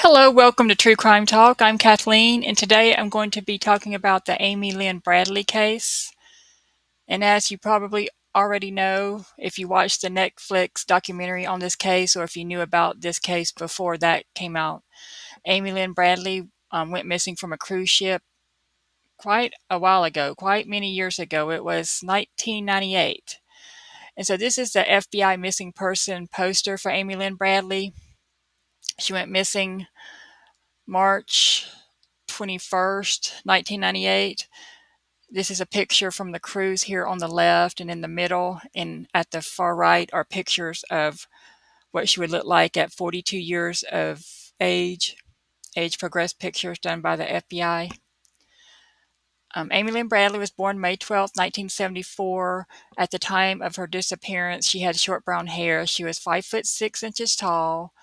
Hello, welcome to True Crime Talk. I'm Kathleen, and today I'm going to be talking about the Lynn Bradley case. And as you probably already know, if you watched the Netflix documentary on this case, or if you knew about this case before that came out, Lynn Bradley went missing from a cruise ship quite a while ago, quite many years ago. It was 1998. And so this is the FBI missing person poster for Lynn Bradley. She went missing March 21st, 1998. This is a picture from the cruise here on the left, and in the middle and at the far right are pictures of what she would look like at 42 years of age, age progressed pictures done by the FBI. Lynn Bradley was born May 12th, 1974. At the time of her disappearance, she had short brown hair. She was 5'6" tall.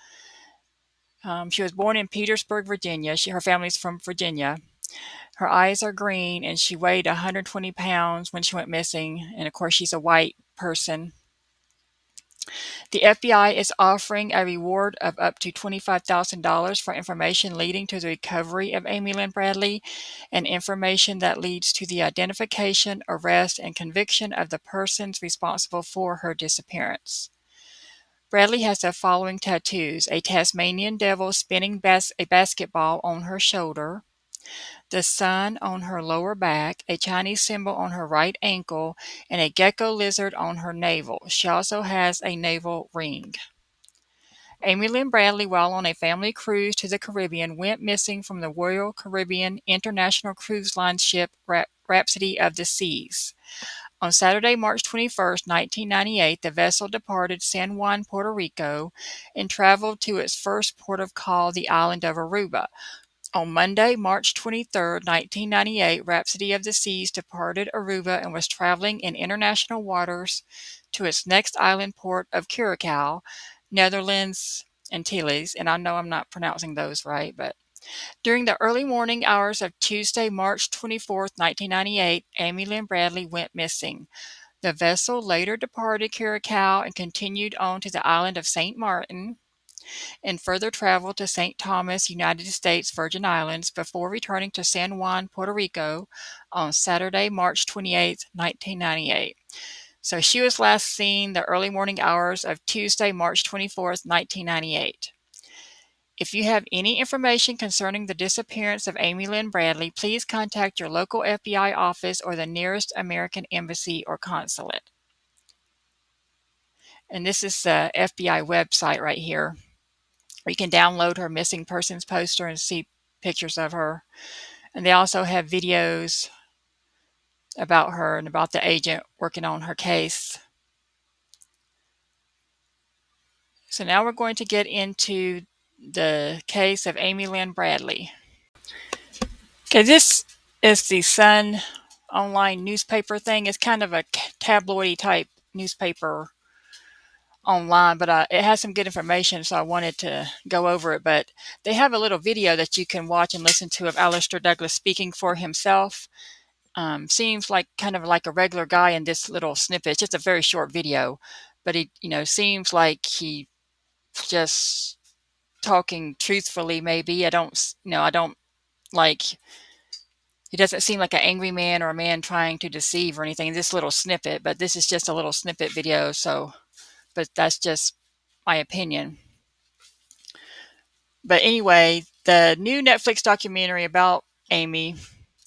She was born in Petersburg, Virginia. Her family's from Virginia. Her eyes are green, and she weighed 120 pounds when she went missing. And of course, she's a white person. The FBI is offering a reward of up to $25,000 for information leading to the recovery of Lynn Bradley and information that leads to the identification, arrest, and conviction of the persons responsible for her disappearance. Bradley has the following tattoos: a Tasmanian devil spinning a basketball on her shoulder, the sun on her lower back, a Chinese symbol on her right ankle, and a gecko lizard on her navel. She also has a navel ring. Lynn Bradley, while on a family cruise to the Caribbean, went missing from the Royal Caribbean International Cruise Line ship Rhapsody of the Seas. On Saturday, March 21st, 1998, the vessel departed San Juan, Puerto Rico, and traveled to its first port of call, the island of Aruba. On Monday, March 23rd, 1998, Rhapsody of the Seas departed Aruba and was traveling in international waters to its next island port of Curacao, Netherlands Antilles, and I know I'm not pronouncing those right, but during the early morning hours of Tuesday, March 24th, 1998, Lynn Bradley went missing. The vessel later departed Curacao and continued on to the island of St. Martin, and further traveled to St. Thomas, United States Virgin Islands, before returning to San Juan, Puerto Rico on Saturday, March 28, 1998. So she was last seen the early morning hours of Tuesday, March 24th, 1998. If you have any information concerning the disappearance of Lynn Bradley, please contact your local FBI office or the nearest American embassy or consulate. And this is the FBI website right here. You can download her missing persons poster and see pictures of her. And they also have videos about her and about the agent working on her case. So now we're going to get into the case of Lynn Bradley. Okay, this is the Sun online newspaper thing. It's kind of a tabloidy type newspaper online, but it has some good information, so I wanted to go over it. But they have a little video that you can watch and listen to of Alistair Douglas speaking for himself. Seems like kind of like a regular guy in this little snippet. It's just a very short video, but he, seems like he just talking truthfully. Maybe I don't like. He doesn't seem like an angry man or a man trying to deceive or anything. This little snippet, but this is just a little snippet video. So, but that's just my opinion. But anyway, the new Netflix documentary about Amy,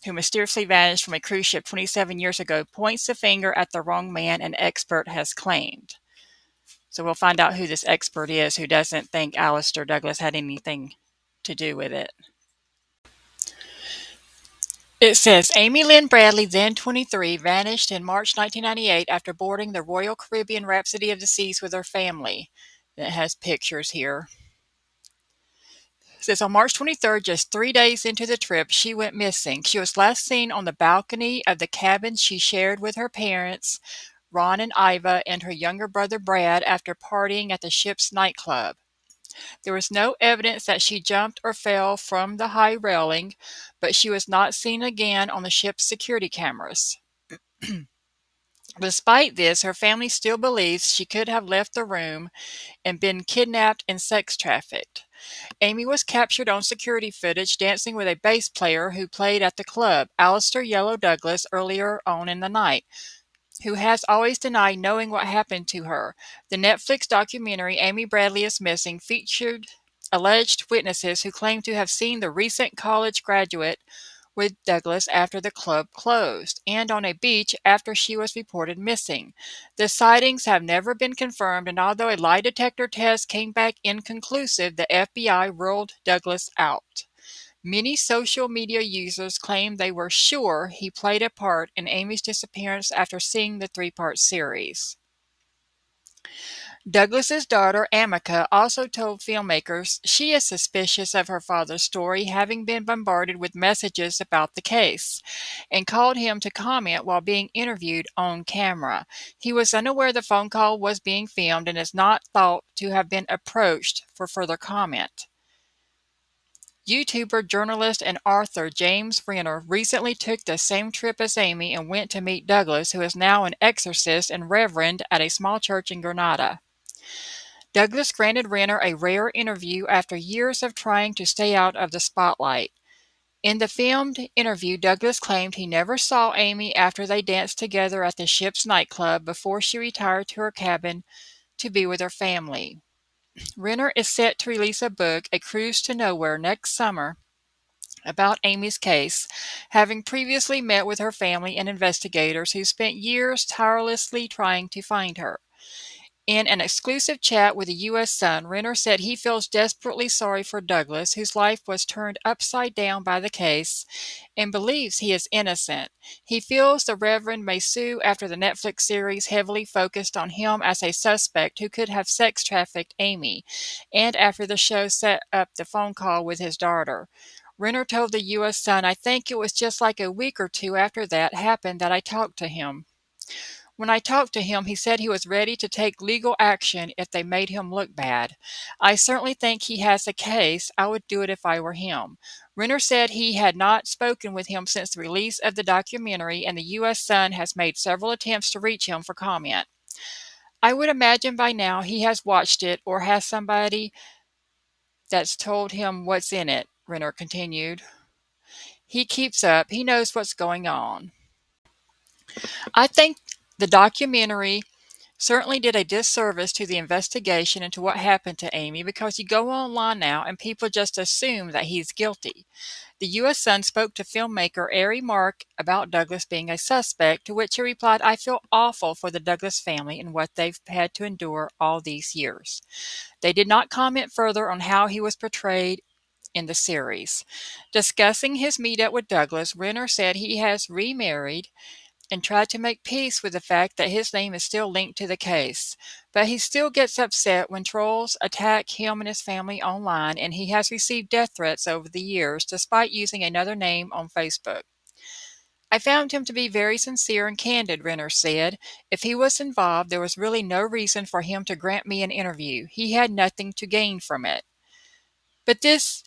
who mysteriously vanished from a cruise ship 27 years ago, points the finger at the wrong man an expert has claimed. So we'll find out who this expert is who doesn't think Alistair Douglas had anything to do with it. It says Lynn Bradley, then 23, vanished in March 1998 after boarding the Royal Caribbean Rhapsody of the Seas with her family. It has pictures here. It says on March 23rd, just 3 days into the trip, she went missing. She was last seen on the balcony of the cabin she shared with her parents, Ron and Iva, and her younger brother Brad, after partying at the ship's nightclub. There was no evidence that she jumped or fell from the high railing, but she was not seen again on the ship's security cameras. Despite this, her family still believes she could have left the room and been kidnapped and sex trafficked. Amy was captured on security footage dancing with a bass player who played at the club, Alistair Yellow Douglas, earlier on in the night, who has always denied knowing what happened to her. The Netflix documentary Amy Bradley is Missing featured alleged witnesses who claim to have seen the recent college graduate with Douglas after the club closed and on a beach after she was reported missing. The sightings have never been confirmed, and although a lie detector test came back inconclusive, the FBI ruled Douglas out. Many social media users claim they were sure he played a part in Amy's disappearance after seeing the three-part series. Douglas's daughter, Amica, also told filmmakers she is suspicious of her father's story, having been bombarded with messages about the case, and called him to comment while being interviewed on camera. He was unaware the phone call was being filmed and is not thought to have been approached for further comment. YouTuber, journalist, and author James Renner recently took the same trip as Amy and went to meet Douglas, who is now an exorcist and reverend at a small church in Grenada. Douglas granted Renner a rare interview after years of trying to stay out of the spotlight. In the filmed interview, Douglas claimed he never saw Amy after they danced together at the ship's nightclub before she retired to her cabin to be with her family. Renner is set to release a book, A Cruise to Nowhere, next summer about Amy's case, having previously met with her family and investigators who spent years tirelessly trying to find her. In an exclusive chat with the U.S. Sun, Renner said he feels desperately sorry for Douglas, whose life was turned upside down by the case, and believes he is innocent. He feels the Reverend may sue after the Netflix series heavily focused on him as a suspect who could have sex trafficked Amy, and after the show set up the phone call with his daughter. Renner told the U.S. Sun, "I think it was just like a week or two after that happened that I talked to him. When I talked to him, he said he was ready to take legal action if they made him look bad. I certainly think he has a case. I would do it if I were him." Renner said he had not spoken with him since the release of the documentary, and the U.S. Sun has made several attempts to reach him for comment. "I would imagine by now he has watched it or has somebody that's told him what's in it," Renner continued. "He keeps up. He knows what's going on." I think the documentary certainly did a disservice to the investigation into what happened to Amy because you go online now and people just assume that he's guilty. The U.S. Sun spoke to filmmaker Ari Mark about Douglas being a suspect, to which he replied, "I feel awful for the Douglas family and what they've had to endure all these years." They did not comment further on how he was portrayed in the series. Discussing his meetup with Douglas, Renner said he has remarried and tried to make peace with the fact that his name is still linked to the case. But he still gets upset when trolls attack him and his family online, and he has received death threats over the years, despite using another name on Facebook. "I found him to be very sincere and candid," Renner said. "If he was involved, there was really no reason for him to grant me an interview. He had nothing to gain from it." But this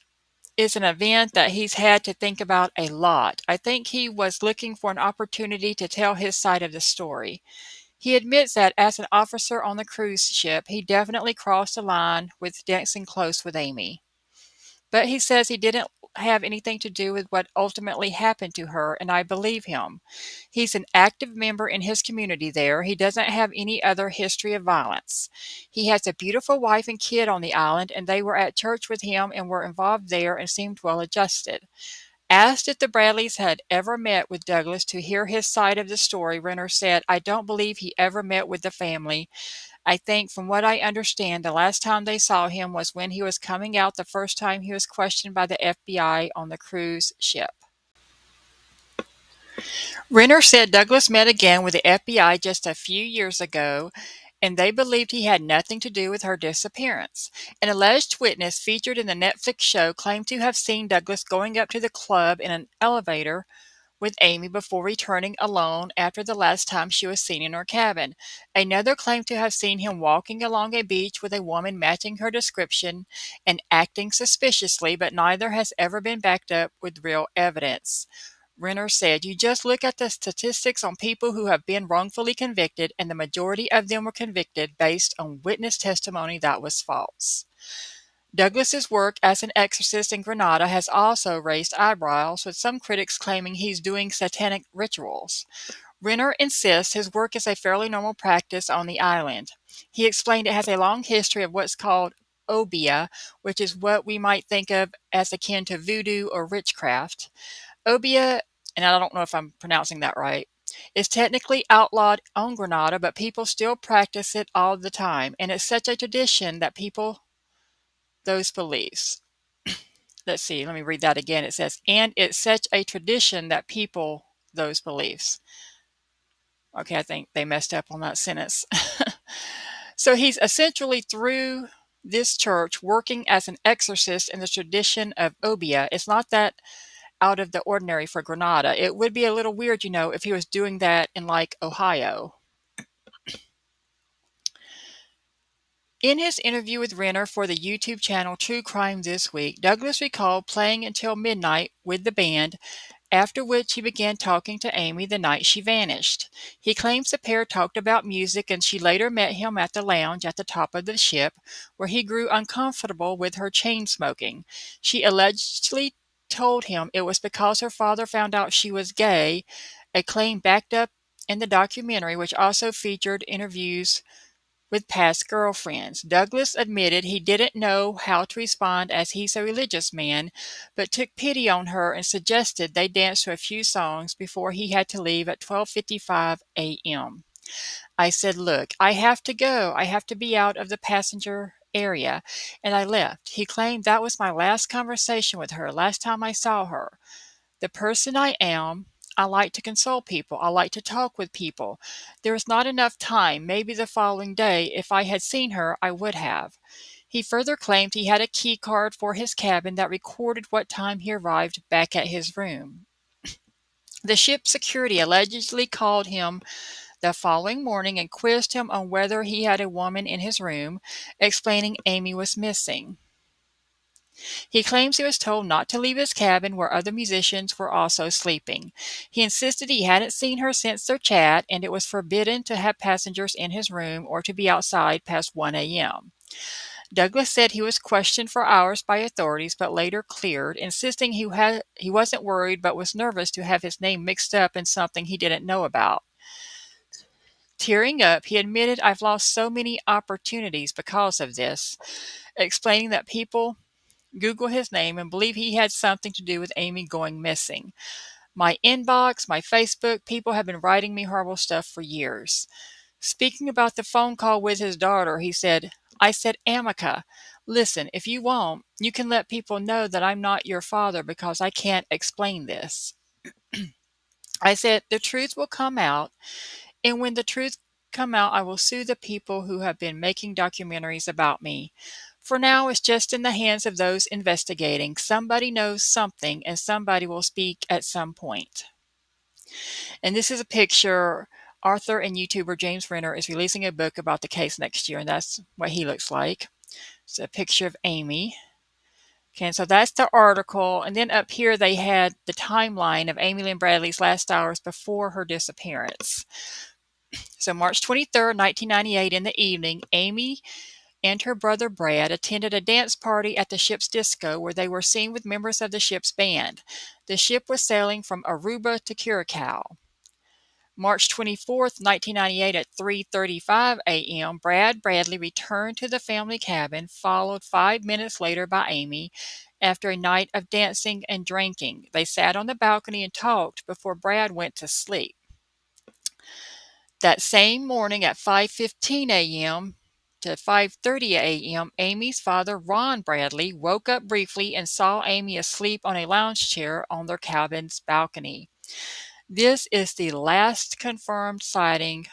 is an event that he's had to think about a lot. I think he was looking for an opportunity to tell his side of the story. He admits that as an officer on the cruise ship, he definitely crossed the line with dancing close with Amy. But he says he didn't have anything to do with what ultimately happened to her, and I believe him. He's an active member in his community there. He doesn't have any other history of violence. He has a beautiful wife and kid on the island, and they were at church with him and were involved there and seemed well adjusted. Asked if the Bradleys had ever met with Douglas to hear his side of the story, Renner said, "I don't believe he ever met with the family. I think, from what I understand, the last time they saw him was when he was coming out the first time he was questioned by the FBI on the cruise ship." Renner said Douglas met again with the FBI just a few years ago, and they believed he had nothing to do with her disappearance. An alleged witness featured in the Netflix show claimed to have seen Douglas going up to the club in an elevator with Amy before returning alone after the last time she was seen in her cabin. Another claimed to have seen him walking along a beach with a woman matching her description and acting suspiciously, but neither has ever been backed up with real evidence. Renner said, "You just look at the statistics on people who have been wrongfully convicted, and the majority of them were convicted based on witness testimony that was false." Douglas's work as an exorcist in Grenada has also raised eyebrows, with some critics claiming he's doing satanic rituals. Renner insists his work is a fairly normal practice on the island. He explained it has a long history of what's called obia, which is what we might think of as akin to voodoo or witchcraft. Obia, and I don't know if I'm pronouncing that right, is technically outlawed on Grenada, but people still practice it all the time, and it's such a tradition that people those beliefs. Let's see, let me read that again. It says, and it's such a tradition that people those beliefs. Okay, I think they messed up on that sentence. So he's essentially through this church working as an exorcist in the tradition of obia. It's not that out of the ordinary for Grenada. It would be a little weird, if he was doing that in like Ohio. In his interview with Renner for the YouTube channel True Crime This Week, Douglas recalled playing until midnight with the band, after which he began talking to Amy the night she vanished. He claims the pair talked about music, and she later met him at the lounge at the top of the ship, where he grew uncomfortable with her chain smoking. She allegedly told him it was because her father found out she was gay, a claim backed up in the documentary, which also featured interviews with past girlfriends. Douglas admitted he didn't know how to respond as he's a religious man, but took pity on her and suggested they dance to a few songs before he had to leave at 12:55 a.m. I said, "Look, I have to go. I have to be out of the passenger area." And I left. He claimed that was my last conversation with her, last time I saw her. The person I am, I like to console people. I like to talk with people. There is not enough time. Maybe the following day, if I had seen her, I would have. He further claimed he had a key card for his cabin that recorded what time he arrived back at his room. The ship's security allegedly called him the following morning and quizzed him on whether he had a woman in his room, explaining Amy was missing. He claims he was told not to leave his cabin where other musicians were also sleeping. He insisted he hadn't seen her since their chat, and it was forbidden to have passengers in his room or to be outside past 1 a.m. Douglas said he was questioned for hours by authorities but later cleared, insisting he wasn't worried but was nervous to have his name mixed up in something he didn't know about. Tearing up, he admitted, "I've lost so many opportunities because of this," explaining that people Google his name and believe he had something to do with Amy going missing. "My inbox, my Facebook, people have been writing me horrible stuff for years." Speaking about the phone call with his daughter, he said, "I said, Amica, listen, if you want, you can let people know that I'm not your father because I can't explain this. I said, the truth will come out, and when the truth come out, I will sue the people who have been making documentaries about me. For now, it's just in the hands of those investigating. Somebody knows something, and somebody will speak at some point." And this is a picture. Author and YouTuber James Renner is releasing a book about the case next year, and that's what he looks like. It's a picture of Amy. Okay, so that's the article. And then up here, they had the timeline of Amy Lynn Bradley's last hours before her disappearance. So March 23rd, 1998, in the evening, Amy and her brother Brad attended a dance party at the ship's disco where they were seen with members of the ship's band. The ship was sailing from Aruba to Curacao. March 24th, 1998, at 3:35 a.m., Brad Bradley returned to the family cabin, followed 5 minutes later by Amy. After a night of dancing and drinking, they sat on the balcony and talked before Brad went to sleep. That same morning at 5:15 a.m. to 5:30 a.m., Amy's father, Ron Bradley, woke up briefly and saw Amy asleep on a lounge chair on their cabin's balcony. This is the last confirmed sighting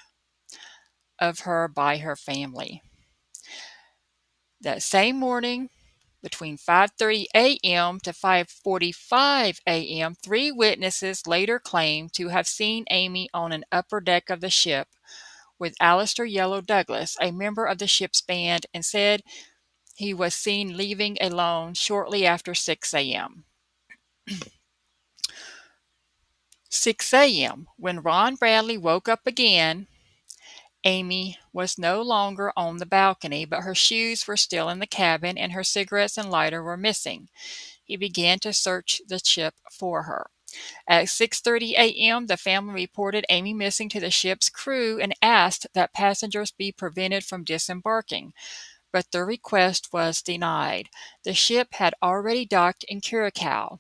of her by her family. That same morning, between 5:30 a.m. to 5:45 a.m., 3 witnesses later claimed to have seen Amy on an upper deck of the ship with Alistair Yellow Douglas, a member of the ship's band, and said he was seen leaving alone shortly after 6 a.m. 6 a.m. When Ron Bradley woke up again, Amy was no longer on the balcony, but her shoes were still in the cabin and her cigarettes and lighter were missing. He began to search the ship for her. At 6:30 a.m., the family reported Amy missing to the ship's crew and asked that passengers be prevented from disembarking, but their request was denied. The ship had already docked in Curacao.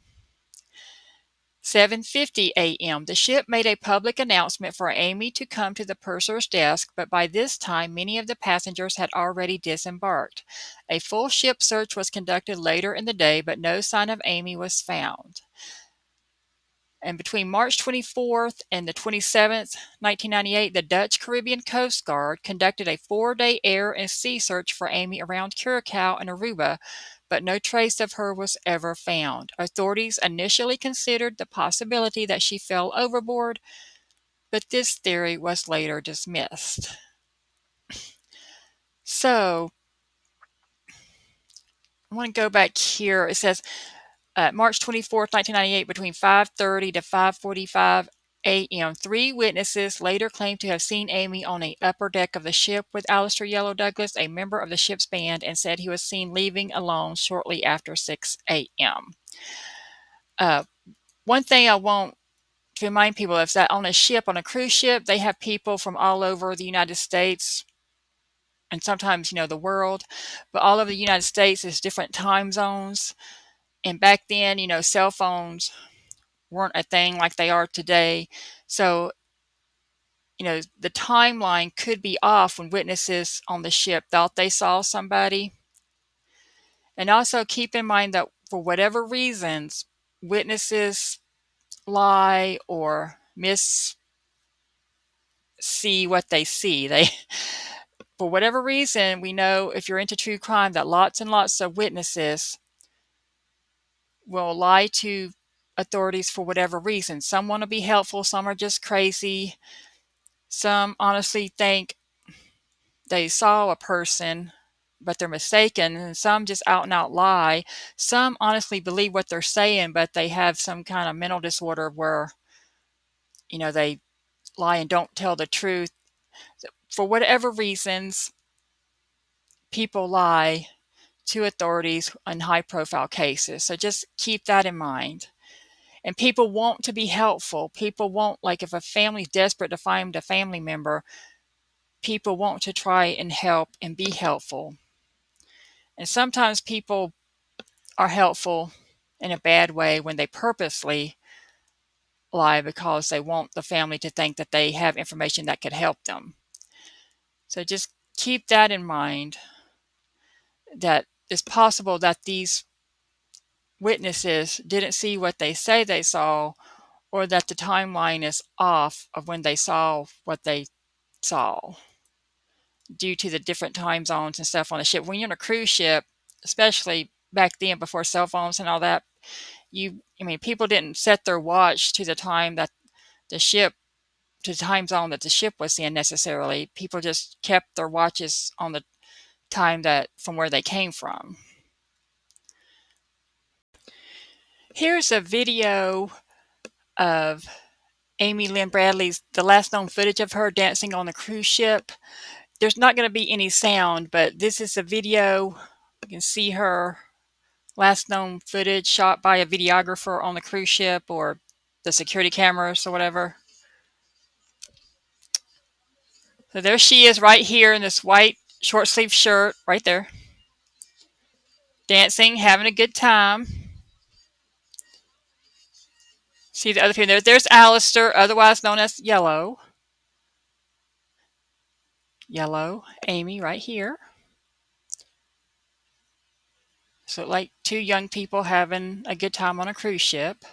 7:50 a.m. The ship made a public announcement for Amy to come to the purser's desk, but by this time many of the passengers had already disembarked. A full ship search was conducted later in the day, but no sign of Amy was found. And between March 24th and the 27th, 1998, the Dutch Caribbean Coast Guard conducted a 4-day air and sea search for Amy around Curacao and Aruba, but no trace of her was ever found. Authorities initially considered the possibility that she fell overboard, but this theory was later dismissed. So, I want to go back here. It says March 24th, 1998, between 5:30 to 5:45 a.m., 3 witnesses later claimed to have seen Amy on the upper deck of the ship with Alistair Yellow Douglas, a member of the ship's band, and said he was seen leaving alone shortly after 6 a.m. One thing I want to remind people of is that on a ship, on a cruise ship, they have people from all over the United States and sometimes, the world, but all over the United States is different time zones. And back then, cell phones weren't a thing like they are today. So, the timeline could be off when witnesses on the ship thought they saw somebody. And also keep in mind that for whatever reasons, witnesses lie or see what they see. For whatever reason, we know if you're into true crime that lots and lots of witnesses will lie to authorities for whatever reason. Some want to be helpful, some are just crazy. Some honestly think they saw a person, but they're mistaken, and some just out and out lie. Some honestly believe what they're saying, but they have some kind of mental disorder where, they lie and don't tell the truth. For whatever reasons, people lie to authorities in high profile cases. So just keep that in mind. And people want to be helpful. People want, like if a family's desperate to find a family member, people want to try and help and be helpful. And sometimes people are helpful in a bad way when they purposely lie because they want the family to think that they have information that could help them. So just keep that in mind, that it's possible that these witnesses didn't see what they say they saw, or that the timeline is off of when they saw what they saw due to the different time zones and stuff on the ship. When you're on a cruise ship, especially back then before cell phones and all that, people didn't set their watch to the time that the ship, to the time zone that the ship was in necessarily. People just kept their watches on the time that from where they came from. Here's a video of Amy Lynn Bradley's, the last known footage of her dancing on the cruise ship. There's not going to be any sound, but this is a video. You can see her last known footage shot by a videographer on the cruise ship or the security cameras or whatever. So there she is right here in this white short sleeve shirt right there, dancing, having a good time. See the other people there. There's Alistair, otherwise known as Yellow. Yellow, Amy right here. So like two young people having a good time on a cruise ship.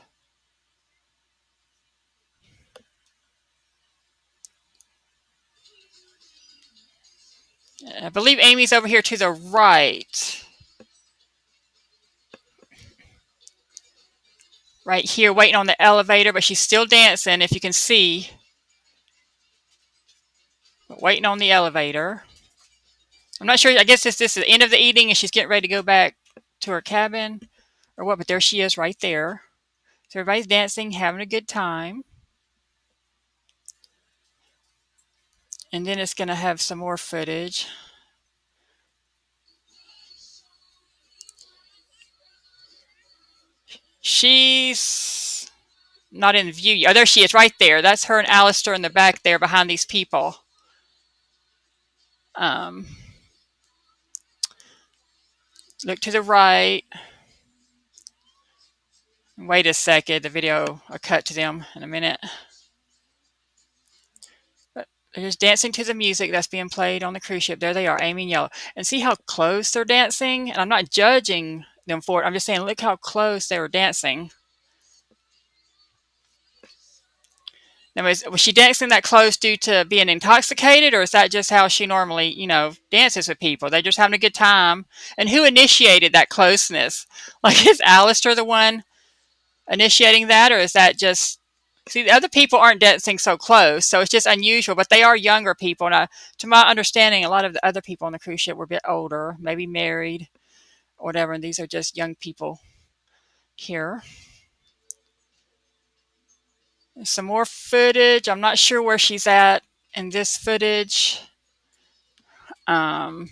I believe Amy's over here to the right. Right here waiting on the elevator, but she's still dancing, if you can see. Waiting on the elevator. I'm not sure. I guess this is the end of the evening and she's getting ready to go back to her cabin or what, but there she is right there. So everybody's dancing, having a good time. And then it's going to have some more footage. She's not in view. Oh, there she is right there. That's her and Alistair in the back there behind these people. Um, look to the right. Wait a second. The video, I'll cut to them in a minute. But they're just dancing to the music that's being played on the cruise ship. There they are, Amy and Yellow. And see how close they're dancing? And I'm not judging them for it. I'm just saying, look how close they were dancing. Now, was she dancing that close due to being intoxicated, or is that just how she normally, dances with people? They're just having a good time. And who initiated that closeness? Like, is Alistair the one initiating that, or is that just... See, the other people aren't dancing so close, so it's just unusual, but they are younger people. And to my understanding, a lot of the other people on the cruise ship were a bit older, maybe married or whatever, and these are just young people here. Some more footage. I'm not sure where she's at in this footage. Um,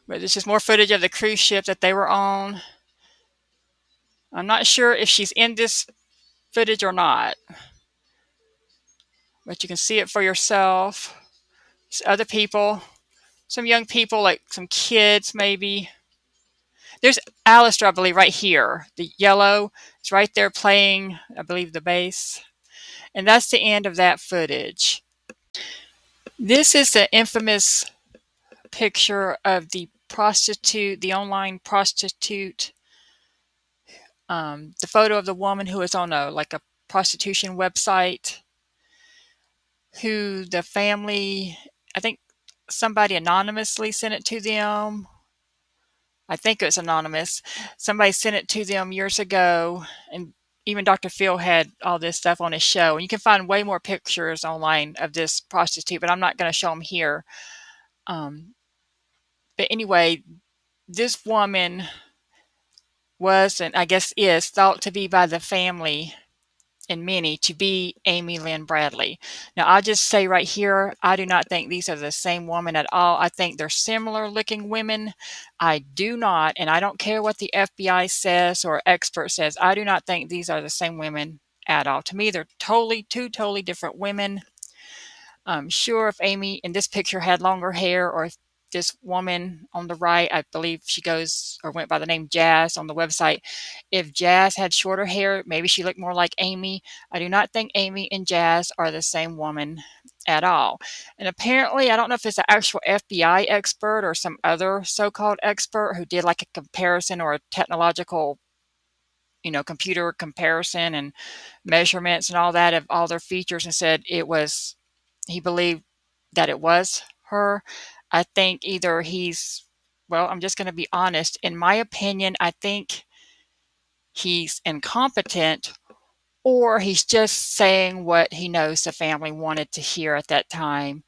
but it's just more footage of the cruise ship that they were on. I'm not sure if she's in this footage or not, but you can see it for yourself. There's other people, some young people, like some kids maybe. There's Alistair, I believe, right here. The yellow is right there playing, I believe, the bass. And that's the end of that footage. This is the infamous picture of the prostitute, the online prostitute. The photo of the woman who was on a prostitution website, who the family, I think somebody anonymously sent it to them. I think it was anonymous. Somebody sent it to them years ago, and even Dr. Phil had all this stuff on his show. And you can find way more pictures online of this prostitute, but I'm not going to show them here. But anyway, this woman was, and I guess is, thought to be by the family and many to be Amy Lynn Bradley. Now, I'll just say right here, I do not think these are the same woman at all. I think they're similar looking women. I do not, and I don't care what the FBI says or expert says, I do not think these are the same women at all. To me, they're two totally different women. I'm sure if Amy in this picture had longer hair, or if this woman on the right, I believe she goes or went by the name Jazz on the website, if Jazz had shorter hair, maybe she looked more like Amy. I do not think Amy and Jazz are the same woman at all. And apparently, I don't know if it's an actual FBI expert or some other so-called expert who did like a comparison or a technological, computer comparison and measurements and all that of all their features, and said he believed that it was her. I think either I'm just going to be honest. In my opinion, I think he's incompetent, or he's just saying what he knows the family wanted to hear at that time,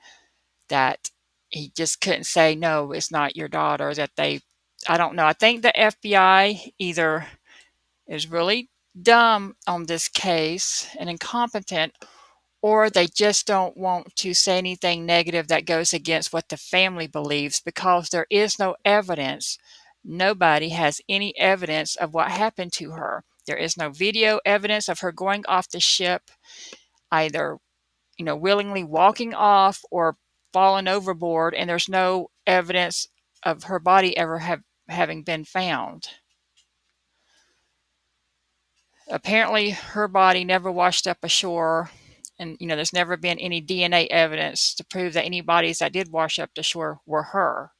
that he just couldn't say, no, it's not your daughter, I don't know. I think the FBI either is really dumb on this case and incompetent, or they just don't want to say anything negative that goes against what the family believes, because there is no evidence. Nobody has any evidence of what happened to her. There is no video evidence of her going off the ship, either, willingly walking off or falling overboard, and there's no evidence of her body ever having been found. Apparently, her body never washed up ashore, and there's never been any DNA evidence to prove that any bodies that did wash up to shore were her,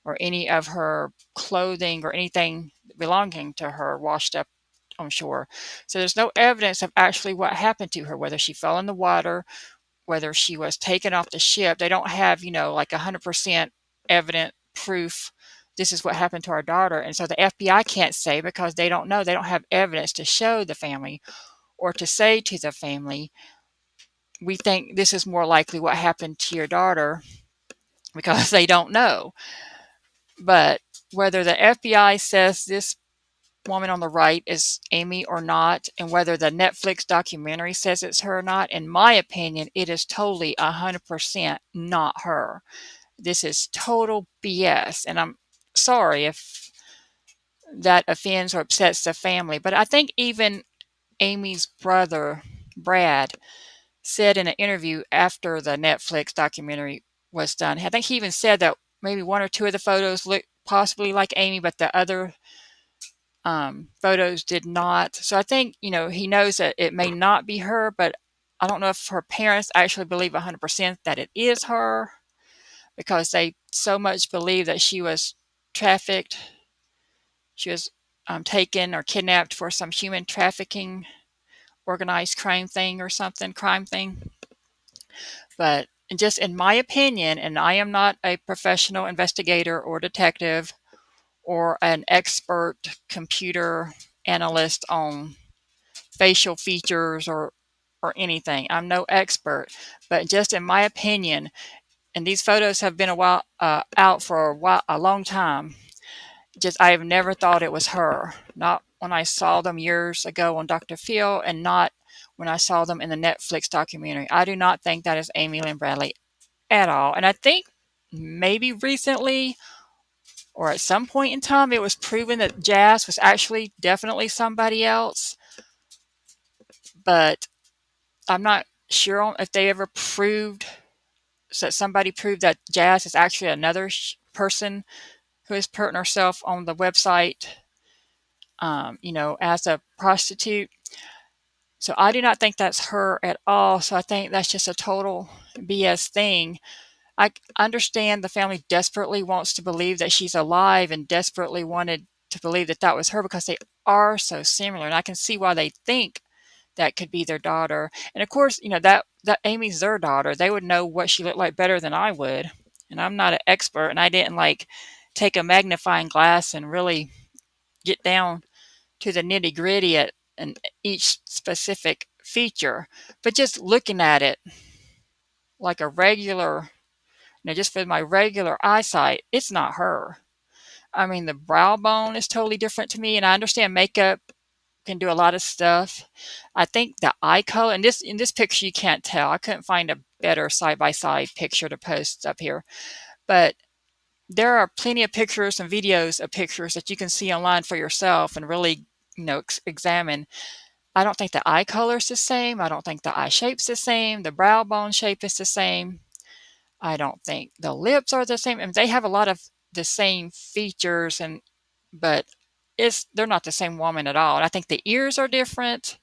or any of her clothing or anything belonging to her washed up on shore. So there's no evidence of actually what happened to her, whether she fell in the water, whether she was taken off the ship. They don't have, like 100% evident proof this is what happened to our daughter. And so the FBI can't say, because they don't know. They don't have evidence to show the family or to say to the family, we think this is more likely what happened to your daughter, because they don't know. But whether the FBI says this woman on the right is Amy or not, and whether the Netflix documentary says it's her or not, in my opinion, it is totally 100% not her. This is total BS, and I'm sorry if that offends or upsets the family, but I think even Amy's brother, Brad, said in an interview after the Netflix documentary was done, I think he even said that maybe one or two of the photos look possibly like Amy, but the other photos did not. So I think, he knows that it may not be her, but I don't know if her parents actually believe 100% that it is her because they so much believe that she was trafficked. She was taken or kidnapped for some human trafficking, organized crime thing. But just in my opinion, and I am not a professional investigator or detective or an expert computer analyst on facial features or anything. I'm no expert, but just in my opinion, and these photos have been out for a long time. Just I have never thought it was her. Not when I saw them years ago on Dr. Phil, and not when I saw them in the Netflix documentary. I do not think that is Amy Lynn Bradley at all. And I think maybe recently or at some point in time it was proven that Jazz was actually definitely somebody else, but I'm not sure if they ever proved that somebody proved that Jazz is actually another person who is putting herself on the website, as a prostitute. So I do not think that's her at all. So I think that's just a total BS thing. I understand the family desperately wants to believe that she's alive and desperately wanted to believe that that was her because they are so similar. And I can see why they think that could be their daughter. And of course, that Amy's their daughter. They would know what she looked like better than I would. And I'm not an expert, and I didn't take a magnifying glass and really get down to the nitty gritty at and each specific feature. But just looking at it like a regular, just with my regular eyesight, it's not her. I mean, the brow bone is totally different to me, and I understand makeup can do a lot of stuff. I think the eye color in this picture you can't tell. I couldn't find a better side by side picture to post up here, but there are plenty of pictures and videos of pictures that you can see online for yourself and really examine. I don't think the eye color is the same. I don't think the eye shape's the same. The brow bone shape is the same. I don't think the lips are the same. I mean, they have a lot of the same features, but they're not the same woman at all. And I think the ears are different.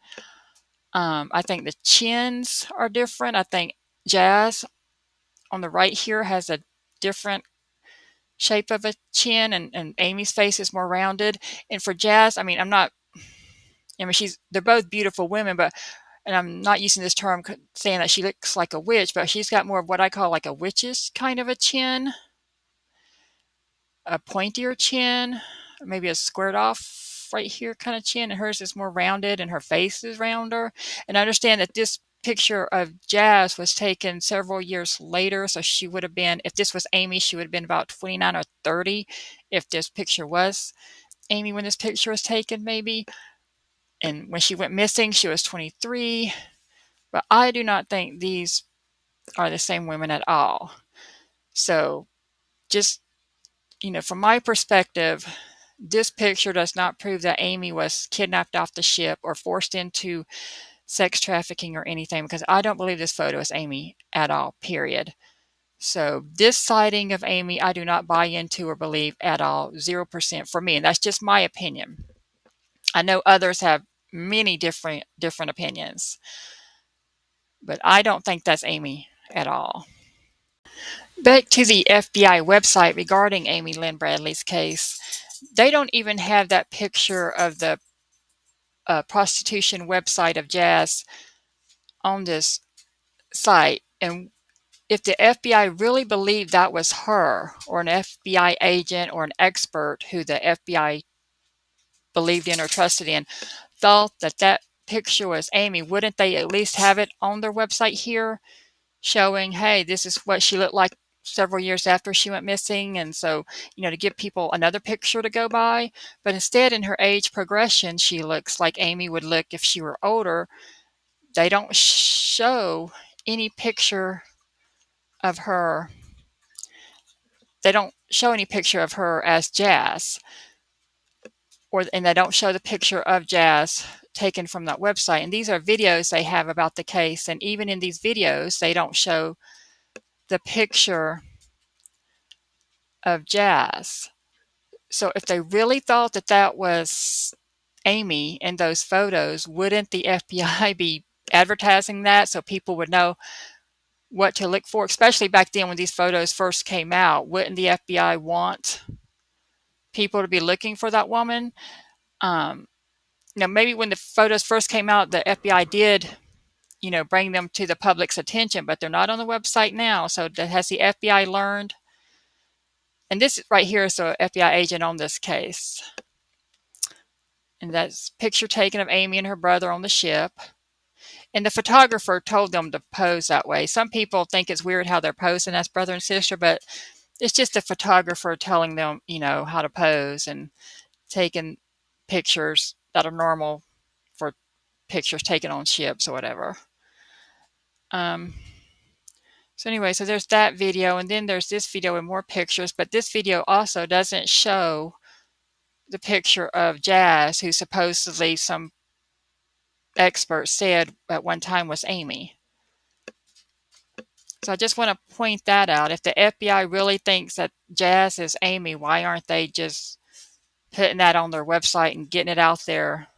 I think the chins are different. I think Jazz on the right here has a different shape of a chin, and Amy's face is more rounded. And for Jazz, they're both beautiful women, and I'm not using this term saying that she looks like a witch, but she's got more of what I call like a witch's kind of a chin, a pointier chin, maybe a squared off right here kind of chin, and hers is more rounded and her face is rounder. And I understand that this picture of Jazz was taken several years later, so she would have been, if this was Amy, she would have been about 29 or 30 if this picture was Amy when this picture was taken, maybe. And when she went missing, she was 23. But I do not think these are the same women at all. So just, from my perspective, this picture does not prove that Amy was kidnapped off the ship or forced into sex trafficking or anything, because I don't believe this photo is Amy at all, period. So this sighting of Amy, I do not buy into or believe at all, 0% for me. And that's just my opinion. I know others have many different opinions, but I don't think that's Amy at all. Back to the FBI website regarding Amy Lynn Bradley's case, they don't even have that picture of the prostitution website of Jazz on this site. And if the FBI really believed that was her, or an FBI agent or an expert who the FBI believed in or trusted in, thought that picture was Amy, wouldn't they at least have it on their website here showing, hey, this is what she looked like several years after she went missing. And so, to give people another picture to go by. But instead, in her age progression, she looks like Amy would look if she were older. They don't show any picture of her. They don't show any picture of her as Jazz, and they don't show the picture of Jazz taken from that website. And these are videos they have about the case. And even in these videos, they don't show the picture of Jazz. So if they really thought that that was Amy in those photos, wouldn't the FBI be advertising that so people would know what to look for? Especially back then when these photos first came out, wouldn't the FBI want people to be looking for that woman? Maybe when the photos first came out, the FBI did, bring them to the public's attention, but they're not on the website now. So has the FBI learned? And this right here is the FBI agent on this case. And that's a picture taken of Amy and her brother on the ship. And the photographer told them to pose that way. Some people think it's weird how they're posing as brother and sister, but it's just the photographer telling them, how to pose and taking pictures that are normal for pictures taken on ships or whatever. So anyway, so there's that video, and then there's this video with more pictures, but this video also doesn't show the picture of Jazz, who supposedly some experts said at one time was Amy. So I just want to point that out. If the FBI really thinks that Jazz is Amy, why aren't they just putting that on their website and getting it out there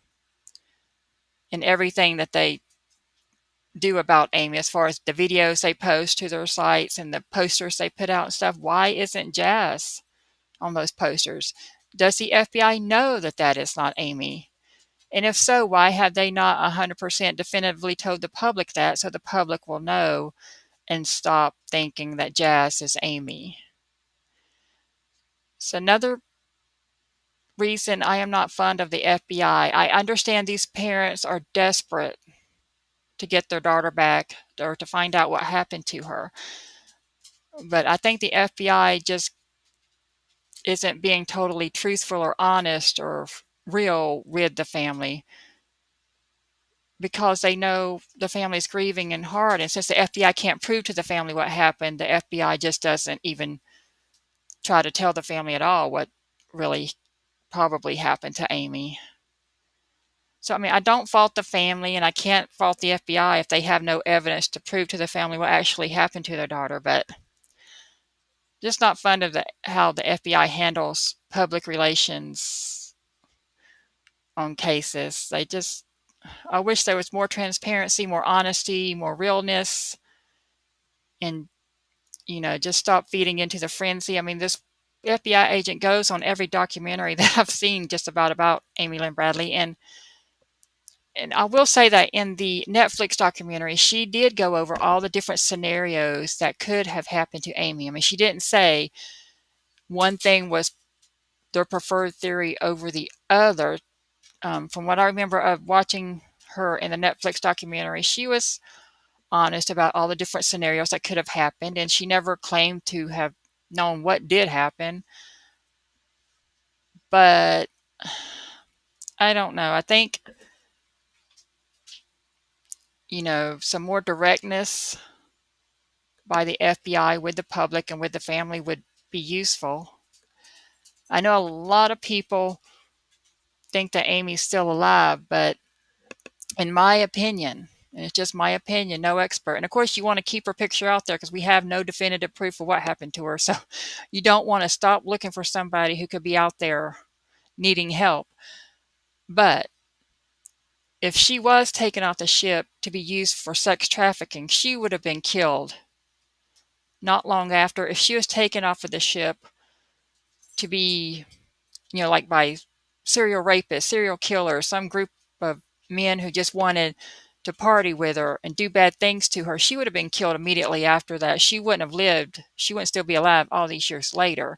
in everything that they do about Amy, as far as the videos they post to their sites and the posters they put out and stuff? Why isn't Jazz on those posters? Does the FBI know that that is not Amy? And if so, why have they not 100% definitively told the public that, so the public will know and stop thinking that Jazz is Amy? So another reason I am not fond of the FBI, I understand these parents are desperate to get their daughter back or to find out what happened to her. But I think the FBI just isn't being totally truthful or honest or real with the family, because they know the family's grieving and hard. And since the FBI can't prove to the family what happened, the FBI just doesn't even try to tell the family at all what really probably happened to Amy. So, I don't fault the family, and I can't fault the FBI if they have no evidence to prove to the family what actually happened to their daughter. But just not fun of how the FBI handles public relations on cases. I wish there was more transparency, more honesty, more realness, and, just stop feeding into the frenzy. This FBI agent goes on every documentary that I've seen just about Amy Lynn Bradley. And I will say that in the Netflix documentary, she did go over all the different scenarios that could have happened to Amy. She didn't say one thing was their preferred theory over the other. From what I remember of watching her in the Netflix documentary, she was honest about all the different scenarios that could have happened, and she never claimed to have known what did happen. But I don't know. I think, some more directness by the FBI with the public and with the family would be useful. I know a lot of people think that Amy's still alive, but in my opinion, and it's just my opinion, no expert. And of course, you want to keep her picture out there because we have no definitive proof of what happened to her. So you don't want to stop looking for somebody who could be out there needing help. But if she was taken off the ship to be used for sex trafficking, she would have been killed not long after. If she was taken off of the ship to be, like by serial rapists, serial killers, some group of men who just wanted to party with her and do bad things to her, she would have been killed immediately after that. She wouldn't have lived. She wouldn't still be alive all these years later.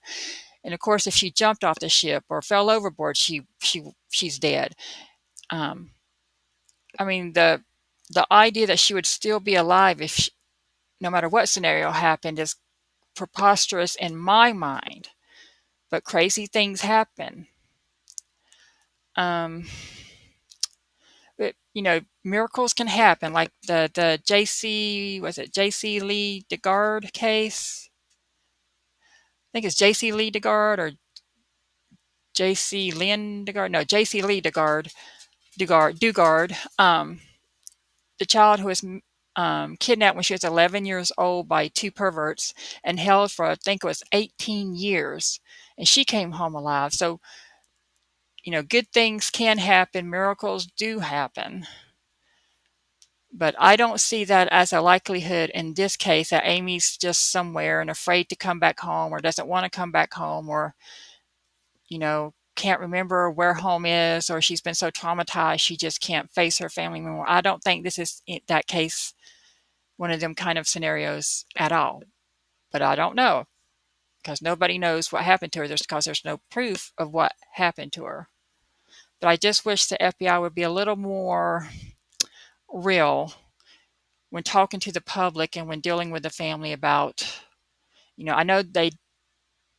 And of course, if she jumped off the ship or fell overboard, she's dead. The idea that she would still be alive no matter what scenario happened is preposterous in my mind, but crazy things happen. Um, but miracles can happen, like the JC Lee DeGard case. I think it's JC Lee DeGard or JC Lynn DeGard. No, JC Lee Dugard. The child who was kidnapped when she was 11 years old by two perverts and held for, I think it was 18 years, and she came home alive. So, good things can happen, miracles do happen. But I don't see that as a likelihood in this case, that Amy's just somewhere and afraid to come back home, or doesn't want to come back home, or, can't remember where home is, or she's been so traumatized she just can't face her family anymore. I don't think this is that case, one of them kind of scenarios at all. But I don't know, because nobody knows what happened to her. Because there's no proof of what happened to her. But I just wish the FBI would be a little more real when talking to the public and when dealing with the family about, I know they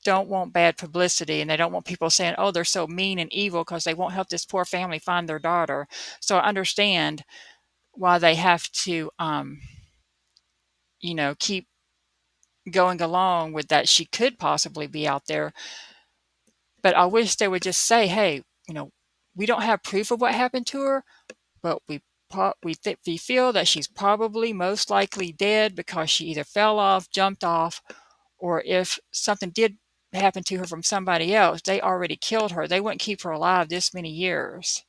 don't want bad publicity, and they don't want people saying, oh, they're so mean and evil because they won't help this poor family find their daughter. So I understand why they have to, keep going along with that she could possibly be out there. But I wish they would just say, hey, we don't have proof of what happened to her, but we feel that she's probably most likely dead because she either fell off, jumped off, or if something did happen to her from somebody else, they already killed her. They wouldn't keep her alive this many years.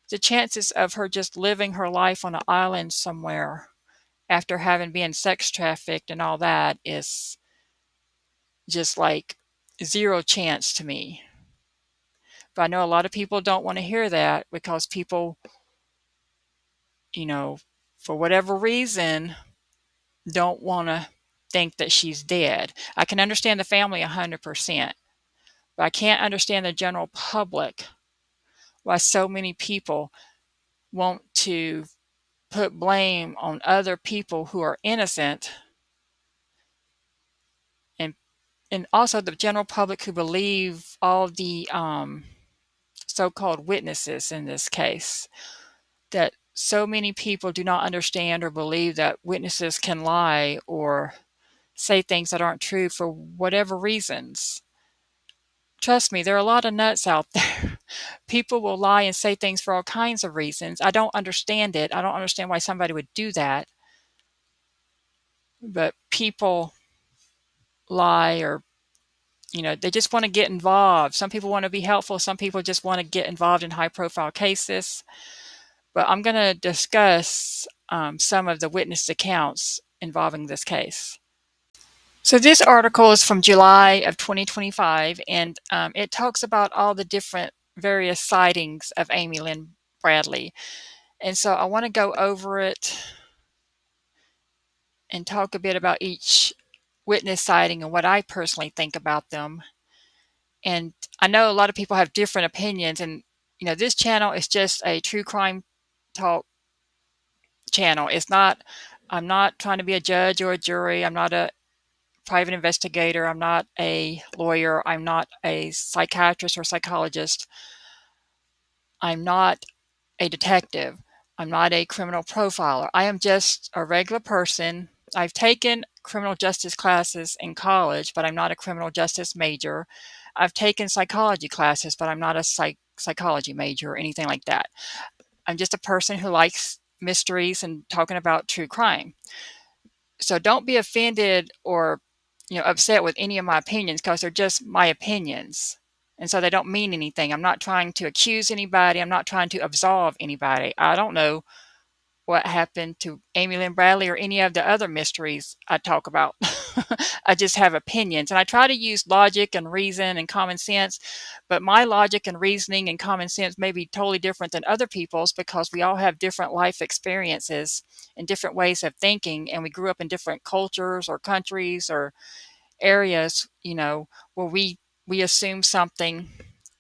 The chances of her just living her life on an island somewhere after having been sex trafficked and all that is just like zero chance to me. But I know a lot of people don't want to hear that because people, for whatever reason, don't want to think that she's dead. I can understand the family 100%, but I can't understand the general public, why so many people want to put blame on other people who are innocent, and also the general public who believe all the so-called witnesses in this case, that so many people do not understand or believe that witnesses can lie or say things that aren't true for whatever reasons. Trust me, there are a lot of nuts out there. People will lie and say things for all kinds of reasons. I don't understand it. I don't understand why somebody would do that. But people lie, or, they just want to get involved. Some people want to be helpful. Some people just want to get involved in high profile cases. But I'm going to discuss some of the witness accounts involving this case. So this article is from July of 2025, and it talks about all the different various sightings of Amy Lynn Bradley. And so I want to go over it and talk a bit about each witness sighting and what I personally think about them. And I know a lot of people have different opinions, and this channel is just a true crime talk channel. I'm not trying to be a judge or a jury. I'm not a private investigator. I'm not a lawyer. I'm not a psychiatrist or psychologist. I'm not a detective. I'm not a criminal profiler. I am just a regular person. I've taken criminal justice classes in college, but I'm not a criminal justice major. I've taken psychology classes, but I'm not a psychology major or anything like that. I'm just a person who likes mysteries and talking about true crime. So don't be offended or upset with any of my opinions, because they're just my opinions. And so they don't mean anything. I'm not trying to accuse anybody. I'm not trying to absolve anybody. I don't know what happened to Amy Lynn Bradley or any of the other mysteries I talk about. I just have opinions, and I try to use logic and reason and common sense, but my logic and reasoning and common sense may be totally different than other people's, because we all have different life experiences and different ways of thinking, and we grew up in different cultures or countries or areas, where we assume something,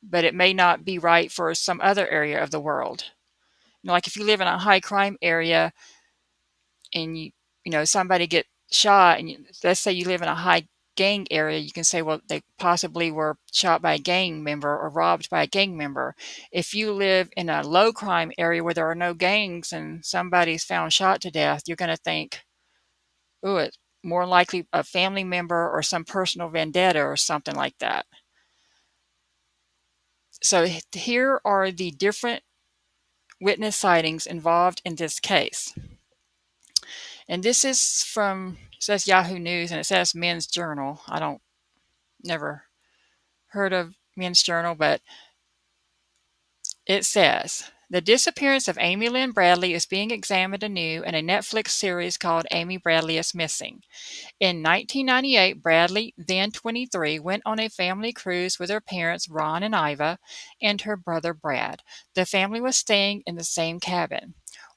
but it may not be right for some other area of the world. Like if you live in a high crime area and somebody get shot, and let's say you live in a high gang area, you can say, well, they possibly were shot by a gang member or robbed by a gang member. If you live in a low crime area where there are no gangs and somebody's found shot to death, you're going to think, oh, it's more likely a family member or some personal vendetta or something like that. So here are the different witness sightings involved in this case. And this is from, it says Yahoo News, and it says Men's Journal. I don't, never heard of Men's Journal, but it says, the disappearance of Amy Lynn Bradley is being examined anew in a Netflix series called Amy Bradley is Missing. In 1998, Bradley, then 23, went on a family cruise with her parents, Ron and Iva, and her brother, Brad. The family was staying in the same cabin.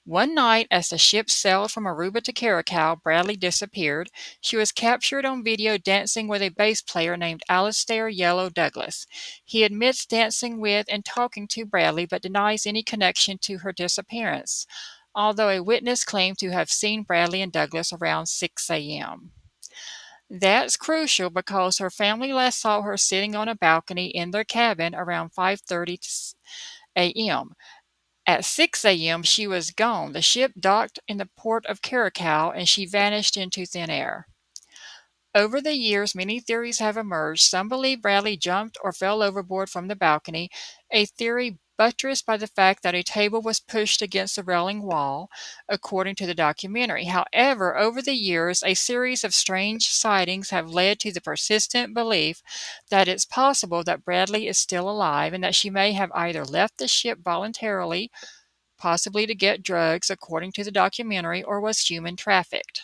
One night, as the ship sailed from Aruba to Curacao, Bradley disappeared. She was captured on video dancing with a bass player named Alistair Yellow Douglas. He admits dancing with and talking to Bradley, but denies any connection to her disappearance, although a witness claimed to have seen Bradley and Douglas around 6 a.m. That's crucial because her family last saw her sitting on a balcony in their cabin around 5:30 a.m. At 6 a.m., she was gone. The ship docked in the port of Curacao and she vanished into thin air. Over the years, many theories have emerged. Some believe Bradley jumped or fell overboard from the balcony, a theory buttressed by the fact that a table was pushed against the railing wall, according to the documentary. However, over the years, a series of strange sightings have led to the persistent belief that it's possible that Bradley is still alive and that she may have either left the ship voluntarily, possibly to get drugs, according to the documentary, or was human trafficked.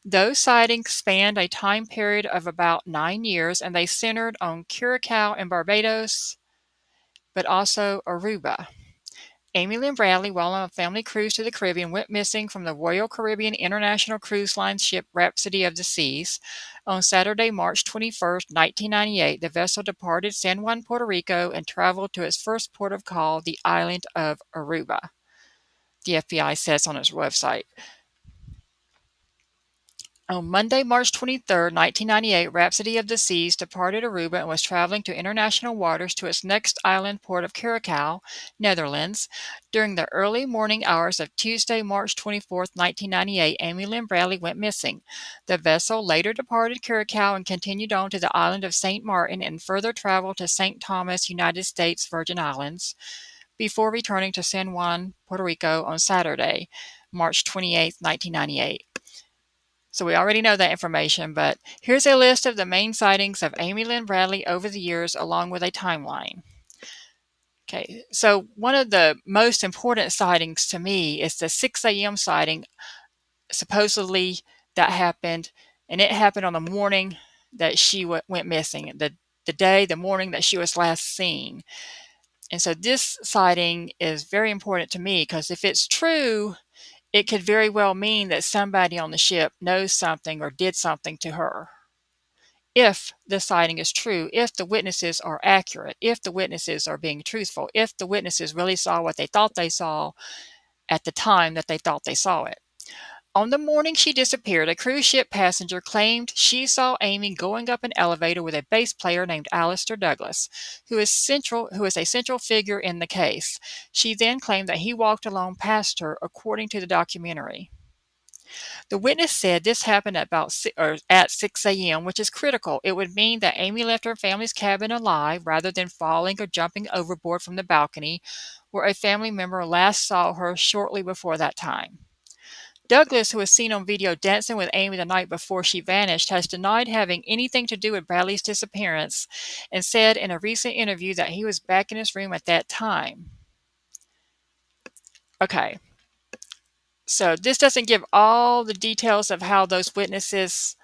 Those sightings spanned a time period of about 9 years, and they centered on Curacao and Barbados, but also Aruba. Amy Lynn Bradley, while on a family cruise to the Caribbean, went missing from the Royal Caribbean International Cruise Line ship Rhapsody of the Seas. On Saturday, March 21st, 1998, the vessel departed San Juan, Puerto Rico, and traveled to its first port of call, the island of Aruba, the FBI says on its website. On Monday, March 23, 1998, Rhapsody of the Seas departed Aruba and was traveling to international waters to its next island port of Curacao, Netherlands. During the early morning hours of Tuesday, March 24, 1998, Amy Lynn Bradley went missing. The vessel later departed Curacao and continued on to the island of St. Martin and further traveled to St. Thomas, United States Virgin Islands, before returning to San Juan, Puerto Rico on Saturday, March 28, 1998. So we already know that information, but here's a list of the main sightings of Amy Lynn Bradley over the years, along with a timeline. Okay, so one of the most important sightings to me is the 6 a.m. sighting, supposedly that happened, and it happened on the morning that she went missing, the morning that she was last seen. And so this sighting is very important to me because if it's true, it could very well mean that somebody on the ship knows something or did something to her. If the sighting is true, if the witnesses are accurate, if the witnesses are being truthful, if the witnesses really saw what they thought they saw at the time that they thought they saw it. On the morning she disappeared, a cruise ship passenger claimed she saw Amy going up an elevator with a bass player named Alistair Douglas, who is a central figure in the case. She then claimed that he walked along past her, according to the documentary. The witness said this happened at 6 a.m., which is critical. It would mean that Amy left her family's cabin alive rather than falling or jumping overboard from the balcony, where a family member last saw her shortly before that time. Douglas, who was seen on video dancing with Amy the night before she vanished, has denied having anything to do with Bradley's disappearance and said in a recent interview that he was back in his room at that time. Okay, so this doesn't give all the details of how those witnesses,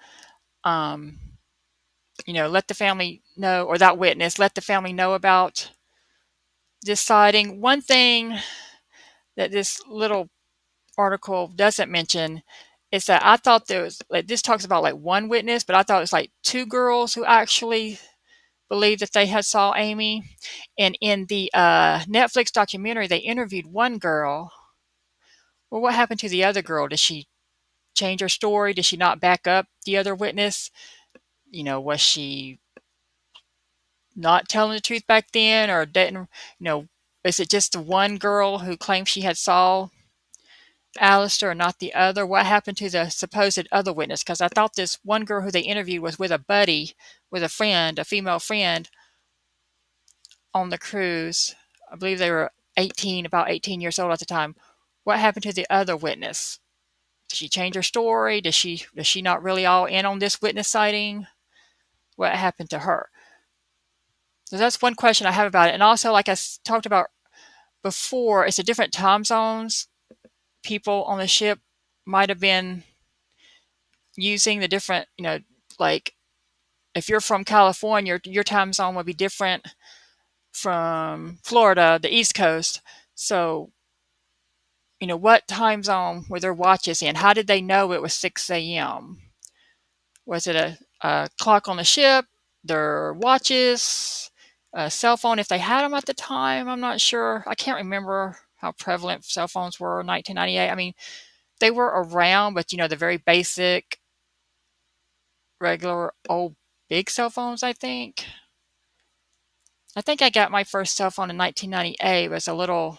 let the family know, or that witness let the family know about this sighting. One thing that this little article doesn't mention is that I thought there was, this talks about one witness, but I thought it was two girls who actually believed that they had saw Amy. And in the Netflix documentary, they interviewed one girl. Well, what happened to the other girl? Did she change her story? Did she not back up the other witness? Was she not telling the truth back then, or didn't, is it just the one girl who claimed she had saw Alistair and not the other? What happened to the supposed other witness? Because I thought this one girl who they interviewed was with a buddy, with a friend, a female friend on the cruise. I believe they were 18, about 18 years old at the time. What happened to the other witness? Did she change her story? Does she not really all in on this witness sighting? What happened to her? So that's one question I have about it. And also, like I talked about before, it's the different time zones. People on the ship might have been using the different, like if you're from California, your time zone would be different from Florida, the East Coast. So, what time zone were their watches in? How did they know it was 6 a.m.? Was it a clock on the ship, their watches, a cell phone if they had them at the time? I'm not sure. I can't remember how prevalent cell phones were in 1998. I mean, they were around, but the very basic, regular old big cell phones, I think. I think I got my first cell phone in 1998. It was a little,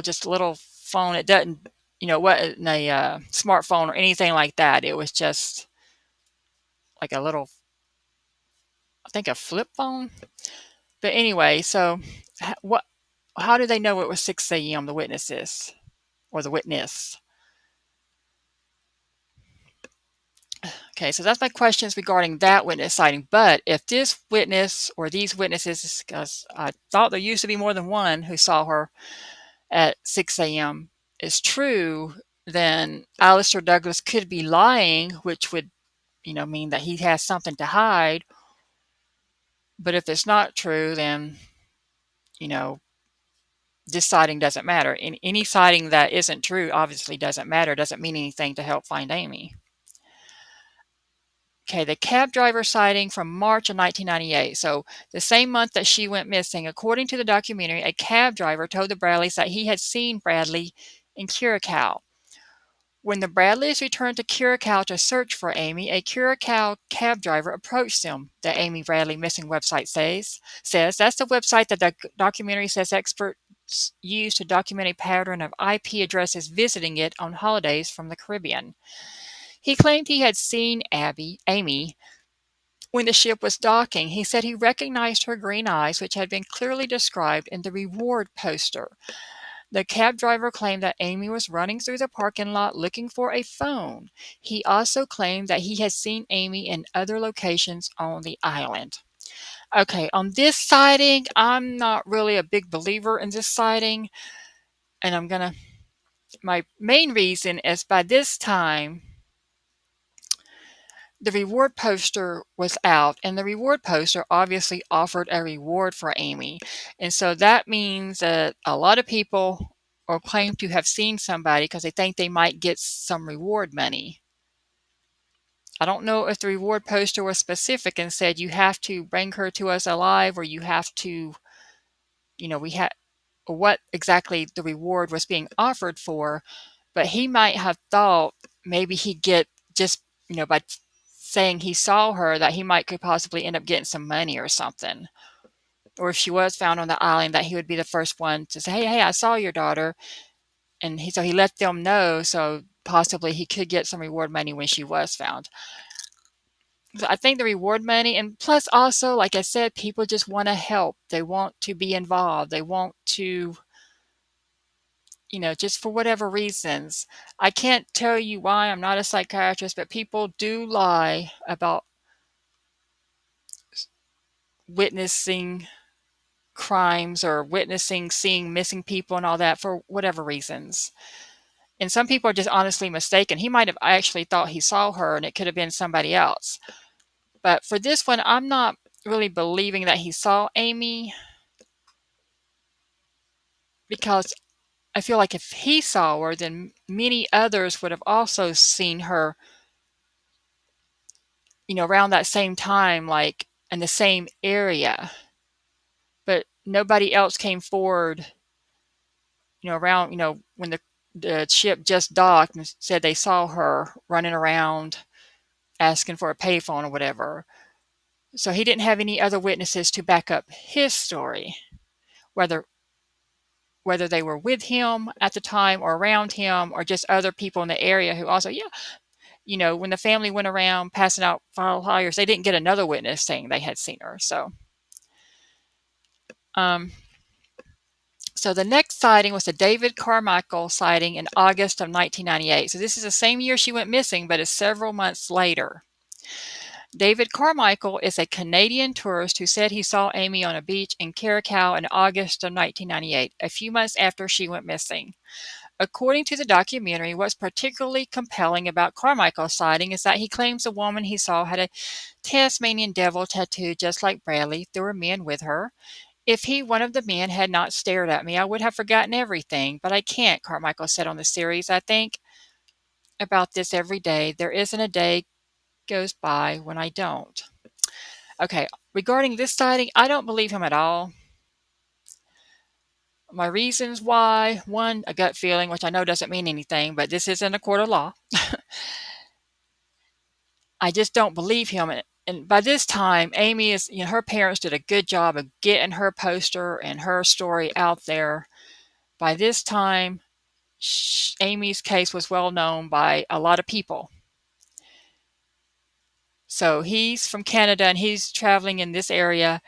just a little phone. It doesn't, wasn't a smartphone or anything like that. It was just like a little, I think a flip phone. But anyway, so what? How do they know it was 6 a.m., the witnesses or the witness? Okay, so that's my questions regarding that witness sighting. But if this witness or these witnesses, because I thought there used to be more than one who saw her at 6 a.m., is true, then Alistair Douglas could be lying, which would, mean that he has something to hide. But if it's not true, then, you know, this sighting doesn't matter. Any sighting that isn't true obviously doesn't matter, doesn't mean anything to help find Amy. Okay, the cab driver sighting from March of 1998. So the same month that she went missing, according to the documentary, a cab driver told the Bradleys that he had seen Bradley in Curacao. When the Bradleys returned to Curacao to search for Amy, a Curacao cab driver approached them, the Amy Bradley missing website says. That's the website that the documentary says experts use to document a pattern of IP addresses visiting it on holidays from the Caribbean. He claimed he had seen Amy, when the ship was docking. He said he recognized her green eyes, which had been clearly described in the reward poster. The cab driver claimed that Amy was running through the parking lot looking for a phone. He also claimed that he had seen Amy in other locations on the island. Okay, on this sighting, I'm not really a big believer in this sighting, and my main reason is by this time, the reward poster was out, and the reward poster obviously offered a reward for Amy. And so that means that a lot of people or claim to have seen somebody because they think they might get some reward money. I don't know if the reward poster was specific and said you have to bring her to us alive, or you have to, we had what exactly the reward was being offered for, but he might have thought maybe he'd get just, by saying he saw her, that he could possibly end up getting some money or something. Or if she was found on the island, that he would be the first one to say, hey, I saw your daughter. And so he let them know, so possibly he could get some reward money when she was found. So I think the reward money, and plus also, like I said, people just want to help. They want to be involved. They want to, just for whatever reasons. I can't tell you why. I'm not a psychiatrist, but people do lie about witnessing crimes or witnessing seeing missing people and all that for whatever reasons. And some people are just honestly mistaken. He might have actually thought he saw her and it could have been somebody else. But for this one, I'm not really believing that he saw Amy, because I feel like if he saw her, then many others would have also seen her, around that same time, like in the same area. But nobody else came forward, around, when the ship just docked and said they saw her running around asking for a payphone or whatever. So he didn't have any other witnesses to back up his story, whether they were with him at the time or around him or just other people in the area who also, yeah, when the family went around passing out flyers, they didn't get another witness saying they had seen her. Um, so the next sighting was the David Carmichael sighting in August of 1998. So this is the same year she went missing, but it's several months later. David Carmichael is a Canadian tourist who said he saw Amy on a beach in Curacao in August of 1998, a few months after she went missing. According to the documentary, what's particularly compelling about Carmichael's sighting is that he claims the woman he saw had a Tasmanian devil tattoo just like Bradley. There were men with her. If he, one of the men, had not stared at me, I would have forgotten everything, but I can't, Carmichael said on the series. I think about this every day. There isn't a day goes by when I don't. Okay, regarding this sighting, I don't believe him at all. My reasons why: one, a gut feeling, which I know doesn't mean anything, but this isn't a court of law. I just don't believe him. And by this time, Amy is, her parents did a good job of getting her poster and her story out there. By this time, Amy's case was well known by a lot of people. So he's from Canada and he's traveling in this area,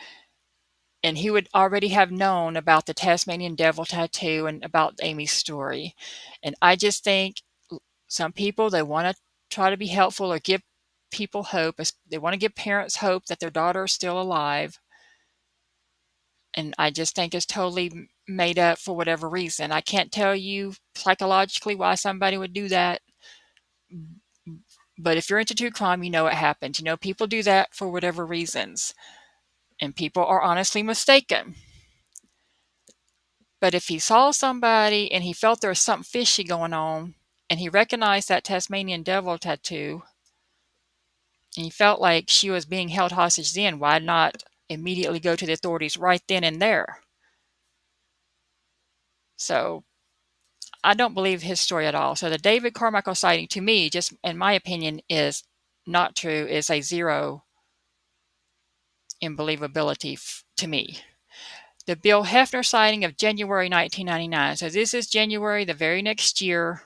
and he would already have known about the Tasmanian devil tattoo and about Amy's story. And I just think some people, they want to try to be helpful or give people hope. They want to give parents hope that their daughter is still alive. And I just think it's totally made up for whatever reason. I can't tell you psychologically why somebody would do that. But if you're into true crime, you know it happens. People do that for whatever reasons. And people are honestly mistaken. But if he saw somebody and he felt there was something fishy going on, and he recognized that Tasmanian devil tattoo, and he felt like she was being held hostage then, why not immediately go to the authorities right then and there? So I don't believe his story at all. So the David Carmichael sighting, to me, just in my opinion, is not true, is a zero in believability to me. The Bill Hefner sighting of January 1999. So this is January, the very next year.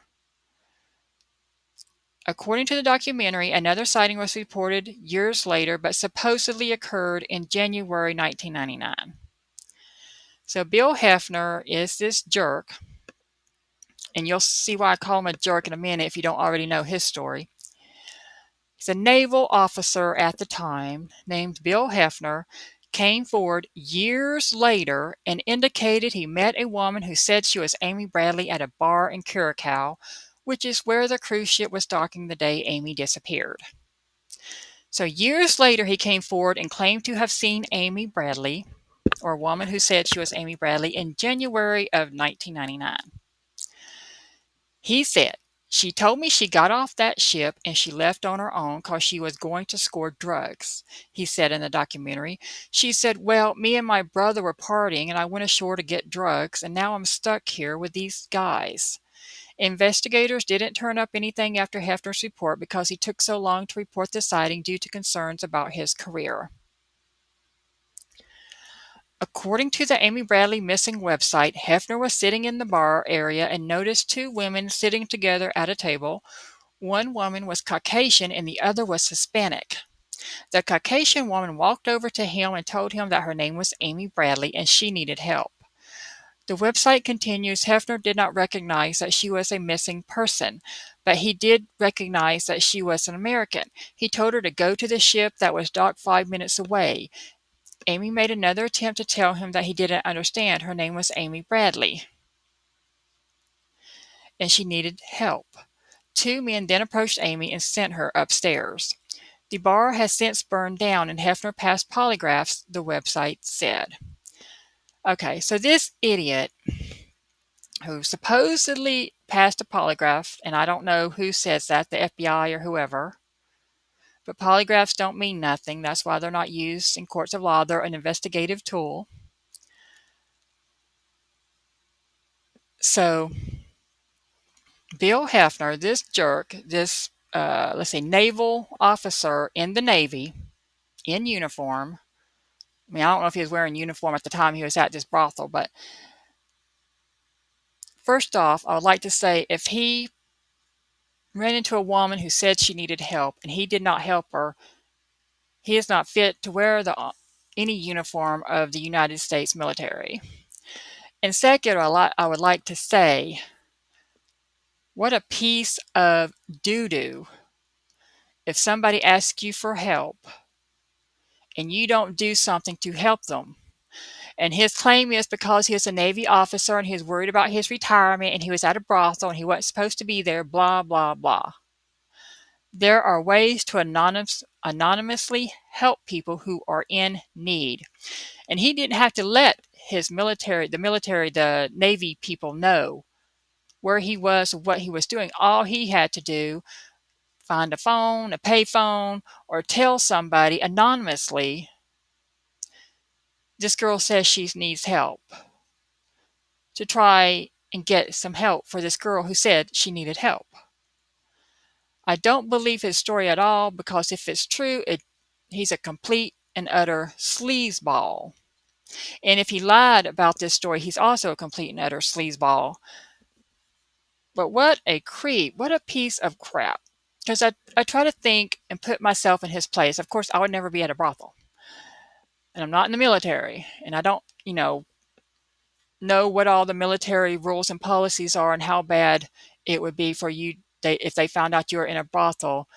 According to the documentary, another sighting was reported years later, but supposedly occurred in January 1999. So Bill Hefner is this jerk, and you'll see why I call him a jerk in a minute if you don't already know his story. He's a naval officer at the time named Bill Hefner, came forward years later and indicated he met a woman who said she was Amy Bradley at a bar in Curacao, which is where the cruise ship was docking the day Amy disappeared. So years later, he came forward and claimed to have seen Amy Bradley, or a woman who said she was Amy Bradley, in January of 1999. He said, "She told me she got off that ship and she left on her own because she was going to score drugs," he said in the documentary. "She said, well, me and my brother were partying and I went ashore to get drugs, and now I'm stuck here with these guys." Investigators didn't turn up anything after Hefner's report because he took so long to report the sighting due to concerns about his career. According to the Amy Bradley Missing website, Hefner was sitting in the bar area and noticed two women sitting together at a table. One woman was Caucasian and the other was Hispanic. The Caucasian woman walked over to him and told him that her name was Amy Bradley and she needed help. The website continues, Hefner did not recognize that she was a missing person, but he did recognize that she was an American. He told her to go to the ship that was docked 5 minutes away. Amy made another attempt to tell him that he didn't understand. Her name was Amy Bradley, and she needed help. Two men then approached Amy and sent her upstairs. The bar has since burned down and Hefner passed polygraphs, the website said. Okay, so this idiot who supposedly passed a polygraph, and I don't know who says that, the FBI or whoever, but polygraphs don't mean nothing. That's why they're not used in courts of law. They're an investigative tool. So Bill Hefner, this jerk, this let's say, naval officer in the Navy in uniform. I mean, I don't know if he was wearing uniform at the time he was at this brothel, but first off, I would like to say if he ran into a woman who said she needed help and he did not help her, he is not fit to wear any uniform of the United States military. And second, I would like to say, what a piece of doo-doo if somebody asks you for help and you don't do something to help them. And his claim is because he was a Navy officer and he was worried about his retirement and he was at a brothel and he wasn't supposed to be there, blah, blah, blah. There are ways to anonymously help people who are in need. And he didn't have to let the Navy people know where he was or what he was doing. All he had to do, find a phone, a pay phone, or tell somebody anonymously, this girl says she needs help, to try and get some help for this girl who said she needed help. I don't believe his story at all because if it's true, he's a complete and utter sleazeball. And if he lied about this story, he's also a complete and utter sleazeball. But what a creep. What a piece of crap. Because I try to think and put myself in his place. Of course, I would never be at a brothel. And I'm not in the military. And I don't, know what all the military rules and policies are and how bad it would be for you if they found out you were in a brothel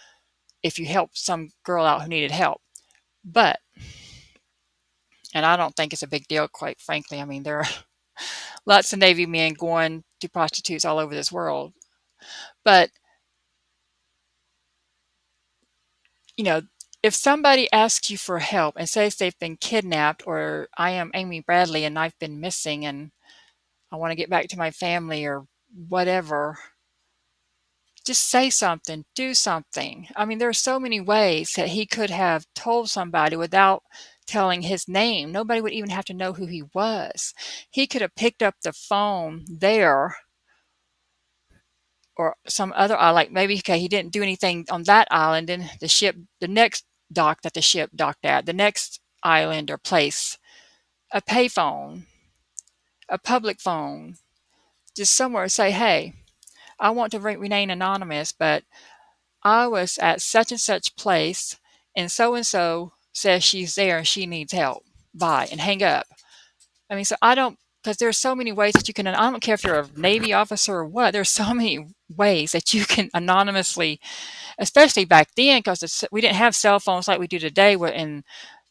if you helped some girl out who needed help. But, and I don't think it's a big deal, quite frankly. I mean, there are lots of Navy men going to prostitutes all over this world. But, if somebody asks you for help and says they've been kidnapped or I am Amy Bradley and I've been missing and I want to get back to my family or whatever, just say something, do something. I mean, there are so many ways that he could have told somebody without telling his name. Nobody would even have to know who he was. He could have picked up the phone there or some other island. Like maybe, okay, he didn't do anything on that island, and the next dock that the ship docked at, the next island or place, a payphone, a public phone, just somewhere say, hey, I want to remain anonymous, but I was at such and such place, and so says she's there and she needs help. Bye, and hang up. I mean, so I don't, because there's so many ways that you can, I don't care if you're a Navy officer or what, there's so many ways that you can anonymously, especially back then, because we didn't have cell phones like we do today, and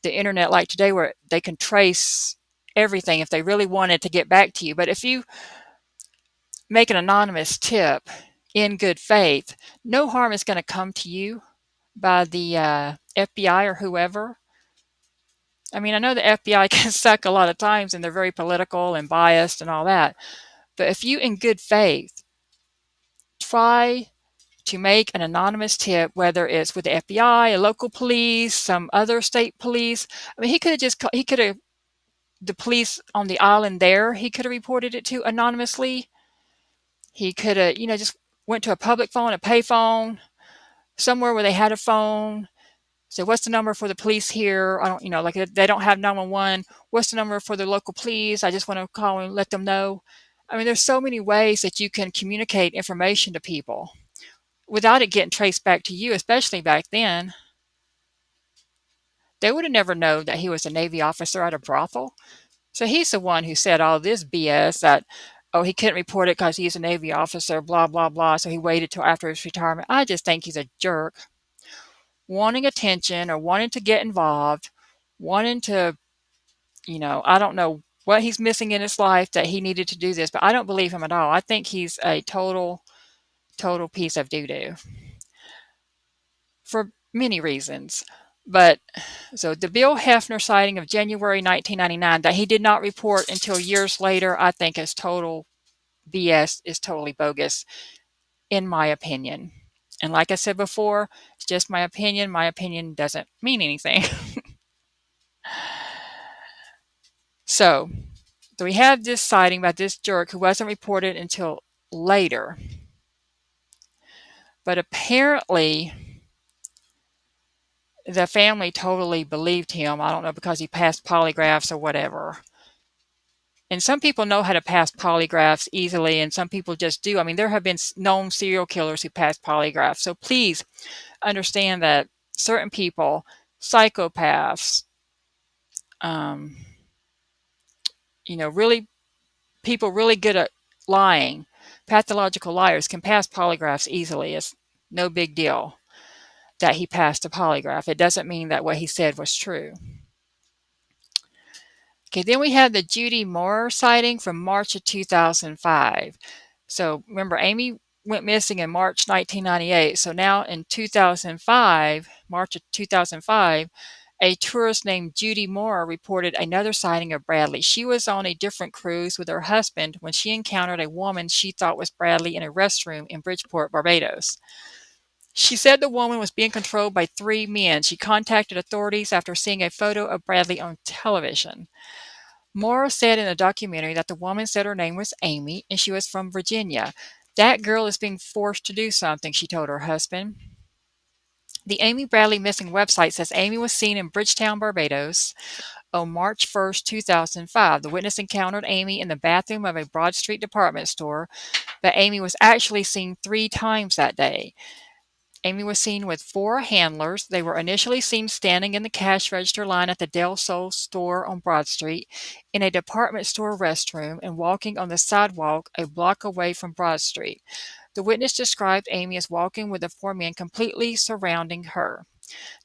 the internet like today, where they can trace everything if they really wanted to get back to you. But if you make an anonymous tip in good faith, no harm is going to come to you by the FBI or whoever. I mean, I know the FBI can suck a lot of times and they're very political and biased and all that. But if you, in good faith, try to make an anonymous tip, whether it's with the FBI, a local police, some other state police. I mean, the police on the island there, he could have reported it to anonymously. He could have, just went to a public phone, a pay phone, somewhere where they had a phone. So what's the number for the police here? I don't, like they don't have 911. What's the number for the local police? I just want to call and let them know. I mean, there's so many ways that you can communicate information to people without it getting traced back to you, especially back then. They would have never known that he was a Navy officer at a brothel. So he's the one who said all this BS that, oh, he couldn't report it because he's a Navy officer, blah, blah, blah. So he waited till after his retirement. I just think he's a jerk, wanting attention or wanting to get involved, wanting to, I don't know what he's missing in his life that he needed to do this, but I don't believe him at all. I think he's a total piece of doo-doo for many reasons. But so the Bill Hefner sighting of January 1999 that he did not report until years later, I think is total BS, is totally bogus, in my opinion. And like I said before, it's just my opinion. My opinion doesn't mean anything. So we have this sighting by this jerk who wasn't reported until later. But apparently, the family totally believed him. I don't know, because he passed polygraphs or whatever. And some people know how to pass polygraphs easily, and some people just do. I mean, there have been known serial killers who passed polygraphs. So please understand that certain people, psychopaths, um, really people really good at lying, pathological liars can pass polygraphs easily. It's no big deal that he passed a polygraph. It doesn't mean that what he said was true. Okay, then we have the Judy Moore sighting from March of 2005. So remember, Amy went missing in March 1998. So now in 2005, March of 2005, a tourist named Judy Moore reported another sighting of Bradley. She was on a different cruise with her husband when she encountered a woman she thought was Bradley in a restroom in Bridgeport, Barbados. She said the woman was being controlled by three men. She contacted authorities after seeing a photo of Bradley on television. Moore said in a documentary that the woman said her name was Amy and she was from Virginia. That girl is being forced to do something, she told her husband. The Amy Bradley Missing website says Amy was seen in Bridgetown, Barbados on March 1st, 2005. The witness encountered Amy in the bathroom of a Broad Street department store, but Amy was actually seen 3 times that day. Amy was seen with 4 handlers. They were initially seen standing in the cash register line at the Del Sol store on Broad Street, in a department store restroom, and walking on the sidewalk a block away from Broad Street. The witness described Amy as walking with the 4 men completely surrounding her.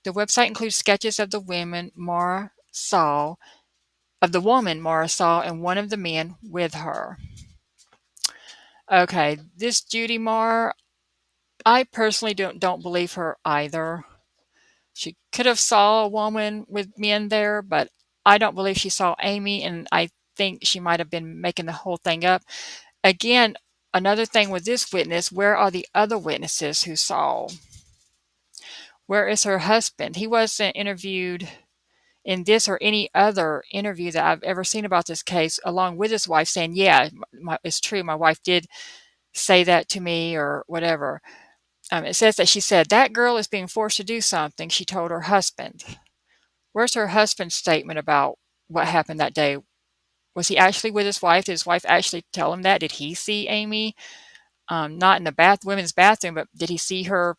The website includes sketches of the woman Mara saw, and one of the men with her. Okay, this Judy Marr, I personally don't believe her either. She could have saw a woman with men there, but I don't believe she saw Amy, and I think she might have been making the whole thing up. Again, another thing with this witness, where are the other witnesses who saw? Where is her husband? He wasn't interviewed in this or any other interview that I've ever seen about this case, along with his wife, saying, yeah, it's true, my wife did say that to me or whatever. It says that she said, that girl is being forced to do something, she told her husband. Where's her husband's statement about what happened that day? Was he actually with his wife? Did his wife actually tell him that? Did he see Amy? Not in the women's bathroom, but did he see her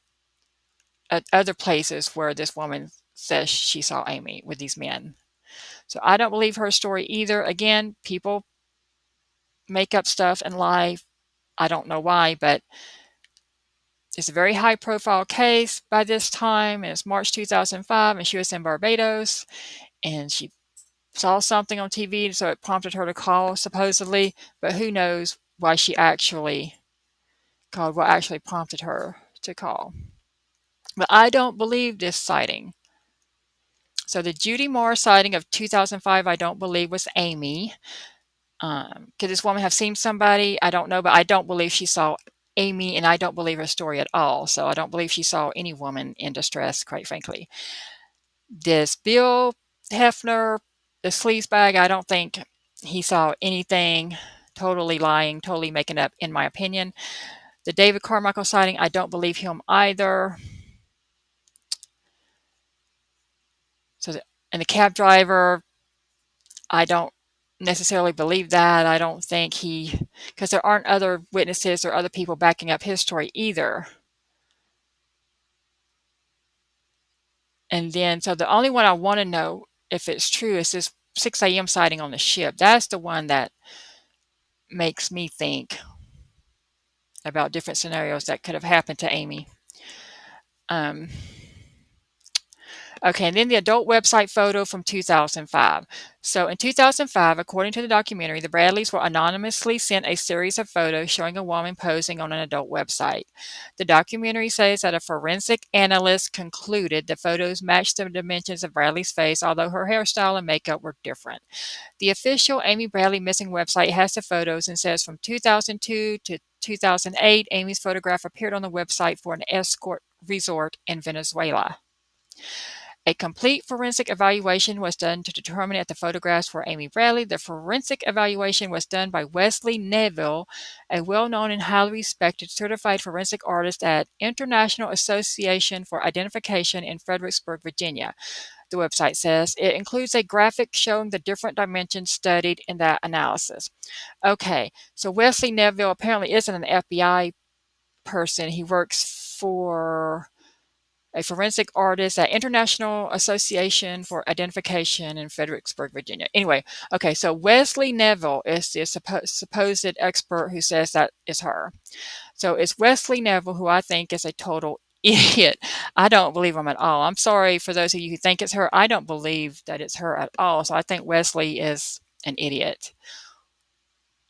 at other places where this woman says she saw Amy with these men? So I don't believe her story either. Again, people make up stuff and lie. I don't know why, but it's a very high profile case by this time, and it's March 2005, and she was in Barbados, and she saw something on TV, so it prompted her to call, supposedly, but who knows why she actually called, what actually prompted her to call. But I don't believe this sighting. So the Judy Moore sighting of 2005, I don't believe was Amy. Could this woman have seen somebody? I don't know, but I don't believe she saw Amy, and I don't believe her story at all. So I don't believe she saw any woman in distress, quite frankly. This Bill Hefner, the sleazebag, I don't think he saw anything. Totally lying, totally making up, in my opinion. The David Carmichael sighting, I don't believe him either. And the cab driver, I don't necessarily believe that. I don't think because there aren't other witnesses or other people backing up his story either. And then, so the only one I want to know if it's true is this 6 a.m. sighting on the ship. That's the one that makes me think about different scenarios that could have happened to Amy. Okay, and then the adult website photo from 2005. So in 2005, according to the documentary, the Bradleys were anonymously sent a series of photos showing a woman posing on an adult website. The documentary says that a forensic analyst concluded the photos matched the dimensions of Bradley's face, although her hairstyle and makeup were different. The official Amy Bradley Missing website has the photos and says from 2002 to 2008, Amy's photograph appeared on the website for an escort resort in Venezuela. A complete forensic evaluation was done to determine if the photographs were Amy Bradley. The forensic evaluation was done by Wesley Neville, a well-known and highly respected certified forensic artist at International Association for Identification in Fredericksburg, Virginia. The website says it includes a graphic showing the different dimensions studied in that analysis. Okay, so Wesley Neville apparently isn't an FBI person. He works for a forensic artist at International Association for Identification in Fredericksburg, Virginia. Anyway, okay, so Wesley Neville is the supposed expert who says that is her. So it's Wesley Neville who I think is a total idiot. I don't believe him at all. I'm sorry for those of you who think it's her. I don't believe that it's her at all. So I think Wesley is an idiot.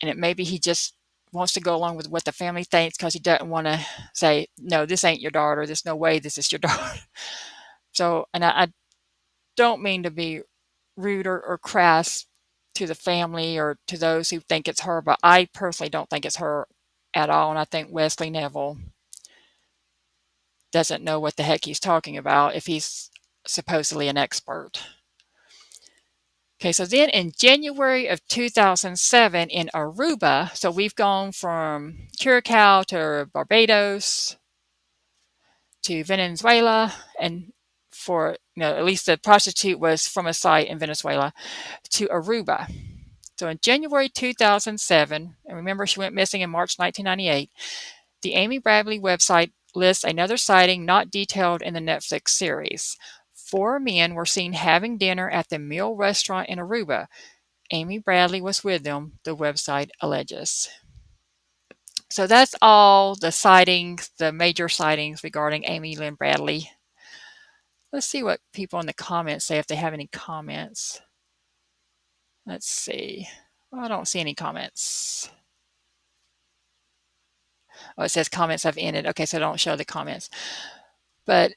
And maybe he just wants to go along with what the family thinks because he doesn't want to say, no, this ain't your daughter. There's no way this is your daughter. So, and I don't mean to be rude or crass to the family or to those who think it's her, but I personally don't think it's her at all. And I think Wesley Neville doesn't know what the heck he's talking about if he's supposedly an expert. Okay, so then in January of 2007 in Aruba, so we've gone from Curacao to Barbados to Venezuela, and for, at least the prostitute was from a site in Venezuela, to Aruba. So in January 2007, and remember she went missing in March 1998, the Amy Bradley website lists another sighting not detailed in the Netflix series. 4 men were seen having dinner at the Mill restaurant in Aruba. Amy Bradley was with them, the website alleges. So that's all the sightings, the major sightings regarding Amy Lynn Bradley. Let's see what people in the comments say if they have any comments. Let's see. Well, I don't see any comments. Oh, it says comments have ended. Okay, so don't show the comments. But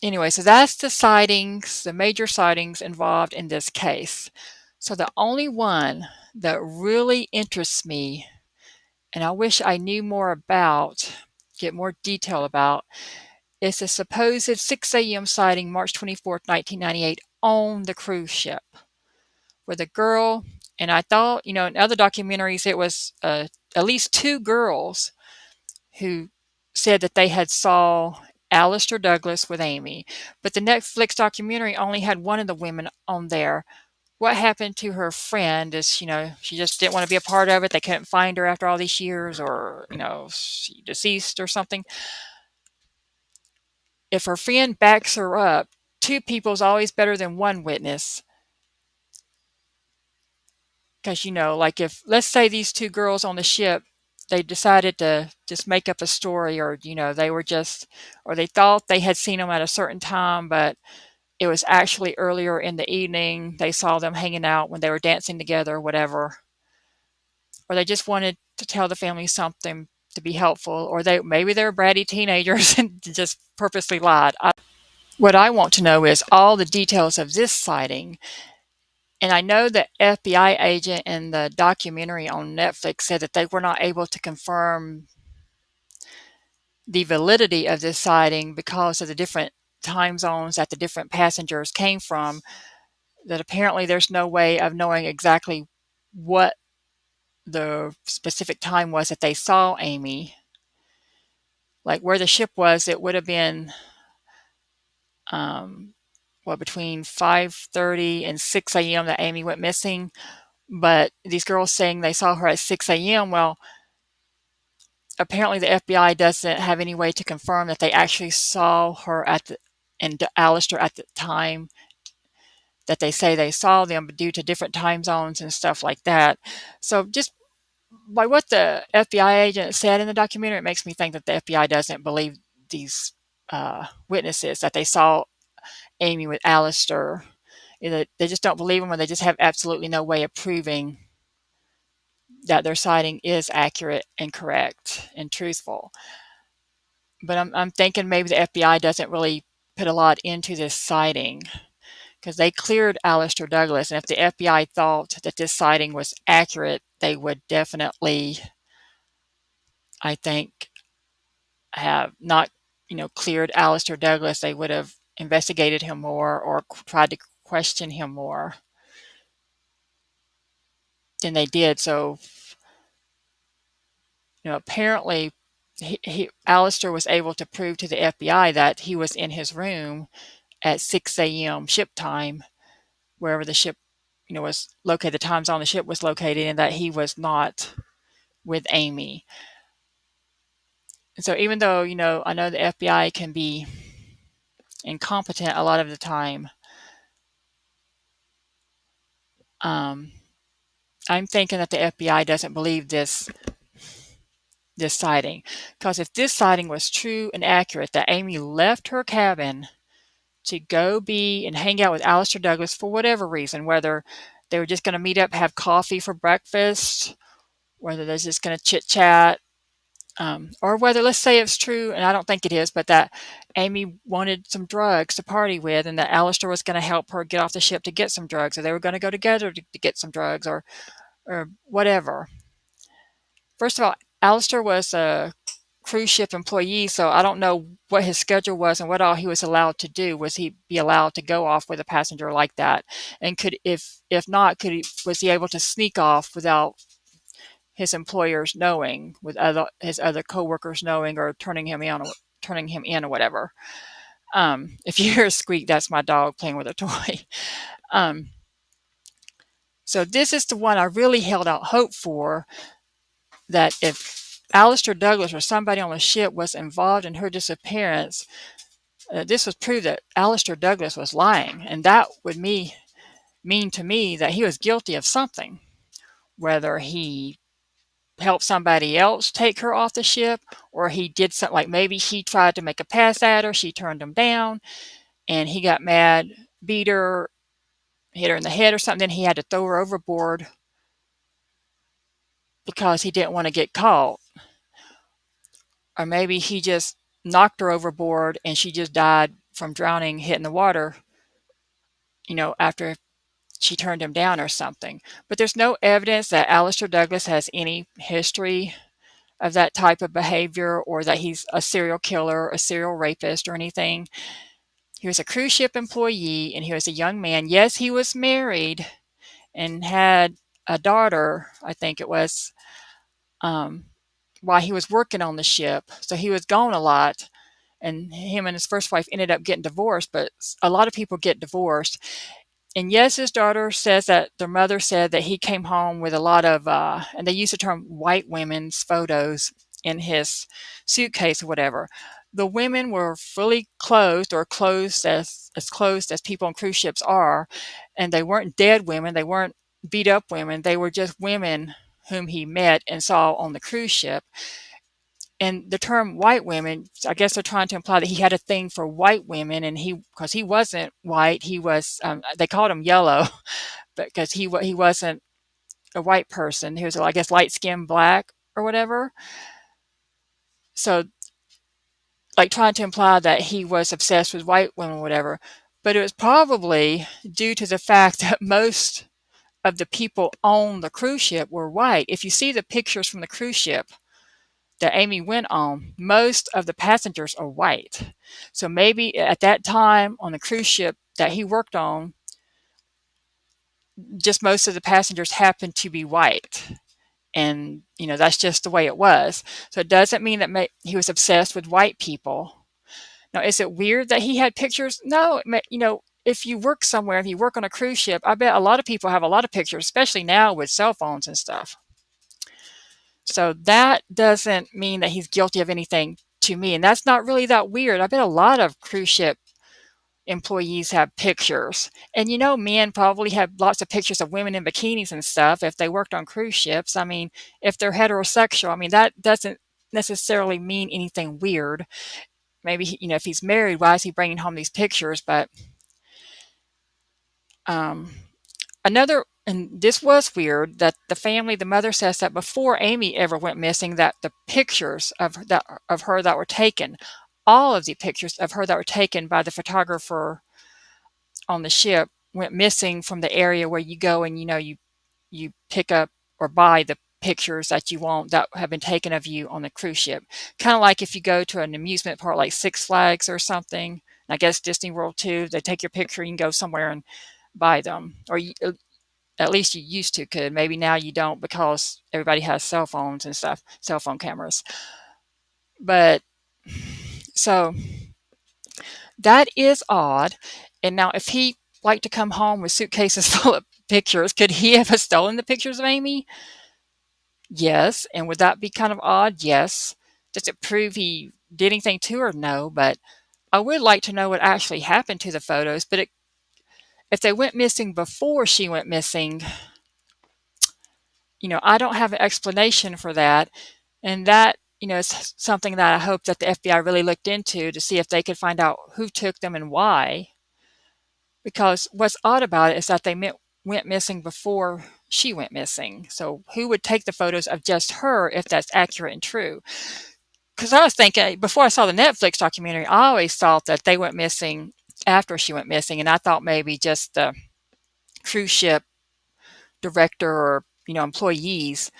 anyway, so that's the sightings, the major sightings involved in this case. So the only one that really interests me, and I wish I knew more about, get more detail about, is the supposed 6 a.m. sighting March 24th, 1998 on the cruise ship where the girl, and I thought, in other documentaries it was at least 2 girls who said that they had saw Alistair Douglas with Amy, but the Netflix documentary only had one of the women on there. What happened to her friend is, she just didn't want to be a part of it. They couldn't find her after all these years, or, she deceased or something. If her friend backs her up, 2 people is always better than 1 witness. Because, like if, let's say these 2 girls on the ship, they decided to just make up a story, or, they were just, or they thought they had seen them at a certain time, but it was actually earlier in the evening. They saw them hanging out when they were dancing together or whatever. Or they just wanted to tell the family something to be helpful, or maybe they're bratty teenagers and just purposely lied. What I want to know is all the details of this sighting. And I know the FBI agent in the documentary on Netflix said that they were not able to confirm the validity of this sighting because of the different time zones that the different passengers came from, that apparently there's no way of knowing exactly what the specific time was that they saw Amy. Like where the ship was, it would have been between 5:30 and 6 a.m. that Amy went missing. But these girls saying they saw her at 6 a.m., well, apparently the FBI doesn't have any way to confirm that they actually saw her and Alistair at the time that they say they saw them, but due to different time zones and stuff like that. So just by what the FBI agent said in the documentary, it makes me think that the FBI doesn't believe these witnesses that they saw Amy with Alistair. They just don't believe them, or they just have absolutely no way of proving that their sighting is accurate and correct and truthful. But I'm thinking maybe the FBI doesn't really put a lot into this sighting because they cleared Alistair Douglas. And if the FBI thought that this sighting was accurate, they would definitely, I think, have not, cleared Alistair Douglas. They would have investigated him more or tried to question him more than they did. So, apparently Alistair was able to prove to the FBI that he was in his room at 6 a.m. ship time, wherever the ship, was located, the time zone the ship was located, and that he was not with Amy. And so even though, I know the FBI can be incompetent a lot of the time, um, I'm thinking that the FBI doesn't believe this sighting. Because if this sighting was true and accurate, that Amy left her cabin to go be and hang out with Alistair Douglas for whatever reason, whether they were just going to meet up, have coffee for breakfast, whether they're just going to chit chat, or whether, let's say it's true, and I don't think it is, but that Amy wanted some drugs to party with, and that Alistair was going to help her get off the ship to get some drugs, or they were going to go together to get some drugs, or whatever. First of all, Alistair was a cruise ship employee, so I don't know what his schedule was and what all he was allowed to do. Was he be allowed to go off with a passenger like that? And if not, was he able to sneak off without his employers knowing, with his other coworkers knowing, or turning him in or whatever? If you hear a squeak, that's my dog playing with a toy. Um, so this is the one I really held out hope for, that if Alistair Douglas or somebody on the ship was involved in her disappearance, this would prove that Alistair Douglas was lying, and that would mean to me that he was guilty of something, whether he helped somebody else take her off the ship, or he did something, like maybe he tried to make a pass at her, she turned him down, and he got mad, beat her, hit her in the head or something, then he had to throw her overboard because he didn't want to get caught. Or maybe he just knocked her overboard and she just died from drowning, hitting the water, after she turned him down or something. But there's no evidence that Alistair Douglas has any history of that type of behavior, or that he's a serial killer, a serial rapist, or anything. He was a cruise ship employee, and he was a young man. Yes, he was married and had a daughter, I think it was, while he was working on the ship. So he was gone a lot, and him and his first wife ended up getting divorced, but a lot of people get divorced. And yes, his daughter says that their mother said that he came home with a lot of, and they use the term white women's photos in his suitcase or whatever. The women were fully clothed, or clothed as clothed as people on cruise ships are, and they weren't dead women, they weren't beat up women, they were just women whom he met and saw on the cruise ship. And the term white women, I guess they're trying to imply that he had a thing for white women, and because he wasn't white, he was, they called him yellow, but because he wasn't a white person, he was, I guess, light skinned black or whatever. So, like, trying to imply that he was obsessed with white women or whatever. But it was probably due to the fact that most of the people on the cruise ship were white. If you see the pictures from the cruise ship that Amy went on, most of the passengers are white. So maybe at that time on the cruise ship that he worked on, just most of the passengers happened to be white. And, that's just the way it was. So it doesn't mean that he was obsessed with white people. Now, is it weird that he had pictures? No, if you work somewhere, if you work on a cruise ship, I bet a lot of people have a lot of pictures, especially now with cell phones and stuff. So that doesn't mean that he's guilty of anything to me. And that's not really that weird. I bet a lot of cruise ship employees have pictures. And men probably have lots of pictures of women in bikinis and stuff if they worked on cruise ships. I mean, if they're heterosexual, I mean, that doesn't necessarily mean anything weird. Maybe, if he's married, why is he bringing home these pictures? But and this was weird, that the mother says that before Amy ever went missing, that the pictures of her that were taken, all of the pictures of her that were taken by the photographer on the ship, went missing from the area where you go and you pick up or buy the pictures that you want that have been taken of you on the cruise ship. Kind of like if you go to an amusement park like Six Flags or something. I guess Disney World too. They take your picture, you can go somewhere and buy them, or at least you used to could. Maybe now you don't because everybody has cell phones and stuff, cell phone cameras. But so that is odd. And now, if he liked to come home with suitcases full of pictures, could he have stolen the pictures of Amy? Yes. And would that be kind of odd? Yes. Does it prove he did anything to her? No. But I would like to know what actually happened to the photos. But if they went missing before she went missing, I don't have an explanation for that. And that, is something that I hope that the FBI really looked into to see if they could find out who took them and why. Because what's odd about it is that they went missing before she went missing. So who would take the photos of just her if that's accurate and true? Because I was thinking, before I saw the Netflix documentary, I always thought that they went missing after she went missing. And I thought maybe just the cruise ship director or, employees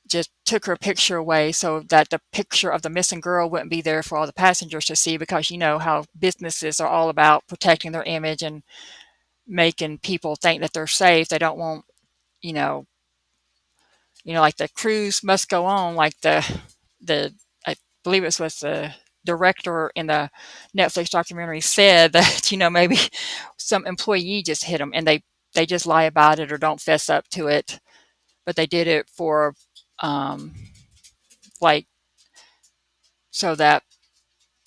just took her picture away so that the picture of the missing girl wouldn't be there for all the passengers to see, because you know how businesses are all about protecting their image and making people think that they're safe. They don't want, you know, like the cruise must go on, like the I believe it was the director in the Netflix documentary said that, maybe some employee just hit them and they just lie about it or don't fess up to it, but they did it for um like so that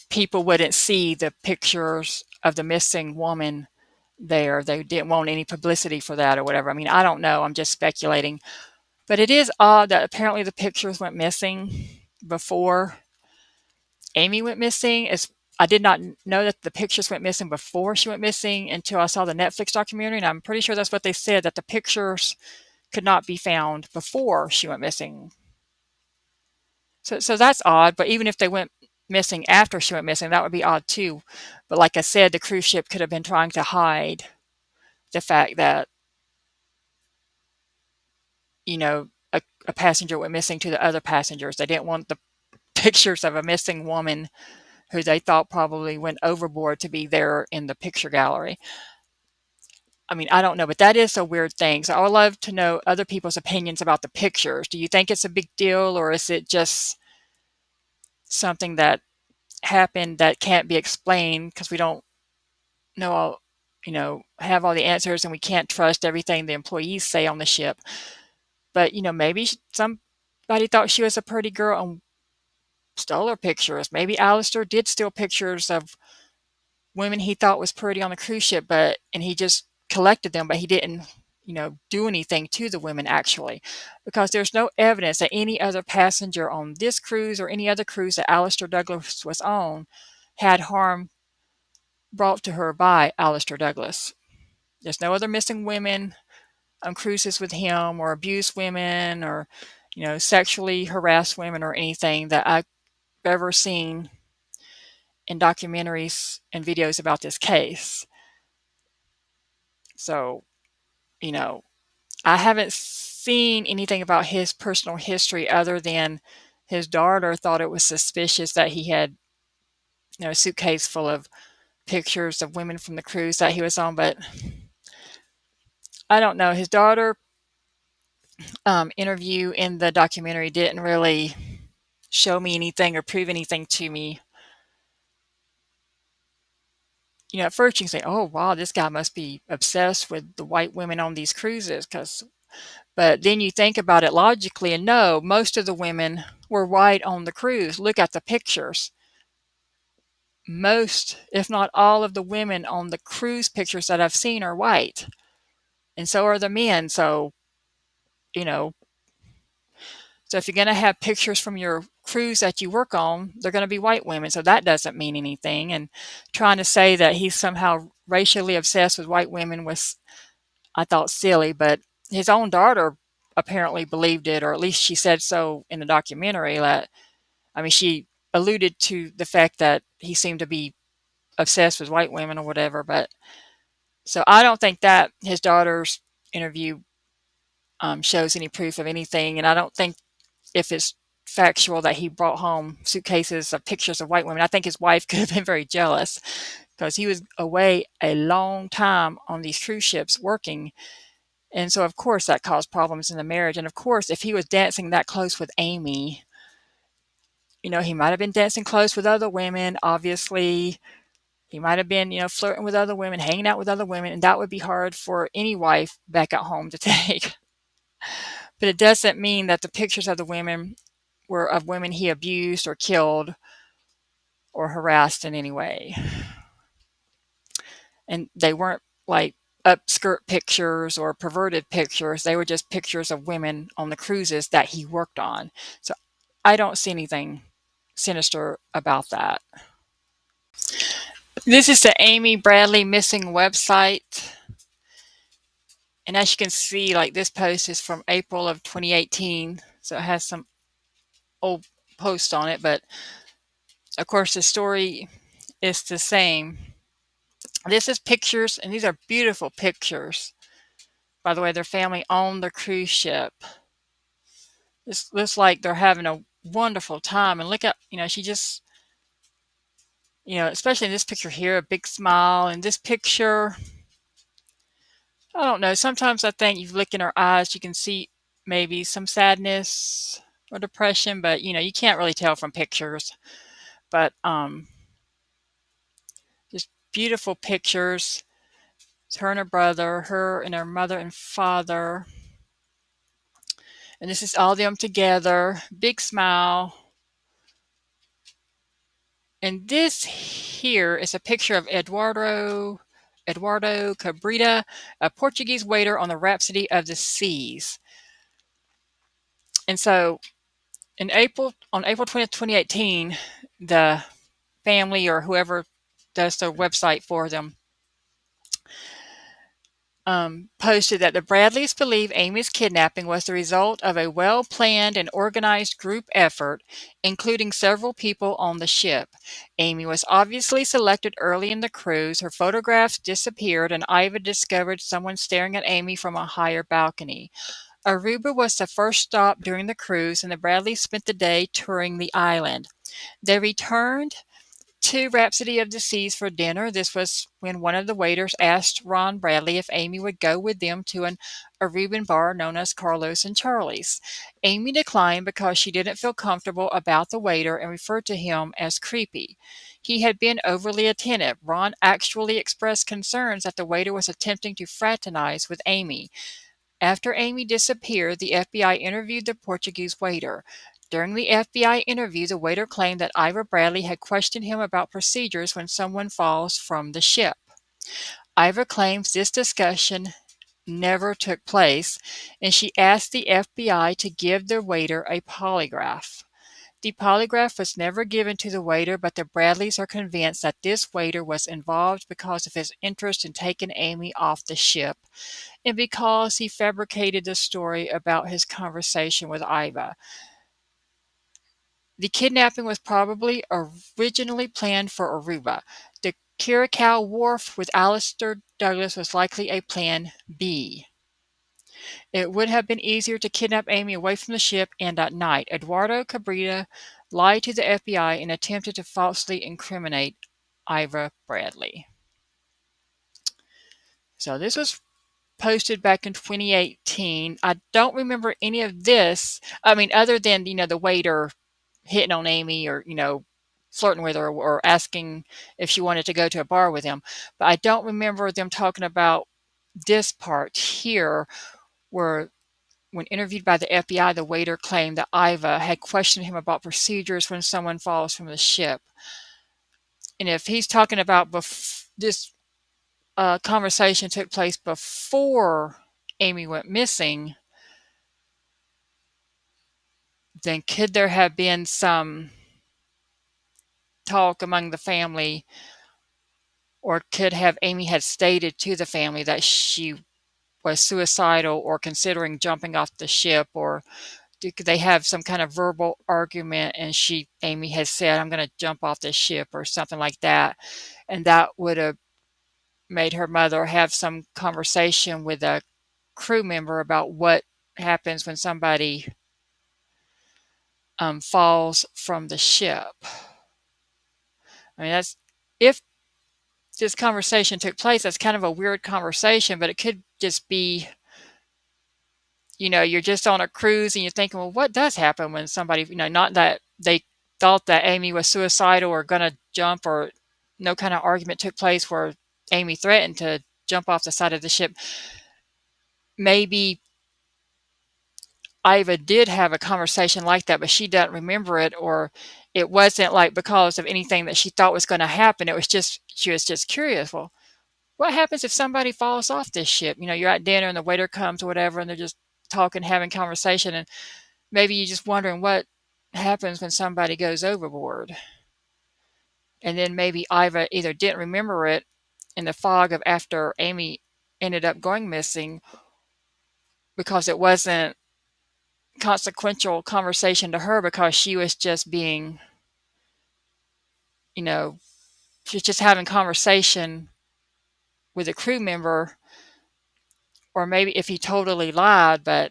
people wouldn't see the pictures of the missing woman there. They didn't want any publicity for that or whatever. I mean, I don't know. I'm just speculating. But it is odd that apparently the pictures went missing before Amy went missing. I did not know that the pictures went missing before she went missing until I saw the Netflix documentary, and I'm pretty sure that's what they said, that the pictures could not be found before she went missing. So that's odd, but even if they went missing after she went missing, that would be odd too. But like I said, the cruise ship could have been trying to hide the fact that, a passenger went missing to the other passengers. They didn't want the pictures of a missing woman who they thought probably went overboard to be there in the picture gallery. I mean, I don't know, but that is a weird thing. So I would love to know other people's opinions about the pictures. Do you think it's a big deal, or is it just something that happened that can't be explained because we don't know all, have all the answers, and we can't trust everything the employees say on the ship? But, maybe somebody thought she was a pretty girl and stole her pictures. Maybe Alistair did steal pictures of women he thought was pretty on the cruise ship, and he just collected them, but he didn't, do anything to the women actually, because there's no evidence that any other passenger on this cruise or any other cruise that Alistair Douglas was on had harm brought to her by Alistair Douglas. There's no other missing women on cruises with him, or abused women, or, sexually harassed women, or anything that I've ever seen in documentaries and videos about this case. So, you know, I haven't seen anything about his personal history other than his daughter thought it was suspicious that he had, a suitcase full of pictures of women from the cruise that he was on. But I don't know. His daughter interview in the documentary didn't really show me anything or prove anything to me. At first you can say, "Oh, wow, this guy must be obsessed with the white women on these cruises," but then you think about it logically, and no, most of the women were white on the cruise. Look at the pictures. Most, if not all, of the women on the cruise pictures that I've seen are white, and so are the men. So, you know, if you're going to have pictures from your cruise that you work on, they're going to be white women. So that doesn't mean anything. And trying to say that he's somehow racially obsessed with white women was, I thought, silly. But his own daughter apparently believed it, or at least she said so in the documentary. She alluded to the fact that he seemed to be obsessed with white women or whatever. But so I don't think that his daughter's interview shows any proof of anything. And I don't think, if it's factual, that he brought home suitcases of pictures of white women. I think his wife could have been very jealous, because he was away a long time on these cruise ships working. And so, of course, that caused problems in the marriage. And of course, if he was dancing that close with Amy, he might have been dancing close with other women, obviously. He might have been, flirting with other women, hanging out with other women, and that would be hard for any wife back at home to take. But it doesn't mean that the pictures of the women were of women he abused or killed or harassed in any way. And they weren't like upskirt pictures or perverted pictures. They were just pictures of women on the cruises that he worked on. So I don't see anything sinister about that. This is the Amy Bradley missing website. And as you can see, like, this post is from April of 2018. So it has some old posts on it, but of course the story is the same. This is pictures, and these are beautiful pictures. By the way, their family owned the cruise ship. This looks like they're having a wonderful time. And look at, she just, especially in this picture here, a big smile. In this picture, I don't know. Sometimes I think you look in her eyes, you can see maybe some sadness or depression, but you can't really tell from pictures. But just beautiful pictures. It's her and her brother, her and her mother and father. And this is all them together. Big smile. And this here is a picture of Eduardo Cabrita, a Portuguese waiter on the Rhapsody of the Seas. And so on April 20th, 2018, the family or whoever does the website for them posted that the Bradleys believe Amy's kidnapping was the result of a well-planned and organized group effort, including several people on the ship. Amy was obviously selected early in the cruise. Her photographs disappeared, and Iva discovered someone staring at Amy from a higher balcony. Aruba was the first stop during the cruise, and the Bradleys spent the day touring the island. They returned to Rhapsody of the Seas for dinner. This was when one of the waiters asked Ron Bradley if Amy would go with them to an Aruban bar known as Carlos and Charlie's. Amy declined because she didn't feel comfortable about the waiter and referred to him as creepy. He had been overly attentive. Ron actually expressed concerns that the waiter was attempting to fraternize with Amy. After Amy disappeared, the FBI interviewed the Portuguese waiter. During the FBI interview, the waiter claimed that Ira Bradley had questioned him about procedures when someone falls from the ship. Ira claims this discussion never took place, and she asked the FBI to give the waiter a polygraph. The polygraph was never given to the waiter, but the Bradleys are convinced that this waiter was involved because of his interest in taking Amy off the ship and because he fabricated the story about his conversation with Iva. The kidnapping was probably originally planned for Aruba. The Curacao Wharf with Alistair Douglas was likely a plan B. It would have been easier to kidnap Amy away from the ship and at night. Eduardo Cabrita lied to the FBI and attempted to falsely incriminate Ira Bradley. So this was posted back in 2018. I don't remember any of this. I mean, other than, the waiter hitting on Amy or, flirting with her or asking if she wanted to go to a bar with him. But I don't remember them talking about this part here where when interviewed by the FBI, the waiter claimed that Iva had questioned him about procedures when someone falls from the ship. And if he's talking about this conversation took place before Amy went missing, then could there have been some talk among the family, or could have Amy had stated to the family that she was suicidal or considering jumping off the ship, or did they have some kind of verbal argument and Amy has said, I'm going to jump off the ship or something like that, and that would have made her mother have some conversation with a crew member about what happens when somebody falls from the ship. I mean, that's if this conversation took place. That's kind of a weird conversation, but it could just be, you're just on a cruise and you're thinking, well, what does happen when somebody, not that they thought that Amy was suicidal or going to jump, or no kind of argument took place where Amy threatened to jump off the side of the ship. Maybe Iva did have a conversation like that, but she doesn't remember it, or it wasn't like because of anything that she thought was going to happen. It was just, she was just curious. Well, what happens if somebody falls off this ship? You're at dinner and the waiter comes or whatever, and they're just talking, having conversation, and maybe you're just wondering what happens when somebody goes overboard. And then maybe Iva either didn't remember it in the fog of after Amy ended up going missing, because it wasn't consequential conversation to her, because she was just being, she's just having conversation with a crew member. Or maybe if he totally lied, but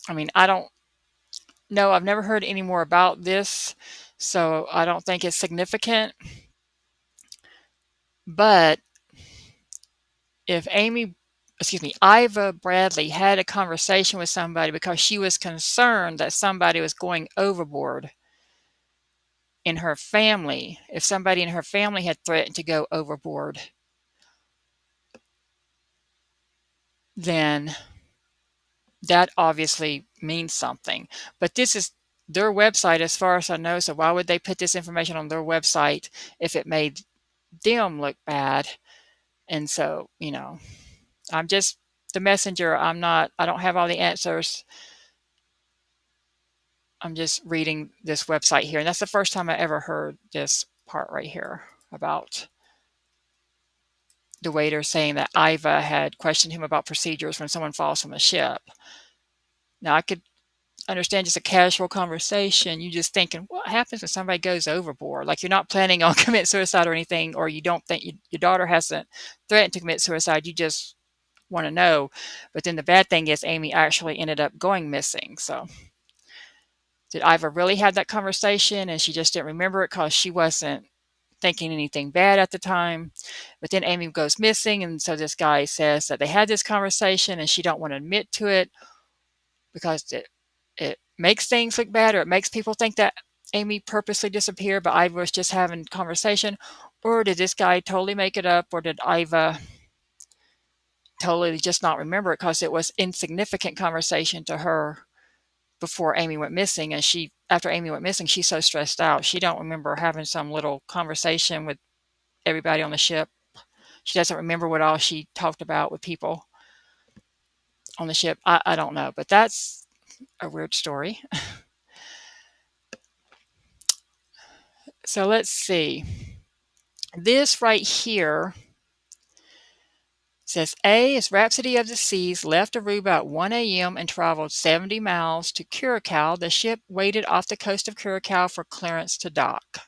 I mean, I don't know. I've never heard any more about this, so I don't think it's significant. But if Iva Bradley had a conversation with somebody because she was concerned that somebody was going overboard in her family, if somebody in her family had threatened to go overboard, then that obviously means something. But this is their website as far as I know, so why would they put this information on their website if it made them look bad? And so, I'm just the messenger. I don't have all the answers. I'm just reading this website here. And that's the first time I ever heard this part right here about the waiter saying that Iva had questioned him about procedures when someone falls from a ship. Now, I could understand just a casual conversation. You just thinking, what happens when somebody goes overboard? Like, you're not planning on committing suicide or anything, or you don't think your daughter hasn't threatened to commit suicide. You just want to know. But then the bad thing is Amy actually ended up going missing. So did Iva really have that conversation and she just didn't remember it because she wasn't thinking anything bad at the time? But then Amy goes missing, and so this guy says that they had this conversation and she don't want to admit to it because it makes things look bad, or it makes people think that Amy purposely disappeared, but Iva was just having conversation. Or did this guy totally make it up, or did Iva totally just not remember it because it was insignificant conversation to her before Amy went missing? And after Amy went missing, she's so stressed out, she don't remember having some little conversation with everybody on the ship. She doesn't remember what all she talked about with people on the ship. I don't know, but that's a weird story. So let's see. This right here says A is Rhapsody of the Seas left Aruba at 1 a.m. and traveled 70 miles to Curacao. The ship waited off the coast of Curacao for clearance to dock.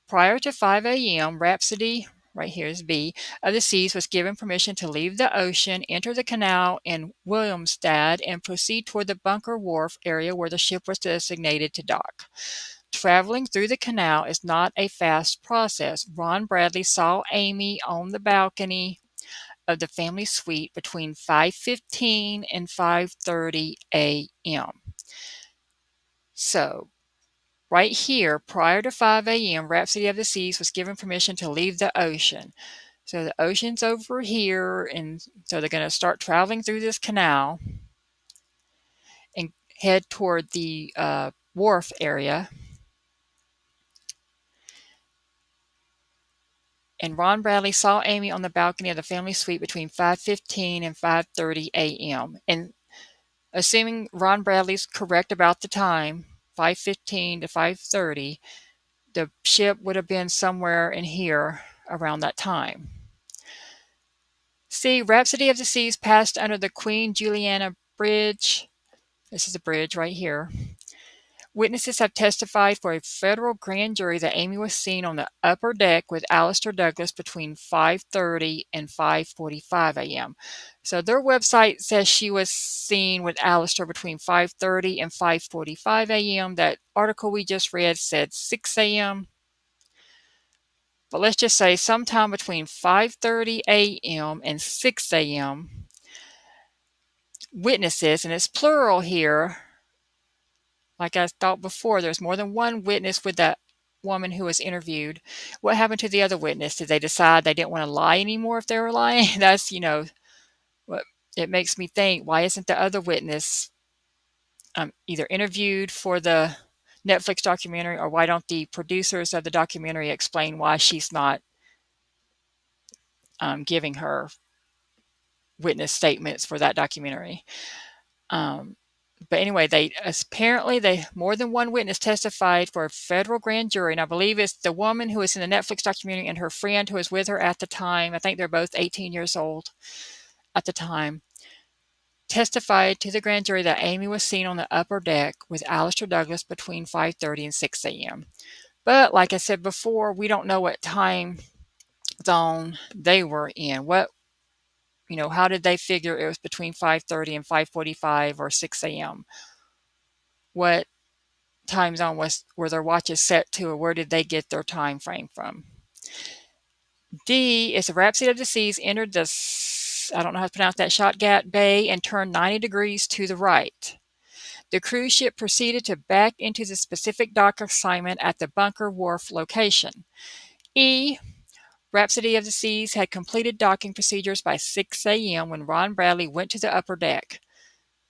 Prior to 5 a.m., Rhapsody, right here is B, of the Seas was given permission to leave the ocean, enter the canal in Williamstad, and proceed toward the Bunker Wharf area where the ship was designated to dock. Traveling through the canal is not a fast process. Ron Bradley saw Amy on the balcony of the family suite between 5:15 and 5:30 a.m. So, right here, prior to 5 a.m., Rhapsody of the Seas was given permission to leave the ocean. So the ocean's over here, and so they're going to start traveling through this canal and head toward the wharf area. And Ron Bradley saw Amy on the balcony of the family suite between 5:15 and 5:30 a.m. And assuming Ron Bradley's correct about the time, 5:15 to 5:30, the ship would have been somewhere in here around that time. See, Rhapsody of the Seas passed under the Queen Juliana Bridge. This is the bridge right here. Witnesses have testified for a federal grand jury that Amy was seen on the upper deck with Alistair Douglas between 5:30 and 5:45 a.m. So their website says she was seen with Alistair between 5:30 and 5:45 a.m. That article we just read said 6 a.m. but let's just say sometime between 5:30 a.m. and 6 a.m., witnesses, and it's plural here. Like I thought before, there's more than one witness with that woman who was interviewed. What happened to the other witness? Did they decide they didn't want to lie anymore if they were lying? That's, what it makes me think, why isn't the other witness either interviewed for the Netflix documentary, or why don't the producers of the documentary explain why she's not giving her witness statements for that documentary? But anyway, they more than one witness testified for a federal grand jury, and I believe it's the woman who was in the Netflix documentary and her friend who was with her at the time. I think they're both 18 years old at the time. Testified to the grand jury that Amy was seen on the upper deck with Alistair Douglas between 5:30 and 6 a.m. But like I said before, we don't know what time zone they were in. How did they figure it was between 5:30 and 5:45 or 6 a.m.? What time zone were their watches set to, or where did they get their time frame from? D is the Rhapsody of the Seas entered the, I don't know how to pronounce that, Shotgat Bay and turned 90 degrees to the right. The cruise ship proceeded to back into the specific dock assignment at the Bunker Wharf location. E, Rhapsody of the Seas had completed docking procedures by 6 a.m. when Ron Bradley went to the upper deck.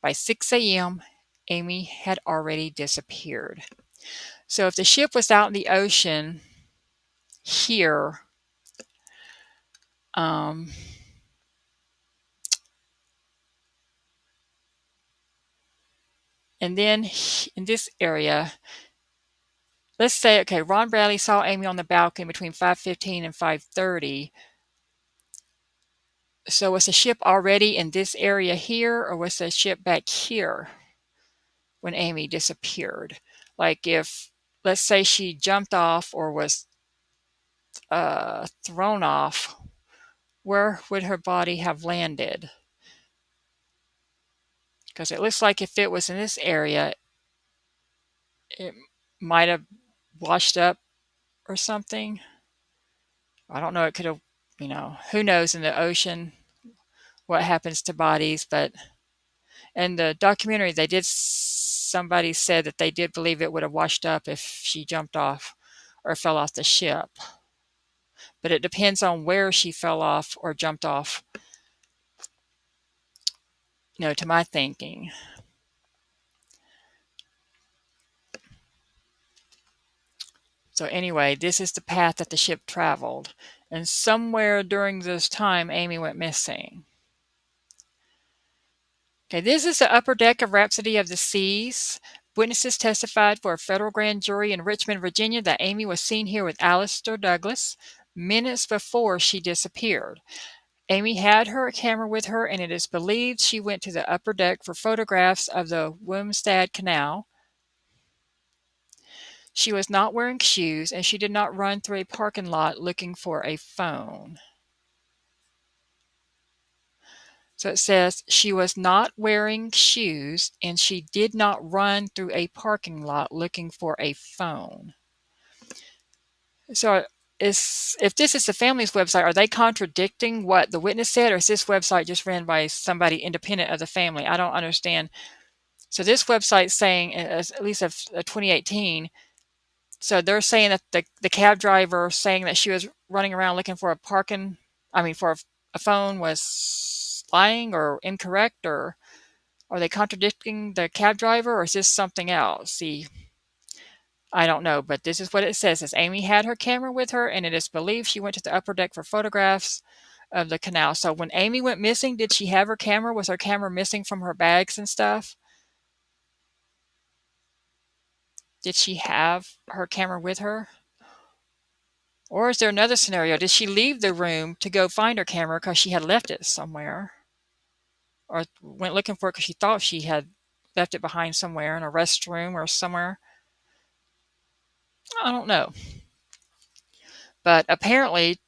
By 6 a.m., Amy had already disappeared. So if the ship was out in the ocean here, and then in this area, let's say, okay, Ron Bradley saw Amy on the balcony between 5:15 and 5:30. So was the ship already in this area here, or was the ship back here when Amy disappeared? Like if, let's say she jumped off or was thrown off, where would her body have landed? Because it looks like if it was in this area, it might have washed up or something. I don't know. It could have, who knows in the ocean what happens to bodies. But in the documentary, somebody said that they did believe it would have washed up if she jumped off or fell off the ship. But it depends on where she fell off or jumped off, to my thinking. So anyway, this is the path that the ship traveled. And somewhere during this time, Amy went missing. Okay, this is the upper deck of Rhapsody of the Seas. Witnesses testified for a federal grand jury in Richmond, Virginia, that Amy was seen here with Alistair Douglas minutes before she disappeared. Amy had her camera with her, and it is believed she went to the upper deck for photographs of the Womstad Canal. She was not wearing shoes, and she did not run through a parking lot looking for a phone. So it says she was not wearing shoes, and she did not run through a parking lot looking for a phone. So if this is the family's website, are they contradicting what the witness said, or is this website just ran by somebody independent of the family? I don't understand. So this website's saying, at least of 2018, so they're saying that the cab driver saying that she was running around looking for a phone was lying or incorrect, or are they contradicting the cab driver, or is this something else? See, I don't know, but this is what it says. Is Amy had her camera with her, and it is believed she went to the upper deck for photographs of the canal. So when Amy went missing, did she have her camera? Was her camera missing from her bags and stuff? Did she have her camera with her? Or is there another scenario? Did she leave the room to go find her camera because she had left it somewhere? Or went looking for it because she thought she had left it behind somewhere in a restroom or somewhere? I don't know. But apparently,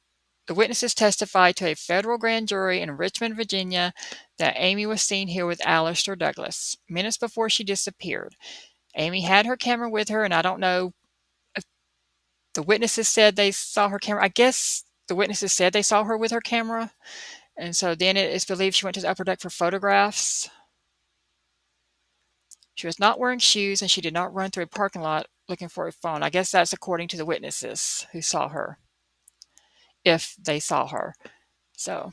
the witnesses testified to a federal grand jury in Richmond, Virginia, that Amy was seen here with Alistair Douglas minutes before she disappeared. Amy had her camera with her, and I don't know The witnesses said they saw her camera. I guess the witnesses said they saw her with her camera. And so then it is believed she went to the upper deck for photographs. She was not wearing shoes and she did not run through a parking lot looking for a phone. I guess that's according to the witnesses who saw her, if they saw her. So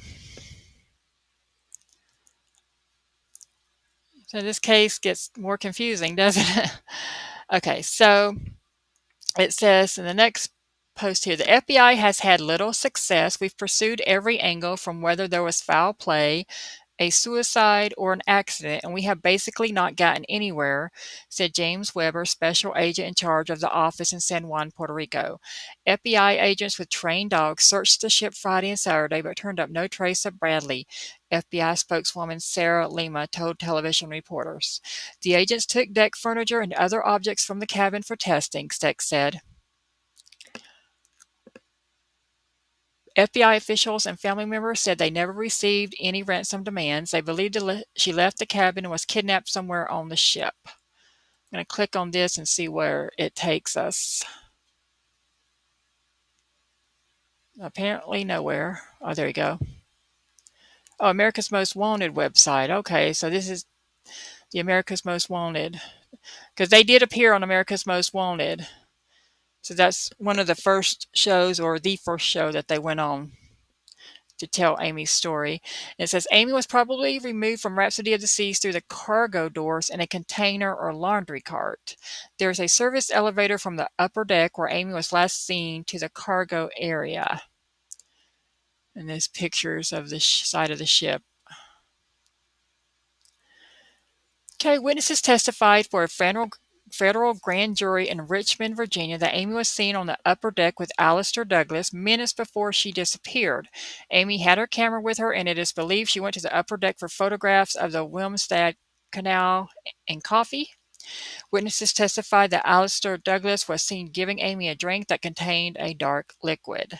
this case gets more confusing, doesn't it? Okay, so it says in the next post here, the FBI has had little success. We've pursued every angle from whether there was foul play, a suicide, or an accident, and we have basically not gotten anywhere, said James Weber, special agent in charge of the office in San Juan, Puerto Rico. FBI agents with trained dogs searched the ship Friday and Saturday but turned up no trace of Bradley, FBI spokeswoman Sarah Lima told television reporters. The agents took deck furniture and other objects from the cabin for testing, Steck said. FBI officials and family members said they never received any ransom demands. They believed she left the cabin and was kidnapped somewhere on the ship. I'm going to click on this and see where it takes us. Apparently nowhere. Oh, there you go. Oh, America's Most Wanted website. Okay, so this is the America's Most Wanted. Because they did appear on America's Most Wanted. So that's one of the first shows, or the first show that they went on to tell Amy's story. And it says Amy was probably removed from Rhapsody of the Seas through the cargo doors in a container or laundry cart. There's a service elevator from the upper deck where Amy was last seen to the cargo area. And there's pictures of the side of the ship. Okay, witnesses testified for a federal grand jury in Richmond, Virginia, that Amy was seen on the upper deck with Alistair Douglas minutes before she disappeared. Amy had her camera with her, and it is believed she went to the upper deck for photographs of the Wilmstad Canal and coffee. Witnesses testified that Alistair Douglas was seen giving Amy a drink that contained a dark liquid.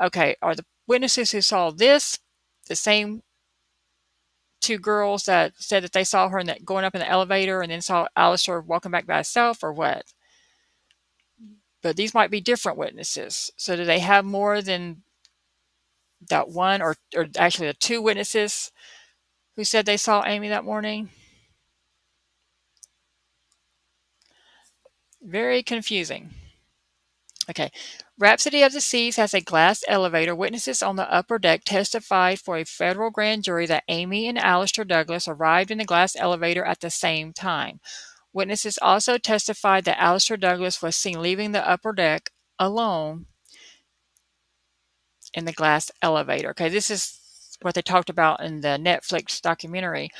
Okay, are the witnesses who saw this the same two girls that said that they saw her going up in the elevator and then saw Alistair walking back by himself, or what? But these might be different witnesses. So do they have more than that one, or actually the two witnesses who said they saw Amy that morning? Very confusing. Okay. Rhapsody of the Seas has a glass elevator. Witnesses on the upper deck testified for a federal grand jury that Amy and Alistair Douglas arrived in the glass elevator at the same time. Witnesses also testified that Alistair Douglas was seen leaving the upper deck alone in the glass elevator. Okay, this is what they talked about in the Netflix documentary.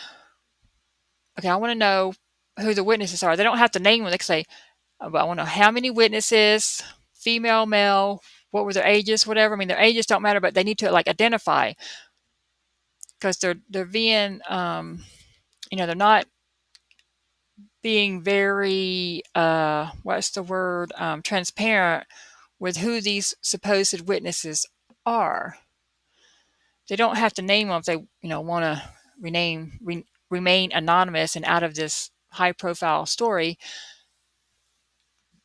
Okay, I want to know who the witnesses are. They don't have to name them. They can say, but I want to know how many witnesses, female, male, what were their ages, whatever. I mean, their ages don't matter, but they need to like identify, because they're being, they're not being very, what's the word, transparent with who these supposed witnesses are. They don't have to name them if they, want to remain anonymous and out of this high-profile story.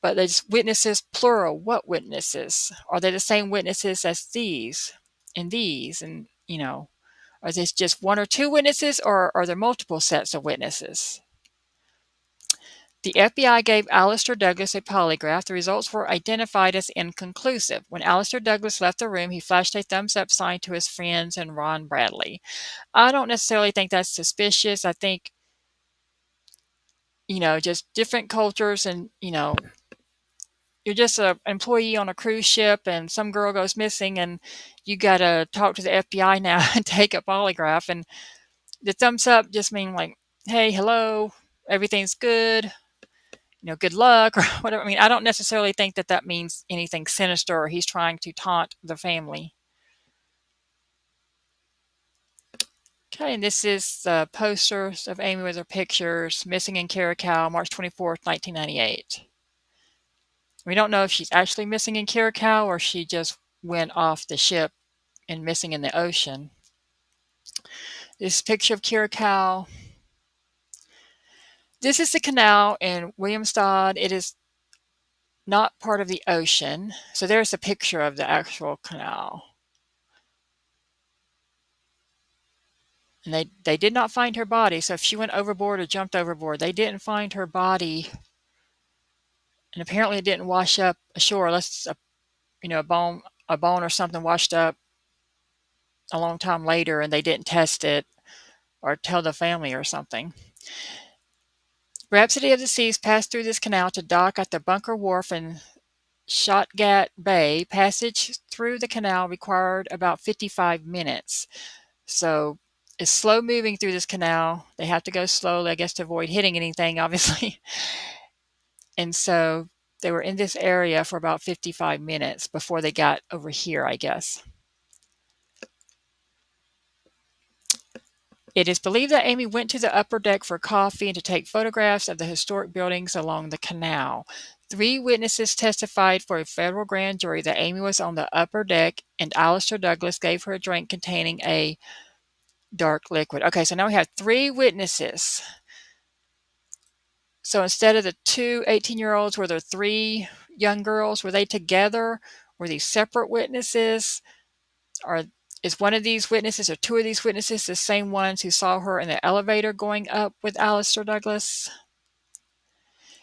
But there's witnesses, plural. What witnesses? Are they the same witnesses as these and these? And, are this just one or two witnesses, or are there multiple sets of witnesses? The FBI gave Alistair Douglas a polygraph. The results were identified as inconclusive. When Alistair Douglas left the room, he flashed a thumbs-up sign to his friends and Ron Bradley. I don't necessarily think that's suspicious. I think, just different cultures, and, you're just an employee on a cruise ship and some girl goes missing and you got to talk to the FBI now and take a polygraph. And the thumbs up just mean like, hey, hello, everything's good. Good luck or whatever. I mean, I don't necessarily think that means anything sinister or he's trying to taunt the family. Okay, and this is the posters of Amy with her pictures, missing in Curacao, March 24th, 1998. We don't know if she's actually missing in Curacao or she just went off the ship and missing in the ocean. This picture of Curacao. This is the canal in Williamstad. It is not part of the ocean. So there's a picture of the actual canal. And they did not find her body. So if she went overboard or jumped overboard, they didn't find her body. And apparently it didn't wash up ashore unless a bone or something washed up a long time later and they didn't test it or tell the family or something. Rhapsody of the Seas passed through this canal to dock at the Bunker Wharf in Shotgat Bay. Passage through the canal required about 55 minutes. So it's slow moving through this canal. They have to go slowly, I guess, to avoid hitting anything, obviously. And so they were in this area for about 55 minutes before they got over here, I guess. It is believed that Amy went to the upper deck for coffee and to take photographs of the historic buildings along the canal. 3 witnesses testified for a federal grand jury that Amy was on the upper deck and Alistair Douglas gave her a drink containing a dark liquid. Okay, so now we have 3 witnesses. So instead of the 2 18-year-olds, were there 3 young girls? Were they together? Were these separate witnesses? Is one of these witnesses or 2 of these witnesses the same ones who saw her in the elevator going up with Alistair Douglas?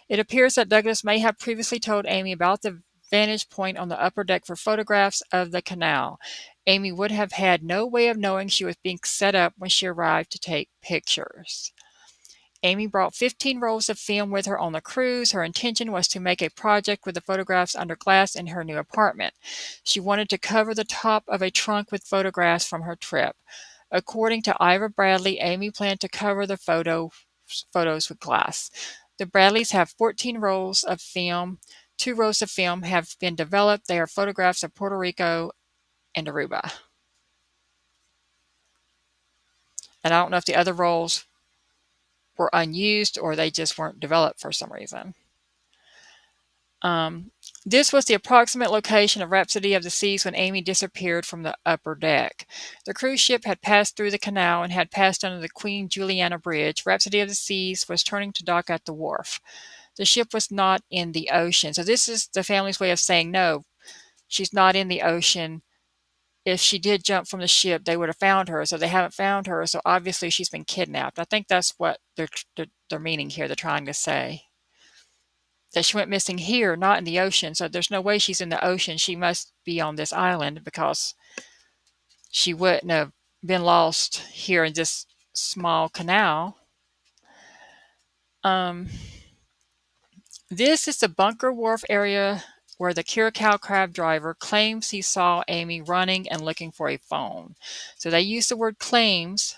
It appears that Douglas may have previously told Amy about the vantage point on the upper deck for photographs of the canal. Amy would have had no way of knowing she was being set up when she arrived to take pictures. Amy brought 15 rolls of film with her on the cruise. Her intention was to make a project with the photographs under glass in her new apartment. She wanted to cover the top of a trunk with photographs from her trip. According to Ira Bradley, Amy planned to cover the photos with glass. The Bradleys have 14 rolls of film. 2 rolls of film have been developed. They are photographs of Puerto Rico and Aruba. And I don't know if the other rolls were unused or they just weren't developed for some reason. This was the approximate location of Rhapsody of the Seas when Amy disappeared from the upper deck. The cruise ship had passed through the canal and had passed under the Queen Juliana Bridge. Rhapsody of the Seas was turning to dock at the wharf. The ship was not in the ocean. So this is the family's way of saying, no, she's not in the ocean. If she did jump from the ship, they would have found her. So they haven't found her. So obviously she's been kidnapped. I think that's what they're meaning here. They're trying to say that she went missing here, not in the ocean. So there's no way she's in the ocean. She must be on this island because she wouldn't have been lost here in this small canal. This is the Bunker Wharf area where the Curacao crab driver claims he saw Amy running and looking for a phone. So they use the word claims.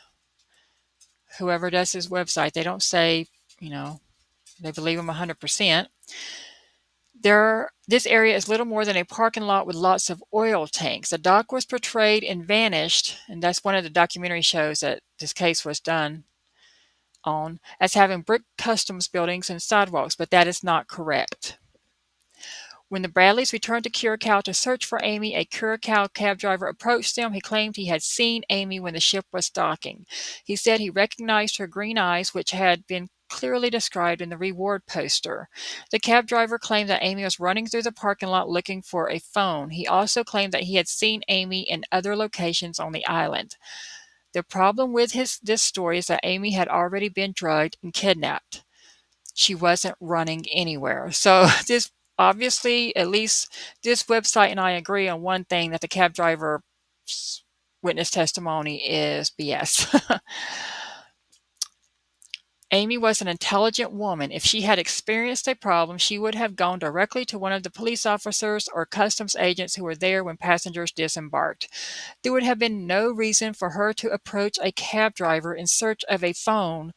Whoever does his website, they don't say, they believe him 100%. This area is little more than a parking lot with lots of oil tanks. The dock was portrayed in Vanished, and that's one of the documentary shows that this case was done on, as having brick customs buildings and sidewalks, but that is not correct. When the Bradleys returned to Curacao to search for Amy, a Curacao cab driver approached them. He claimed he had seen Amy when the ship was docking. He said he recognized her green eyes, which had been clearly described in the reward poster. The cab driver claimed that Amy was running through the parking lot looking for a phone. He also claimed that he had seen Amy in other locations on the island. The problem with this story is that Amy had already been drugged and kidnapped. She wasn't running anywhere. So this obviously, at least this website and I agree on one thing, that the cab driver witness testimony is BS. Amy was an intelligent woman. If she had experienced a problem, she would have gone directly to one of the police officers or customs agents who were there when passengers disembarked. There would have been no reason for her to approach a cab driver in search of a phone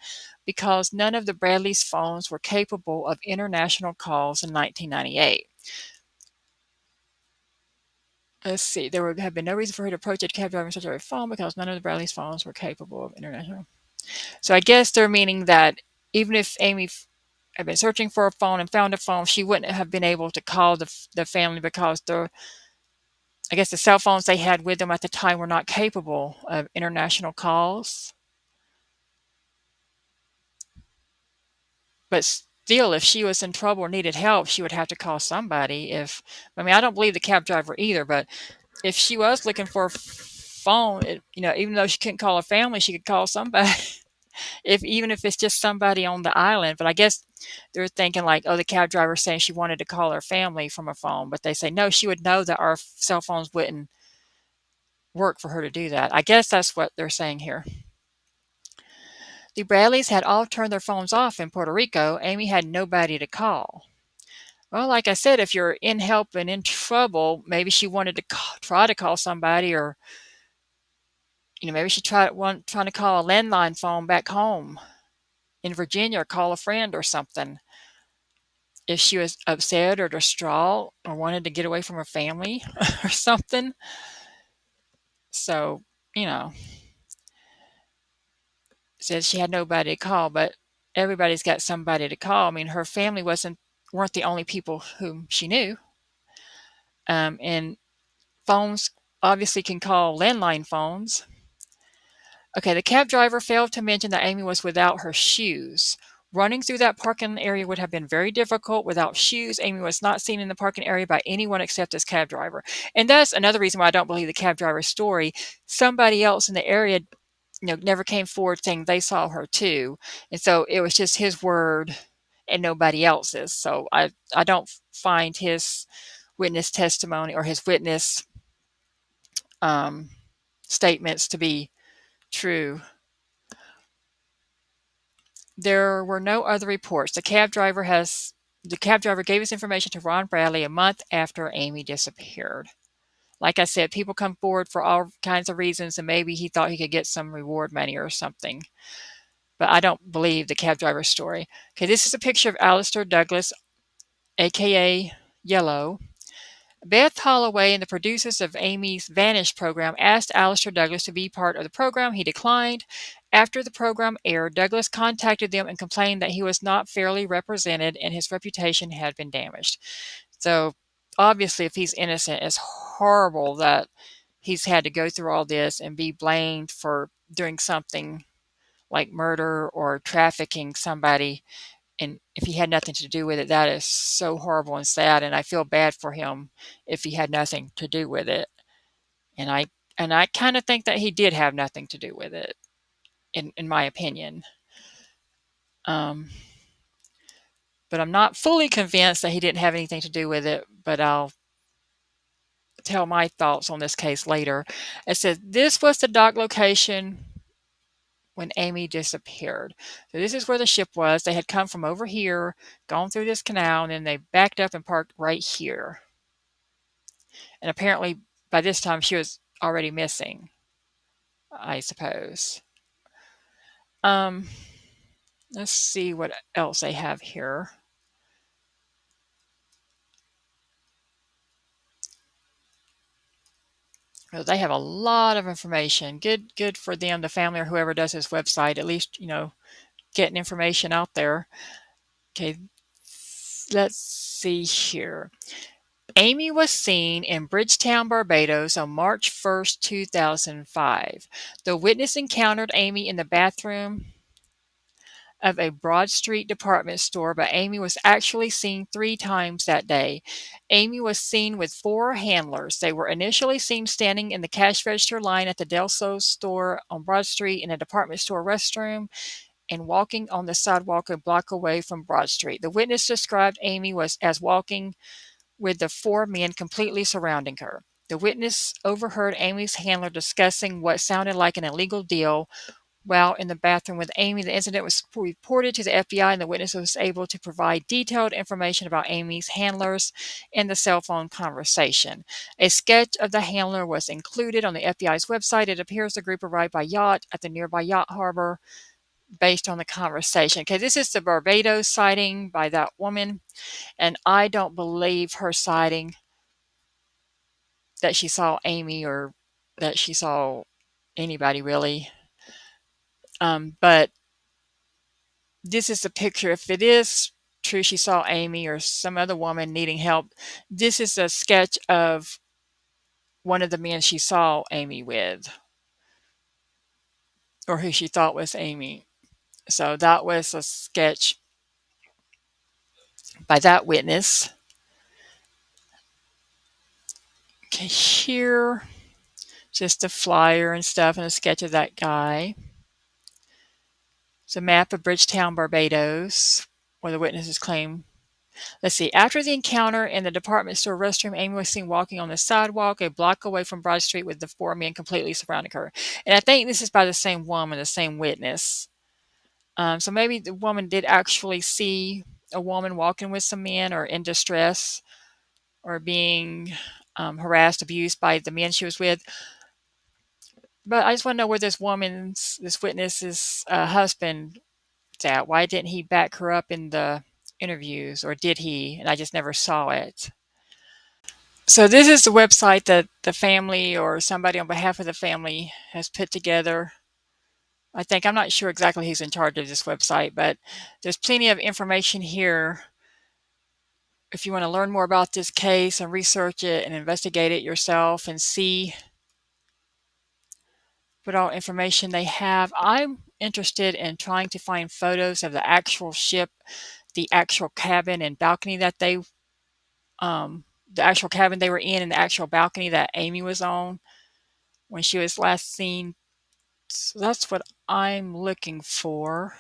because none of the Bradleys' phones were capable of international calls in 1998. Let's see. There would have been no reason for her to approach a cab driver in search of a phone because none of the Bradleys' phones were capable of international. So I guess they're meaning that even if Amy had been searching for a phone and found a phone, she wouldn't have been able to call the family because I guess the cell phones they had with them at the time were not capable of international calls. But still, if she was in trouble or needed help, she would have to call somebody. If I mean, I don't believe the cab driver either, but if she was looking for a phone, even though she couldn't call her family, she could call somebody. If even if it's just somebody on the island. But I guess they're thinking like, oh, the cab driver's saying she wanted to call her family from a phone, but they say no, she would know that our cell phones wouldn't work for her to do that. I guess that's what they're saying here. The Bradleys had all turned their phones off in Puerto Rico. Amy had nobody to call. Well, like I said, if you're in help and in trouble, maybe she wanted to try to call somebody, or maybe she trying to call a landline phone back home in Virginia, or call a friend or something. If she was upset or distraught or wanted to get away from her family or something. So, you know, says she had nobody to call, but everybody's got somebody to call. I mean, her family weren't the only people whom she knew. And phones obviously can call landline phones. Okay, the cab driver failed to mention that Amy was without her shoes. Running through that parking area would have been very difficult without shoes. Amy was not seen in the parking area by anyone except this cab driver. And that's another reason why I don't believe the cab driver's story. Somebody else in the area, never came forward saying they saw her too. And so it was just his word and nobody else's. So I don't find his witness testimony or his witness um, statements to be true. There were no other reports. The cab driver gave his information to Ron Bradley a month after Amy disappeared. Like I said, people come forward for all kinds of reasons, and maybe he thought he could get some reward money or something. But I don't believe the cab driver's story. Okay, this is a picture of Alistair Douglas, aka Yellow. Beth Holloway and the producers of Amy's Vanish program asked Alistair Douglas to be part of the program. He declined. After the program aired, Douglas contacted them and complained that he was not fairly represented and his reputation had been damaged. So, obviously, if he's innocent, it's horrible that he's had to go through all this and be blamed for doing something like murder or trafficking somebody. And if he had nothing to do with it, that is so horrible and sad. And I feel bad for him if he had nothing to do with it. And I kind of think that he did have nothing to do with it, in my opinion. Um, but I'm not fully convinced that he didn't have anything to do with it. But I'll tell my thoughts on this case later. It says this was the dock location when Amy disappeared. So this is where the ship was. They had come from over here, gone through this canal, and then they backed up and parked right here. And apparently by this time she was already missing, I suppose. Um, let's see what else they have here. Well, they have a lot of information. Good for them, the family or whoever does this website. At least getting information out there. Okay, let's see here. Amy was seen in Bridgetown, Barbados on March 1st, 2005. The witness encountered Amy in the bathroom of a Broad Street department store, but Amy was actually seen 3 times that day. Amy was seen with 4 handlers. They were initially seen standing in the cash register line at the Del Sol store on Broad Street in a department store restroom and walking on the sidewalk a block away from Broad Street. The witness described Amy as walking with the 4 men completely surrounding her. The witness overheard Amy's handler discussing what sounded like an illegal deal while in the bathroom with Amy. The incident was reported to the FBI, and the witness was able to provide detailed information about Amy's handlers and the cell phone conversation. A sketch of the handler was included on the FBI's website. It appears the group arrived by yacht at the nearby yacht harbor based on the conversation. Okay, this is the Barbados sighting by that woman, and I don't believe her sighting that she saw Amy or that she saw anybody really. But this is the picture. If it is true she saw Amy or some other woman needing help, this is a sketch of one of the men she saw Amy with, or who she thought was Amy. So that was a sketch by that witness. Okay, here, just a flyer and stuff and a sketch of that guy. It's a map of Bridgetown, Barbados, where the witnesses claim. Let's see. After the encounter in the department store restroom, Amy was seen walking on the sidewalk a block away from Broad Street with the four men completely surrounding her. And I think this is by the same woman, the same witness. So maybe the woman did actually see a woman walking with some men or in distress or being harassed, abused by the men she was with. But I just want to know where this witness's husband is at. Why didn't he back her up in the interviews, or did he? And I just never saw it. So this is the website that the family or somebody on behalf of the family has put together. I think, I'm not sure exactly who's in charge of this website, but there's plenty of information here if you want to learn more about this case and research it and investigate it yourself and see what all information they have. I'm interested in trying to find photos of the actual ship, the actual cabin and balcony that the actual cabin they were in and the actual balcony that Amy was on when she was last seen. So that's what I'm looking for.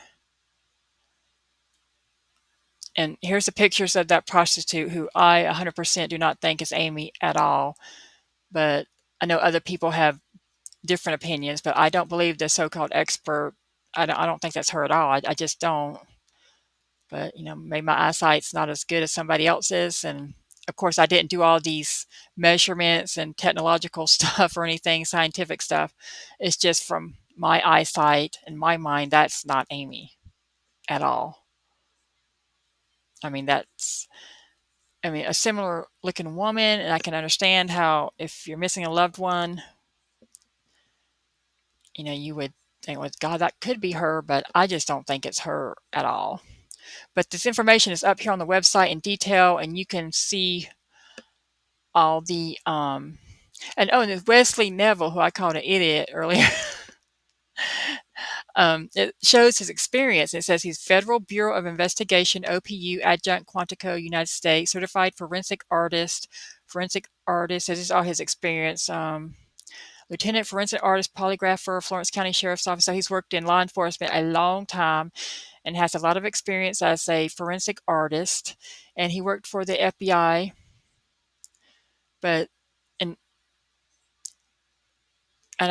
And here's the pictures of that prostitute who I 100% do not think is Amy at all. But I know other people have different opinions, but I don't believe the so-called expert. I don't think that's her at all. I just don't. But, maybe my eyesight's not as good as somebody else's. And of course, I didn't do all these measurements and technological stuff or anything, scientific stuff. It's just from my eyesight and my mind, that's not Amy at all. I mean, a similar looking woman, and I can understand how if you're missing a loved one, you would think, well, God, that could be her, but I just don't think it's her at all. But this information is up here on the website in detail, and you can see all the and there's Wesley Neville, who I called an idiot earlier. It shows his experience. It says he's Federal Bureau of Investigation, OPU, adjunct Quantico, United States, certified forensic artist. This is all his experience. Lieutenant forensic artist, polygrapher, Florence County Sheriff's Office. So he's worked in law enforcement a long time and has a lot of experience as a forensic artist. And he worked for the FBI. But and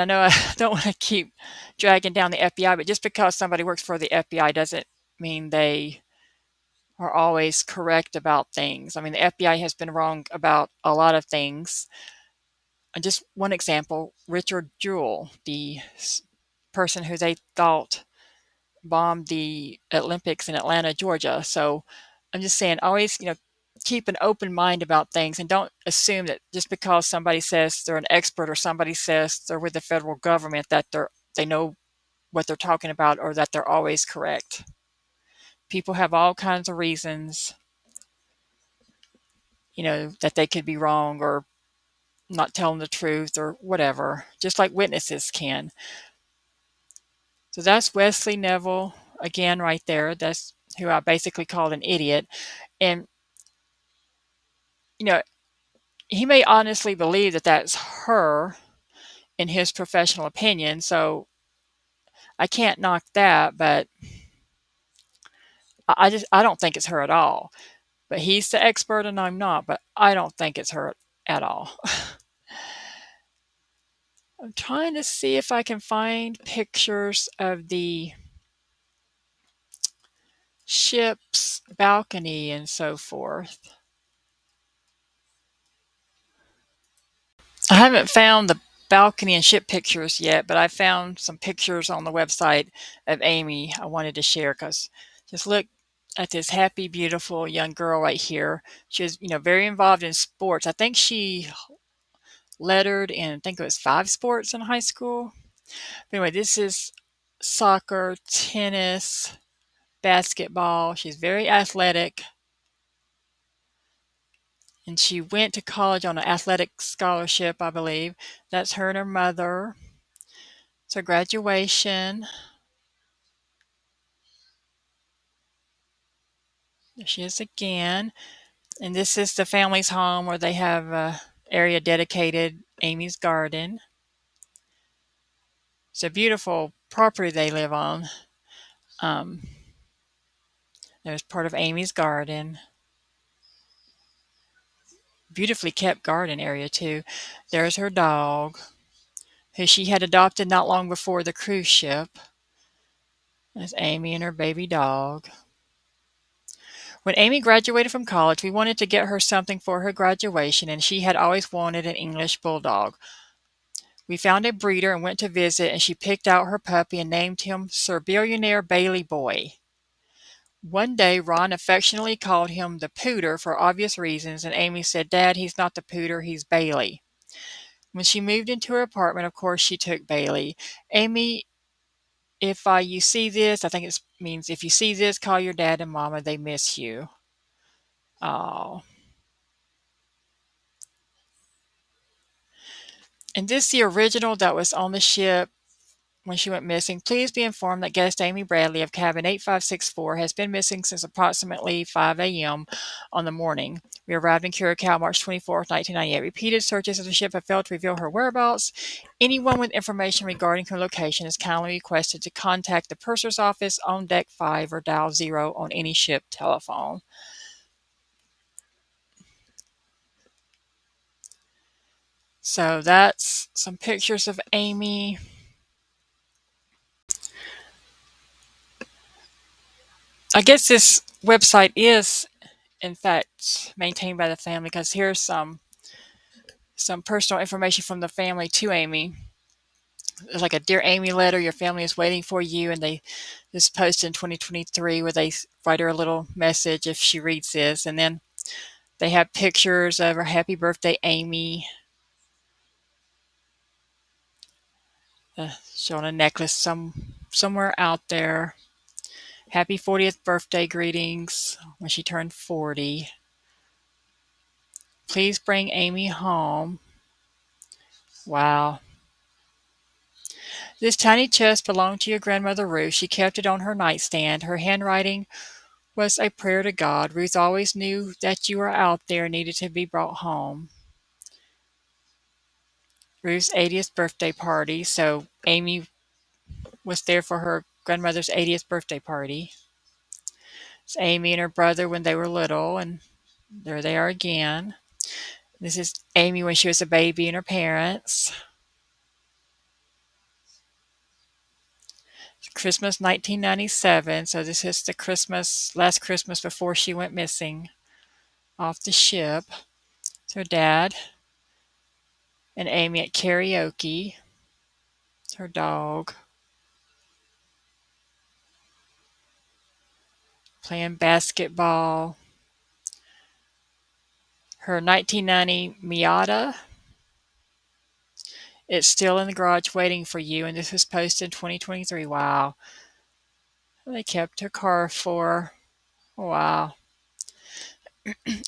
I know I don't want to keep dragging down the FBI, but just because somebody works for the FBI doesn't mean they are always correct about things. I mean, the FBI has been wrong about a lot of things. And just one example, Richard Jewell, the person who they thought bombed the Olympics in Atlanta, Georgia. So I'm just saying, always, keep an open mind about things and don't assume that just because somebody says they're an expert or somebody says they're with the federal government that they know what they're talking about or that they're always correct. People have all kinds of reasons, that they could be wrong or not telling the truth or whatever, just like witnesses can. So that's Wesley Neville again right there. That's who I basically called an idiot. And, he may honestly believe that that's her in his professional opinion. So I can't knock that, but I don't think it's her at all. But he's the expert and I'm not, but I don't think it's her at all. I'm trying to see if I can find pictures of the ship's balcony and so forth. I haven't found the balcony and ship pictures yet, but I found some pictures on the website of Amy I wanted to share because just look at this happy, beautiful young girl right here. She was, very involved in sports. I think she lettered in, I think it was 5 sports in high school. But anyway, this is soccer, tennis, basketball. She's very athletic. And she went to college on an athletic scholarship, I believe. That's her and her mother. So graduation. There she is again. And this is the family's home where they have a area dedicated Amy's Garden. It's a beautiful property they live on. Um, there's part of Amy's Garden. Beautifully kept garden area too. There's her dog, who she had adopted not long before the cruise ship. That's Amy and her baby dog. When Amy graduated from college, we wanted to get her something for her graduation, and she had always wanted an English bulldog. We found a breeder and went to visit, and she picked out her puppy and named him Sir Billionaire Bailey Boy. One day, Ron affectionately called him the Pooter for obvious reasons, and Amy said, "Dad, he's not the Pooter, he's Bailey." When she moved into her apartment, of course, she took Bailey. Amy, if you see this, I think it means if you see this, call your dad and mama, they miss you. Oh. And this is the original that was on the ship when she went missing. Please be informed that guest Amy Bradley of cabin 8564 has been missing since approximately 5 a.m. on the morning. We arrived in Curacao March 24th, 1998. Repeated searches of the ship have failed to reveal her whereabouts. Anyone with information regarding her location is kindly requested to contact the purser's office on deck 5 or dial 0 on any ship telephone. So that's some pictures of Amy. I guess this website is, in fact, maintained by the family, because here's some personal information from the family to Amy. It's like a "Dear Amy" letter. Your family is waiting for you, and this posted in 2023 where they write her a little message if she reads this, and then they have pictures of her "Happy Birthday, Amy," showing a necklace somewhere out there. "Happy 40th birthday greetings" when she turned 40. "Please bring Amy home." Wow. This tiny chest belonged to your grandmother Ruth. She kept it on her nightstand. Her handwriting was a prayer to God. Ruth always knew that you were out there and needed to be brought home. Ruth's 80th birthday party. So Amy was there for her grandmother's 80th birthday party. It's Amy and her brother when they were little, and there they are again. This is Amy when she was a baby and her parents. Christmas 1997. So this is the last Christmas before she went missing off the ship. It's her dad and Amy at karaoke. It's her dog. Playing basketball. Her 1990 Miata. It's still in the garage waiting for you, and this was posted in 2023. Wow. They kept her car for. Wow.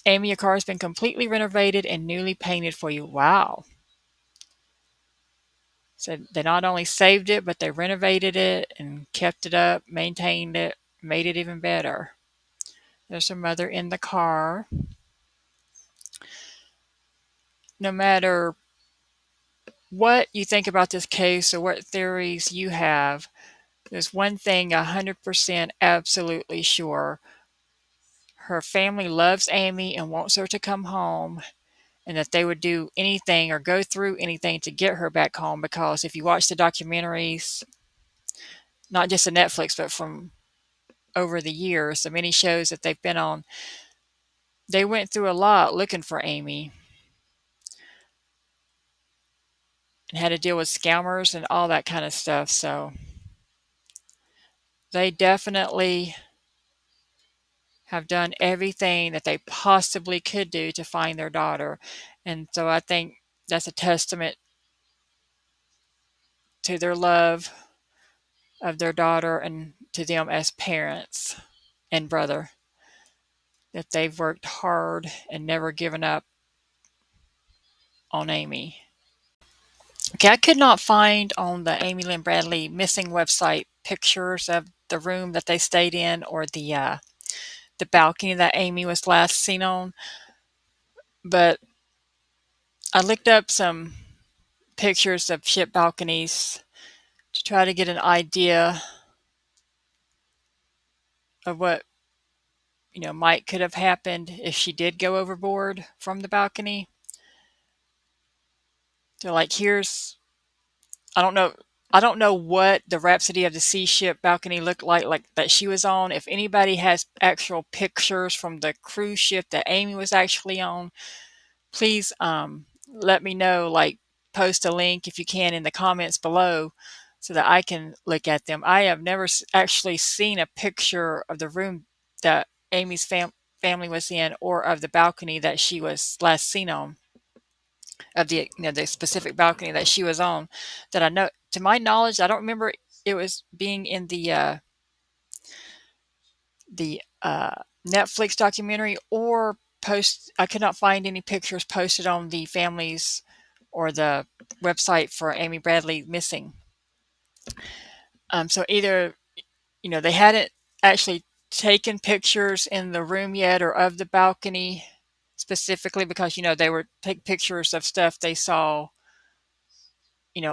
Amy, your car has been completely renovated and newly painted for you. Wow. So they not only saved it, but they renovated it and kept it up, maintained it, made it even better. There's her mother in the car. No matter what you think about this case or what theories you have, there's one thing 100% absolutely sure. Her family loves Amy and wants her to come home, and that they would do anything or go through anything to get her back home, because if you watch the documentaries, not just the Netflix, but from over the years, the many shows that they've been on, they went through a lot looking for Amy and had to deal with scammers and all that kind of stuff. So they definitely have done everything that they possibly could do to find their daughter. And so I think that's a testament to their love of their daughter and to them as parents and brother, that they've worked hard and never given up on Amy. Okay, I could not find on the Amy Lynn Bradley missing website pictures of the room that they stayed in or the the balcony that Amy was last seen on. But I looked up some pictures of ship balconies to try to get an idea of what might could have happened if she did go overboard from the balcony. So like here's I don't know what the Rhapsody of the Sea ship balcony looked like that she was on. If anybody has actual pictures from the cruise ship that Amy was actually on, please let me know, like post a link if you can in the comments below so that I can look at them. I have never actually seen a picture of the room that Amy's family was in, or of the balcony that she was last seen on, of the specific balcony that she was on, that I know, to my knowledge, I don't remember it was being in the Netflix documentary, or post. I could not find any pictures posted on the families or the website for Amy Bradley missing. So either they hadn't actually taken pictures in the room yet, or of the balcony specifically, because they were take pictures of stuff they saw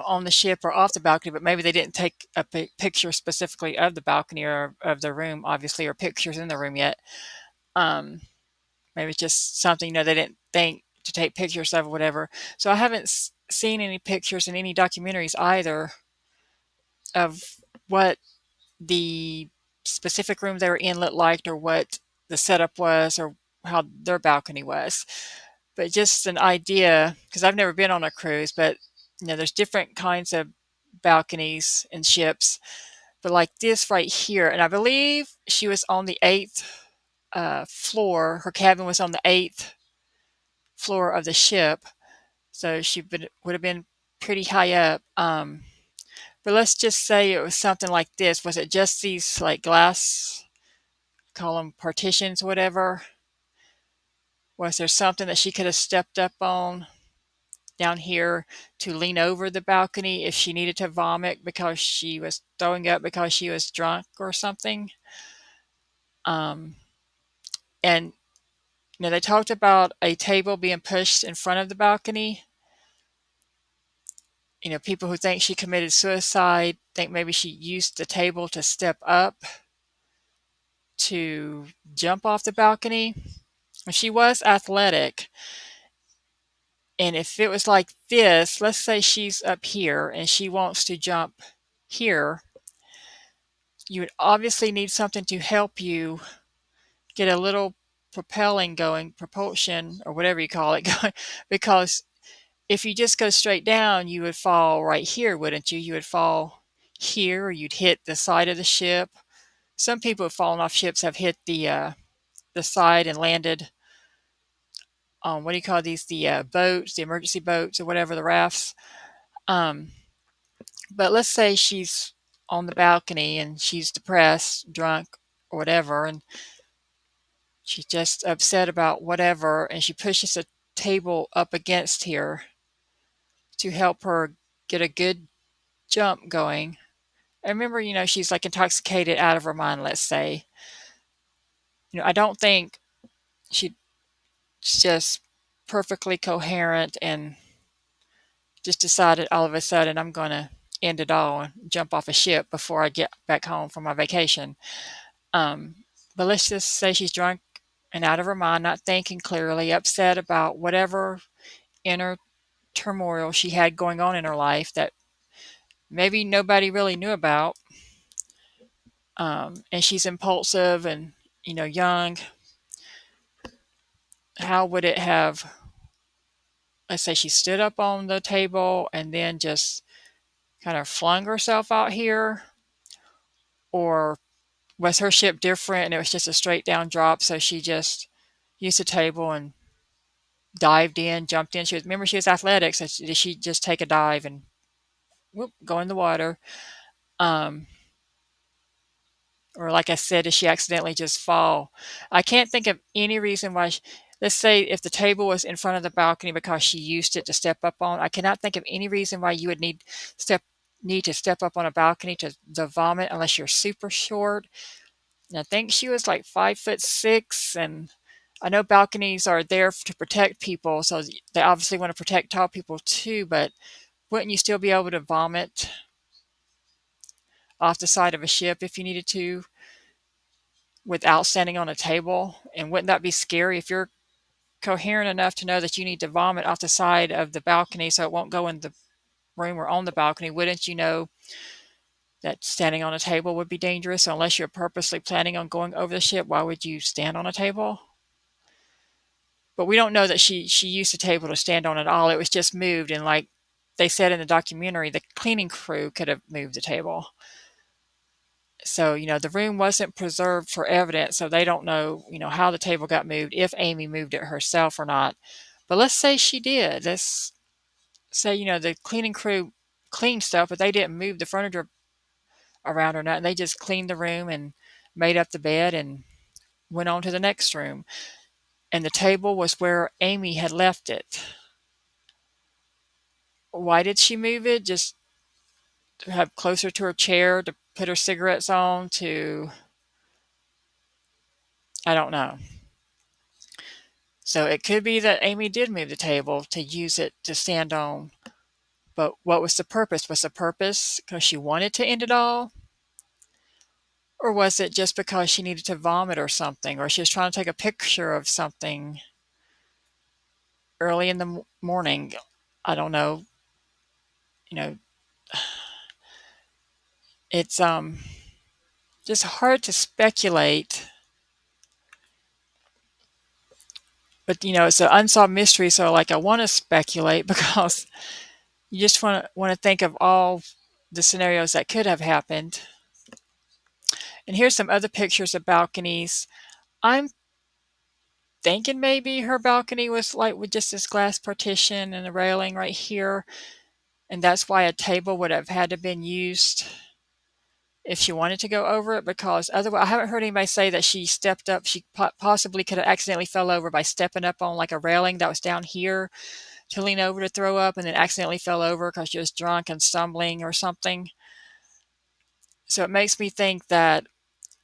on the ship or off the balcony, but maybe they didn't take a picture specifically of the balcony or of the room, obviously, or pictures in the room yet. Maybe it's just something, they didn't think to take pictures of or whatever. So I haven't seen any pictures in any documentaries either of what the specific room they were in looked like, or what the setup was, or how their balcony was. But just an idea, because I've never been on a cruise, but there's different kinds of balconies and ships. But like this right here, and I believe she was on the 8th floor. Her cabin was on the 8th floor of the ship, so she would have been pretty high up. But let's just say it was something like this. Was it just these like glass, call them partitions, whatever? Was there something that she could have stepped up on down here to lean over the balcony if she needed to vomit because she was throwing up because she was drunk or something? And they talked about a table being pushed in front of the balcony. People who think she committed suicide think maybe she used the table to step up to jump off the balcony. She was athletic. And if it was like this, let's say she's up here and she wants to jump here, you would obviously need something to help you get a little propulsion, or whatever you call it, going, because if you just go straight down, you would fall right here, wouldn't you? You would fall here, or you'd hit the side of the ship. Some people who have fallen off ships have hit the side and landed on, what do you call these? The boats, the emergency boats, or whatever, the rafts. But let's say she's on the balcony and she's depressed, drunk, or whatever, and she's just upset about whatever, and she pushes a table up against here to help her get a good jump going. I remember, she's like intoxicated out of her mind, let's say. I don't think she's just perfectly coherent and just decided all of a sudden, I'm going to end it all and jump off a ship before I get back home from my vacation. But let's just say she's drunk and out of her mind, not thinking clearly, upset about whatever inner turmoil she had going on in her life that maybe nobody really knew about. And she's impulsive and, young. How would it have, let's say she stood up on the table and then just kind of flung herself out here? Or was her ship different and it was just a straight down drop, so she just used the table and dived in, jumped in? Remember, she was athletic, so did she just take a dive and whoop, go in the water? Or like I said, did she accidentally just fall? I can't think of any reason why. Let's say if the table was in front of the balcony because she used it to step up on, I cannot think of any reason why you would need to step up on a balcony to vomit unless you're super short. And I think she was like 5'6", and I know balconies are there to protect people, so they obviously want to protect tall people too, but wouldn't you still be able to vomit off the side of a ship if you needed to without standing on a table? And wouldn't that be scary if you're coherent enough to know that you need to vomit off the side of the balcony so it won't go in the room or on the balcony? Wouldn't you know that standing on a table would be dangerous? So unless you're purposely planning on going over the ship, why would you stand on a table? But we don't know that she used the table to stand on at all. It was just moved, and like they said in the documentary, the cleaning crew could have moved the table. So, the room wasn't preserved for evidence, so they don't know, how the table got moved, if Amy moved it herself or not. But let's say she did. Let's say, the cleaning crew cleaned stuff, but they didn't move the furniture around or nothing. They just cleaned the room and made up the bed and went on to the next room. And the table was where Amy had left it. Why did she move it? Just to have closer to her chair, to put her cigarettes on, I don't know. So it could be that Amy did move the table to use it to stand on. But what was the purpose? Was the purpose because she wanted to end it all? Or was it just because she needed to vomit or something? Or she was trying to take a picture of something early in the morning? I don't know. You know, it's just hard to speculate. But it's an unsolved mystery, so like I want to speculate because you just want to think of all the scenarios that could have happened. And here's some other pictures of balconies. I'm thinking maybe her balcony was like with just this glass partition and a railing right here, and that's why a table would have had to been used if she wanted to go over it, because otherwise I haven't heard anybody say that she stepped up. She possibly could have accidentally fell over by stepping up on like a railing that was down here to lean over to throw up, and then accidentally fell over because she was drunk and stumbling or something. So it makes me think that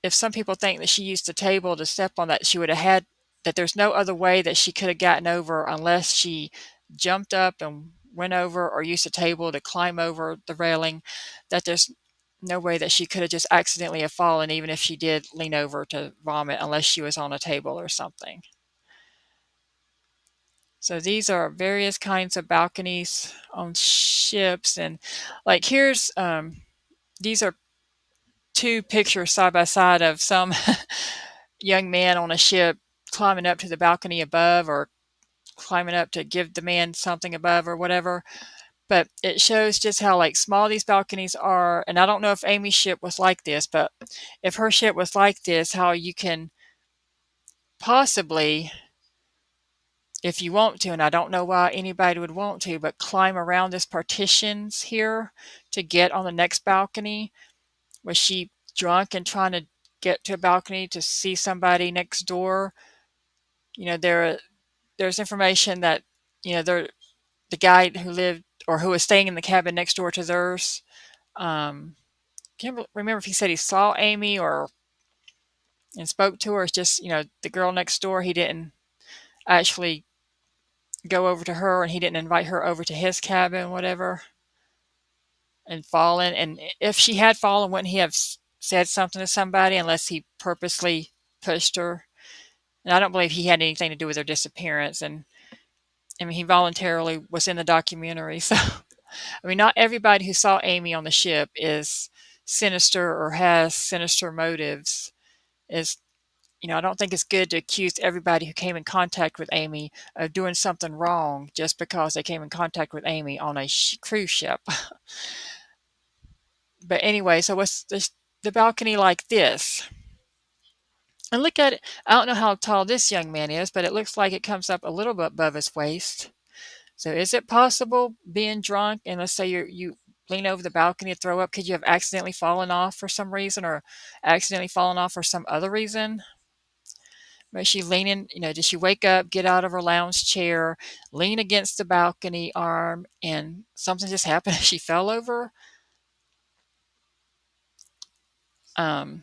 if some people think that she used the table to step on, that she would have had, that there's no other way that she could have gotten over unless she jumped up and went over or used the table to climb over the railing, that there's no way that she could have just accidentally have fallen, even if she did lean over to vomit, unless she was on a table or something. So these are various kinds of balconies on ships, and like here's these are two pictures side by side of some young man on a ship climbing up to the balcony above, or climbing up to give the man something above or whatever. But it shows just how like small these balconies are. And I don't know if Amy's ship was like this, but if her ship was like this, how you can possibly, if you want to, and I don't know why anybody would want to, but climb around this partitions here to get on the next balcony. Was she drunk and trying to get to a balcony to see somebody next door? There's information that the guy who lived or who was staying in the cabin next door to theirs. Can't remember if he said he saw Amy or and spoke to her. It's just the girl next door. He didn't actually go over to her, and he didn't invite her over to his cabin, whatever, and fallen. And if she had fallen, wouldn't he have said something to somebody unless he purposely pushed her? And I don't believe he had anything to do with her disappearance. And I mean, he voluntarily was in the documentary. So, I mean, not everybody who saw Amy on the ship is sinister or has sinister motives. Is I don't think it's good to accuse everybody who came in contact with Amy of doing something wrong just because they came in contact with Amy on a cruise ship. But anyway, so what's the balcony like this? And look at it. I don't know how tall this young man is, but it looks like it comes up a little bit above his waist. So is it possible, being drunk, and let's say you lean over the balcony to throw up, could you have accidentally fallen off for some reason, or accidentally fallen off for some other reason? Was she leaning, did she wake up, get out of her lounge chair, lean against the balcony arm, and something just happened? She fell over? Um,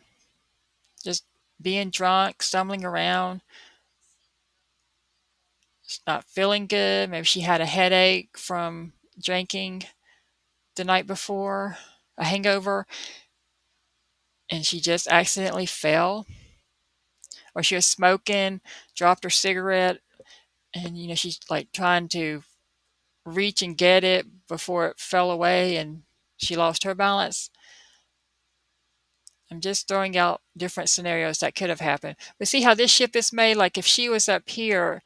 just being drunk, stumbling around, not feeling good. Maybe she had a headache from drinking the night before, a hangover, and she just accidentally fell. Or she was smoking, dropped her cigarette, and she's like trying to reach and get it before it fell away and she lost her balance. I'm just throwing out different scenarios that could have happened. But see how this ship is made? Like if she was up here,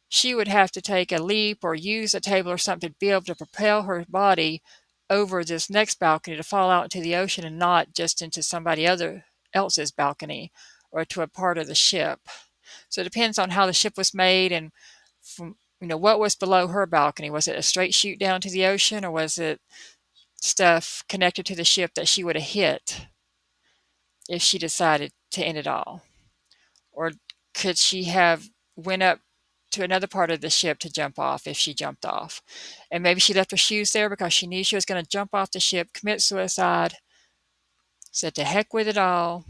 she would have to take a leap or use a table or something to be able to propel her body over this next balcony to fall out into the ocean and not just into somebody else's balcony or to a part of the ship. So it depends on how the ship was made and from what was below her balcony. Was it a straight chute down to the ocean, or was it stuff connected to the ship that she would have hit if she decided to end it all? Or could she have went up to another part of the ship to jump off if she jumped off? And maybe she left her shoes there because she knew she was going to jump off the ship, commit suicide, said to heck with it all.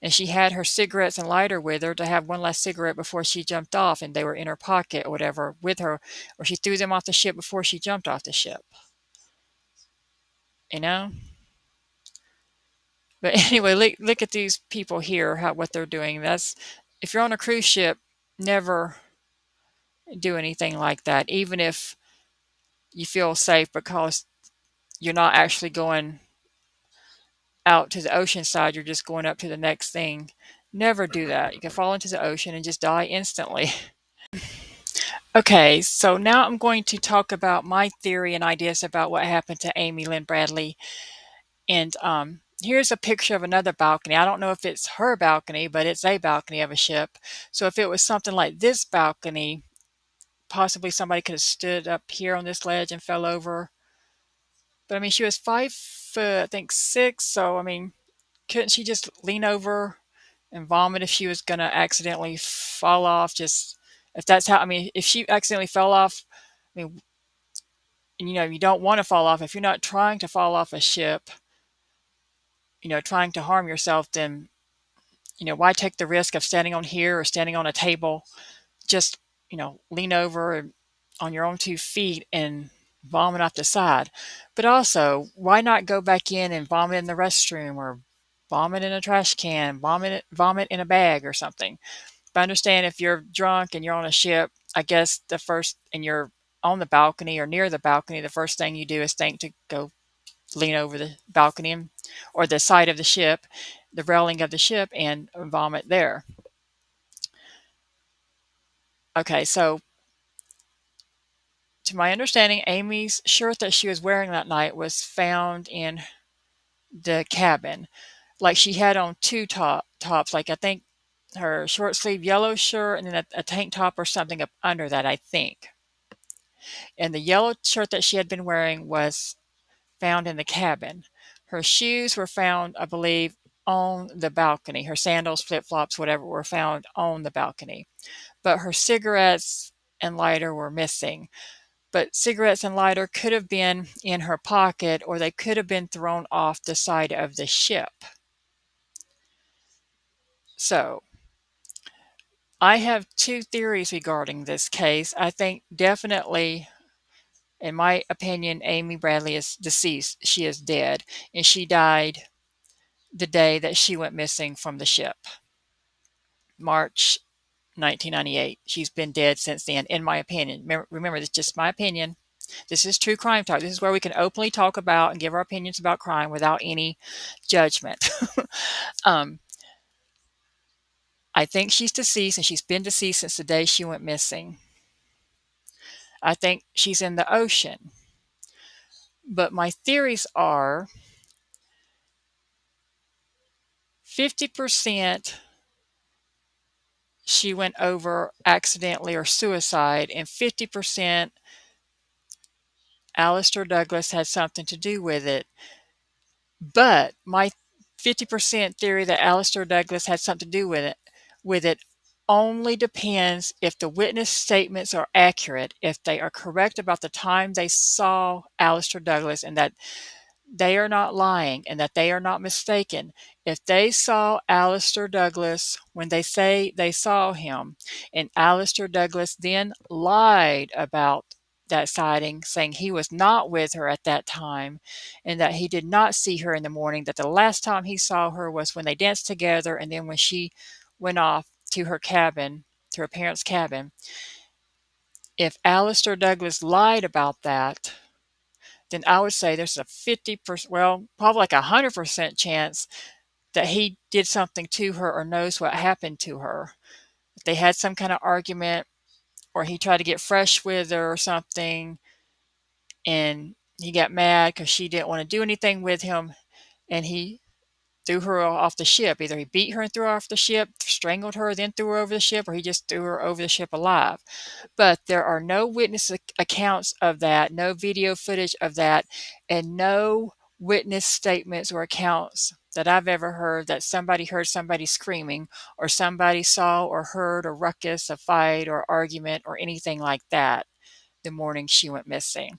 And she had her cigarettes and lighter with her to have one last cigarette before she jumped off, and they were in her pocket or whatever with her, or she threw them off the ship before she jumped off the ship. You know? But anyway, look at these people here, what they're doing. That's if you're on a cruise ship, never do anything like that, even if you feel safe because you're not actually going out to the ocean side, you're just going up to the next thing. Never do that. You can fall into the ocean and just die instantly. Okay, so now I'm going to talk about my theory and ideas about what happened to Amy Lynn Bradley. And here's a picture of another balcony. I don't know if it's her balcony, but it's a balcony of a ship. So if it was something like this balcony, possibly somebody could have stood up here on this ledge and fell over. But I mean, she was 5 foot, I think 6. So I mean, couldn't she just lean over and vomit if she was going to accidentally fall off? Just if that's how, I mean, if she accidentally fell off, I mean, you don't want to fall off. If you're not trying to fall off a ship, trying to harm yourself, then, why take the risk of standing on here or standing on a table? Just, lean over on your own 2 feet and vomit off the side. But also, why not go back in and vomit in the restroom or vomit in a trash can, vomit in a bag or something? But I understand if you're drunk and you're on a ship, I guess and you're on the balcony or near the balcony, the first thing you do is think to go lean over the balcony or the side of the ship, the railing of the ship, and vomit there. Okay, so to my understanding, Amy's shirt that she was wearing that night was found in the cabin. Like she had on two tops, like I think her short sleeve yellow shirt and then a tank top or something up under that, I think. And the yellow shirt that she had been wearing was found in the cabin. Her shoes were found, I believe, on the balcony. Her sandals, flip-flops, whatever, were found on the balcony. But her cigarettes and lighter were missing. But cigarettes and lighter could have been in her pocket or they could have been thrown off the side of the ship. So, I have two theories regarding this case. I think definitely, in my opinion, Amy Bradley is deceased. She is dead. And she died the day that she went missing from the ship, March 1998. She's been dead since then, in my opinion. Remember, this is just my opinion. This is true crime talk. This is where we can openly talk about and give our opinions about crime without any judgment. I think she's deceased, and she's been deceased since the day she went missing. I think she's in the ocean. But my theories are 50% she went over accidentally or suicide, and 50% Alistair Douglas had something to do with it. But my 50% theory that Alistair Douglas had something to do with it only depends if the witness statements are accurate, if they are correct about the time they saw Alistair Douglas and that they are not lying and that they are not mistaken. If they saw Alistair Douglas when they say they saw him, and Alistair Douglas then lied about that sighting, saying he was not with her at that time and that he did not see her in the morning, that the last time he saw her was when they danced together and then when she went off to her cabin, to her parents' cabin. If Alistair Douglas lied about that, then I would say there's a 50%, well, probably like 100% chance that he did something to her or knows what happened to her. If they had some kind of argument or he tried to get fresh with her or something and he got mad because she didn't want to do anything with him and he threw her off the ship. Either he beat her and threw her off the ship, strangled her, then threw her over the ship, or he just threw her over the ship alive. But there are no witness accounts of that, no video footage of that, and no witness statements or accounts that I've ever heard that somebody heard somebody screaming or somebody saw or heard a ruckus, a fight or argument or anything like that the morning she went missing.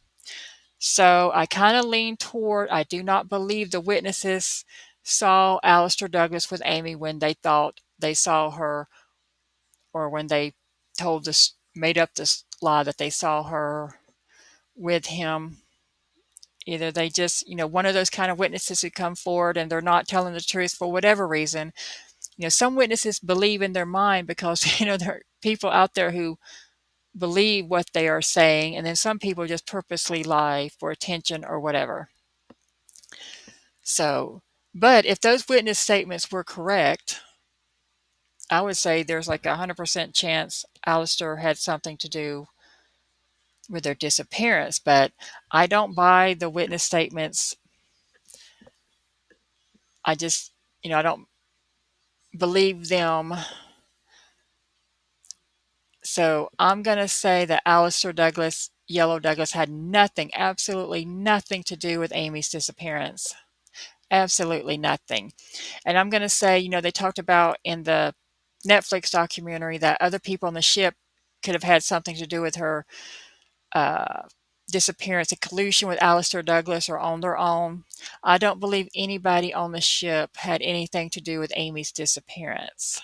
So I kind of lean toward I do not believe the witnesses saw Alistair Douglas with Amy when they thought they saw her or when they told this made up this lie that they saw her with him. Either they just, one of those kind of witnesses who come forward and they're not telling the truth for whatever reason. Some witnesses believe in their mind because, there are people out there who believe what they are saying, and then some people just purposely lie for attention or whatever. So, but if those witness statements were correct, I would say there's like 100% chance Alistair had something to do with their disappearance. But I don't buy the witness statements. I just, I don't believe them. So I'm going to say that Alistair Douglas, Yellow Douglas, had nothing, absolutely nothing to do with Amy's disappearance. Absolutely nothing. And I'm going to say, they talked about in the Netflix documentary that other people on the ship could have had something to do with her uh, disappearance, a collusion with Alistair Douglas or on their own. I don't believe anybody on the ship had anything to do with Amy's disappearance.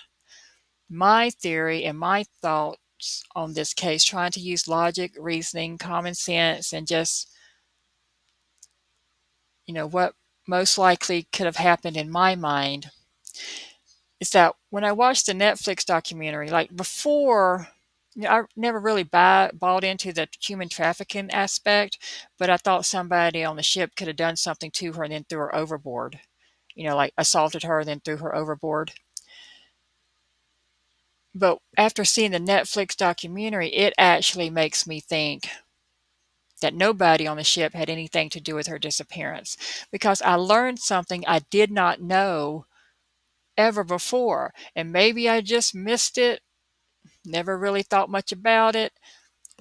My theory and my thoughts on this case, trying to use logic, reasoning, common sense, and just, what most likely could have happened in my mind is that when I watched the Netflix documentary, like before, I never really bought into the human trafficking aspect, but I thought somebody on the ship could have done something to her and then threw her overboard, like assaulted her and then threw her overboard. But after seeing the Netflix documentary, it actually makes me think that nobody on the ship had anything to do with her disappearance because I learned something I did not know ever before. And maybe I just missed it, never really thought much about it.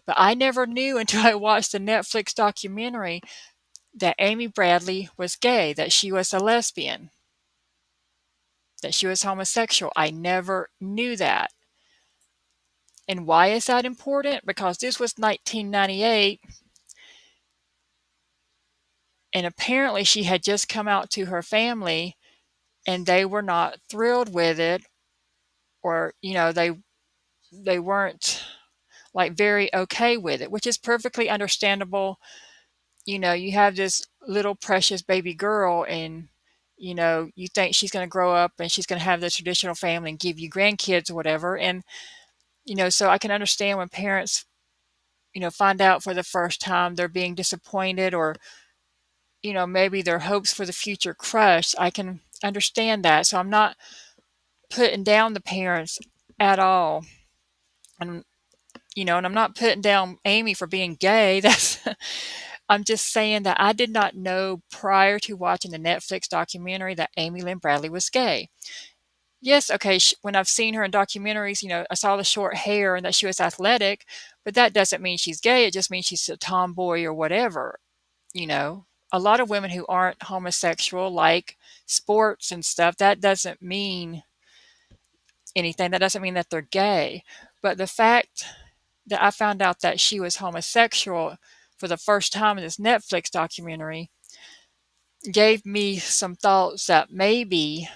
But I never knew until I watched the Netflix documentary that Amy Bradley was gay, that she was a lesbian, that she was homosexual. I never knew that. And why is that important? Because this was 1998, and apparently she had just come out to her family, and they were not thrilled with it, or they weren't like very okay with it, which is perfectly understandable. You have this little precious baby girl and you think she's going to grow up and she's going to have the traditional family and give you grandkids or whatever. And so I can understand when parents find out for the first time they're being disappointed, or maybe their hopes for the future crushed. I can understand that. So I'm not putting down the parents at all. And and I'm not putting down Amy for being gay. That's I'm just saying that I did not know prior to watching the Netflix documentary that Amy Lynn Bradley was gay. Yes, okay, when I've seen her in documentaries, I saw the short hair and that she was athletic, but that doesn't mean she's gay. It just means she's a tomboy or whatever. You know, a lot of women who aren't homosexual like sports and stuff. That doesn't mean anything. That doesn't mean that they're gay. But the fact that I found out that she was homosexual for the first time in this Netflix documentary, gave me some thoughts that maybe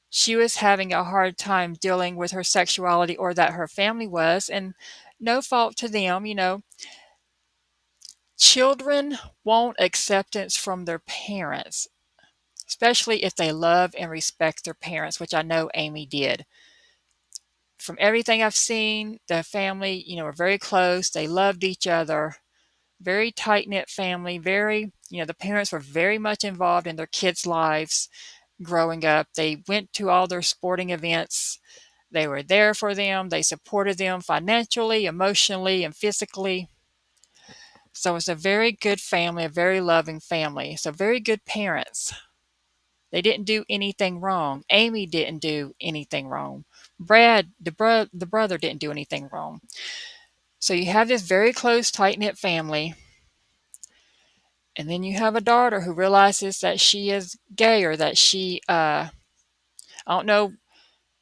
she was having a hard time dealing with her sexuality, or that her family was, and no fault to them. Children want acceptance from their parents, especially if they love and respect their parents, which I know Amy did. From everything I've seen, the family, were very close. They loved each other. Very tight knit family. The parents were very much involved in their kids' lives growing up. They went to all their sporting events. They were there for them. They supported them financially, emotionally, and physically. So it's a very good family, a very loving family. So very good parents. They didn't do anything wrong. Amy didn't do anything wrong. Brad, the brother, didn't do anything wrong. So you have this very close, tight knit family, and then you have a daughter who realizes that she is gay, or that I don't know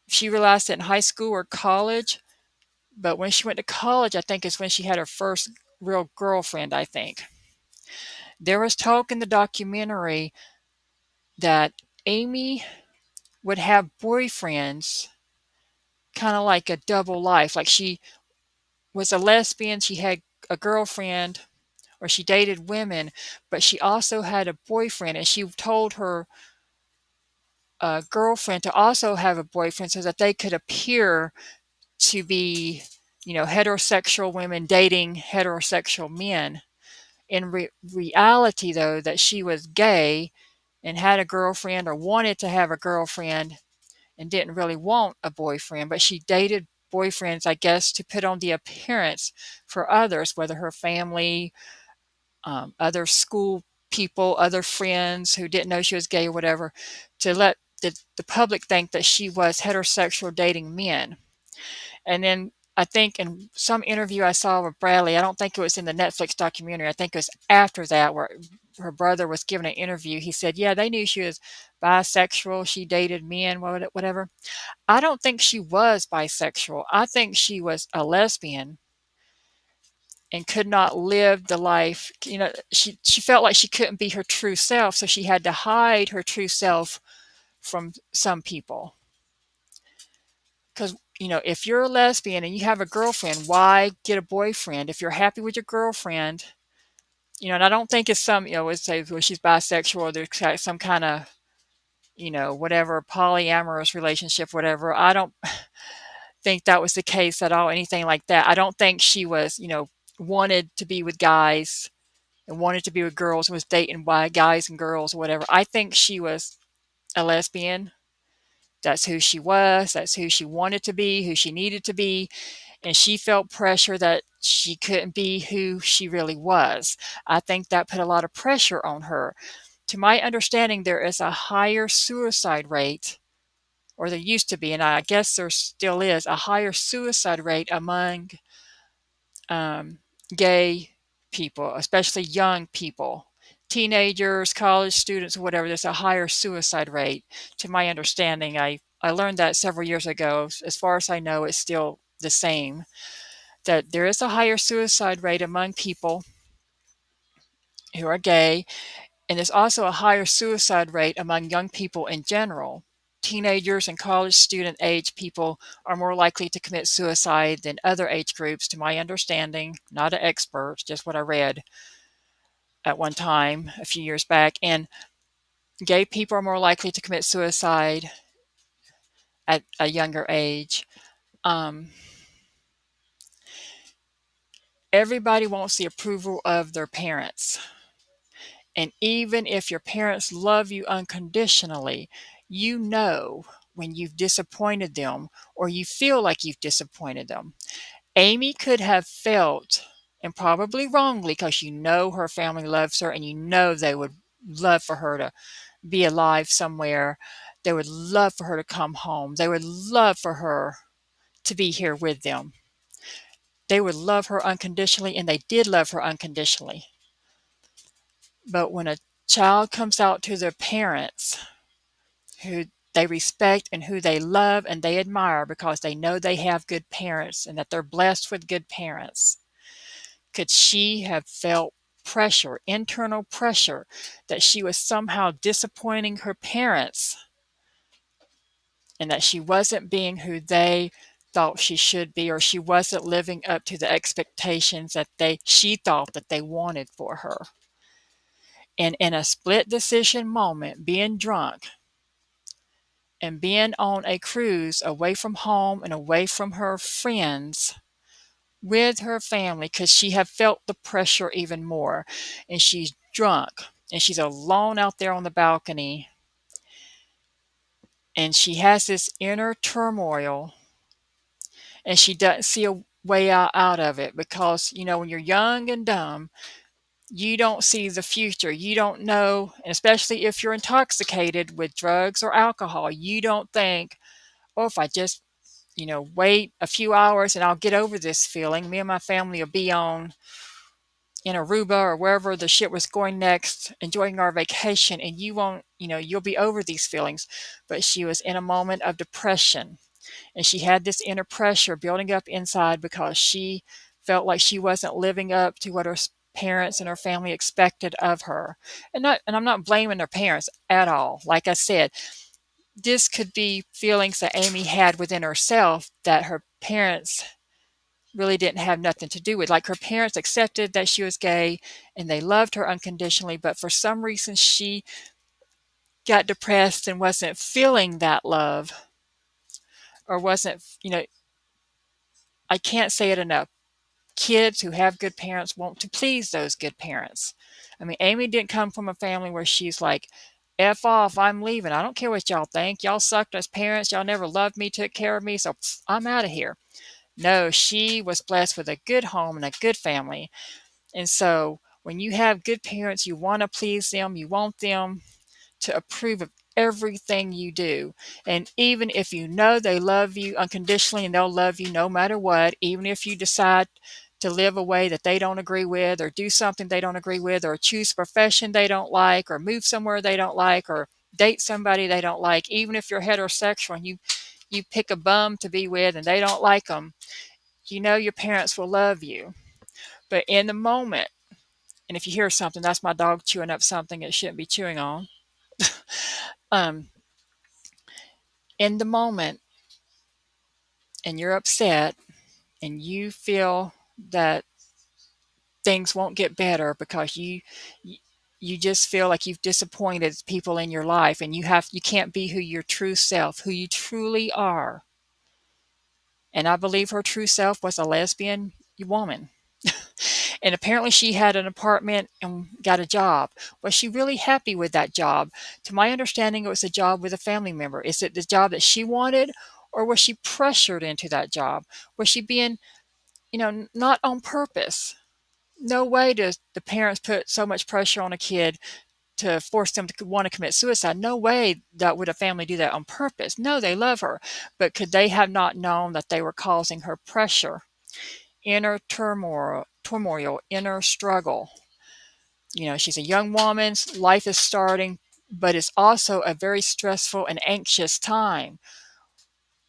if she realized it in high school or college, but when she went to college, I think is when she had her first real girlfriend, I think. There was talk in the documentary that Amy would have boyfriends, kind of like a double life. Like she was a lesbian, she had a girlfriend, or she dated women, but she also had a boyfriend, and she told her girlfriend to also have a boyfriend so that they could appear to be, heterosexual women dating heterosexual men. In reality, though, that she was gay and had a girlfriend, or wanted to have a girlfriend, and didn't really want a boyfriend, but she dated boyfriends, I guess, to put on the appearance for others, whether her family, other school people, other friends who didn't know she was gay or whatever, to let the public think that she was heterosexual dating men. And then I think in some interview I saw with Bradley, I don't think it was in the Netflix documentary, I think it was after that, where her brother was giving an interview. He said, yeah, they knew she was bisexual. She dated men, whatever. I don't think she was bisexual. I think she was a lesbian and could not live the life. She felt like she couldn't be her true self, so she had to hide her true self from some people. Because, if you're a lesbian and you have a girlfriend, why get a boyfriend? If you're happy with your girlfriend, and I don't think it's would say, well, she's bisexual, or there's some kind of, whatever, polyamorous relationship, whatever. I don't think that was the case at all, anything like that. I don't think she was, wanted to be with guys and wanted to be with girls, was dating by guys and girls or whatever. I think she was a lesbian. That's who she was. That's who she wanted to be, who she needed to be. And she felt pressure that she couldn't be who she really was. I think that put a lot of pressure on her. To my understanding, there is a higher suicide rate, or there used to be, and I guess there still is, a higher suicide rate among um, gay people, especially young people, teenagers, college students, whatever. There's a higher suicide rate. To my understanding, I learned that several years ago. As far as I know, it's still the same. That there is a higher suicide rate among people who are gay, and there's also a higher suicide rate among young people in general. Teenagers and college student age people are more likely to commit suicide than other age groups, to my understanding. Not an expert, just what I read at one time a few years back. And gay people are more likely to commit suicide at a younger age. Um, Everybody wants the approval of their parents. And even if your parents love you unconditionally, when you've disappointed them, or you feel like you've disappointed them. Amy could have felt, and probably wrongly, because her family loves her, and they would love for her to be alive somewhere. They would love for her to come home. They would love for her to be here with them. They would love her unconditionally, and they did love her unconditionally. But when a child comes out to their parents, who they respect and who they love and they admire because they know they have good parents and that they're blessed with good parents, could she have felt pressure, internal pressure, that she was somehow disappointing her parents and that she wasn't being who they thought she should be, or she wasn't living up to the expectations that she thought that they wanted for her. And in a split decision moment, being drunk and being on a cruise away from home and away from her friends with her family, because she had felt the pressure even more, and she's drunk and she's alone out there on the balcony, and she has this inner turmoil, and she doesn't see a way out of it, because when you're young and dumb, you don't see the future. You don't know, and especially if you're intoxicated with drugs or alcohol, you don't think, oh, if I just wait a few hours and I'll get over this feeling, me and my family will be on in Aruba or wherever the ship was going next, enjoying our vacation, and you won't, you'll be over these feelings. But she was in a moment of depression, and she had this inner pressure building up inside because she felt like she wasn't living up to what her parents and her family expected of her. And I'm not blaming her parents at all. Like I said, this could be feelings that Amy had within herself that her parents really didn't have nothing to do with. Like, her parents accepted that she was gay and they loved her unconditionally, but for some reason she got depressed and wasn't feeling that love, or wasn't, I can't say it enough. Kids who have good parents want to please those good parents. I mean, Amy didn't come from a family where she's like, F off, I'm leaving. I don't care what y'all think. Y'all sucked as parents. Y'all never loved me, took care of me, so I'm out of here. No, she was blessed with a good home and a good family. And so when you have good parents, you want to please them. You want them to approve of everything you do. And even if you know they love you unconditionally and they'll love you no matter what, even if you decide to live a way that they don't agree with, or do something they don't agree with, or choose a profession they don't like, or move somewhere they don't like, or date somebody they don't like, even if you're heterosexual and you pick a bum to be with and they don't like them, your parents will love you. But in the moment, and if you hear something, that's my dog chewing up something it shouldn't be chewing on. um, in the moment, and you're upset, and you feel that things won't get better because you just feel like you've disappointed people in your life, and you can't be who your true self, who you truly are. And I believe her true self was a lesbian woman. And apparently she had an apartment and got a job. Was she really happy with that job? To my understanding, it was a job with a family member. Is it the job that she wanted, or was she pressured into that job? Was she being, not on purpose? No way does the parents put so much pressure on a kid to force them to want to commit suicide. No way that would a family do that on purpose. No, they love her. But could they have not known that they were causing her pressure, inner turmoil, inner struggle? She's a young woman, life is starting, but it's also a very stressful and anxious time.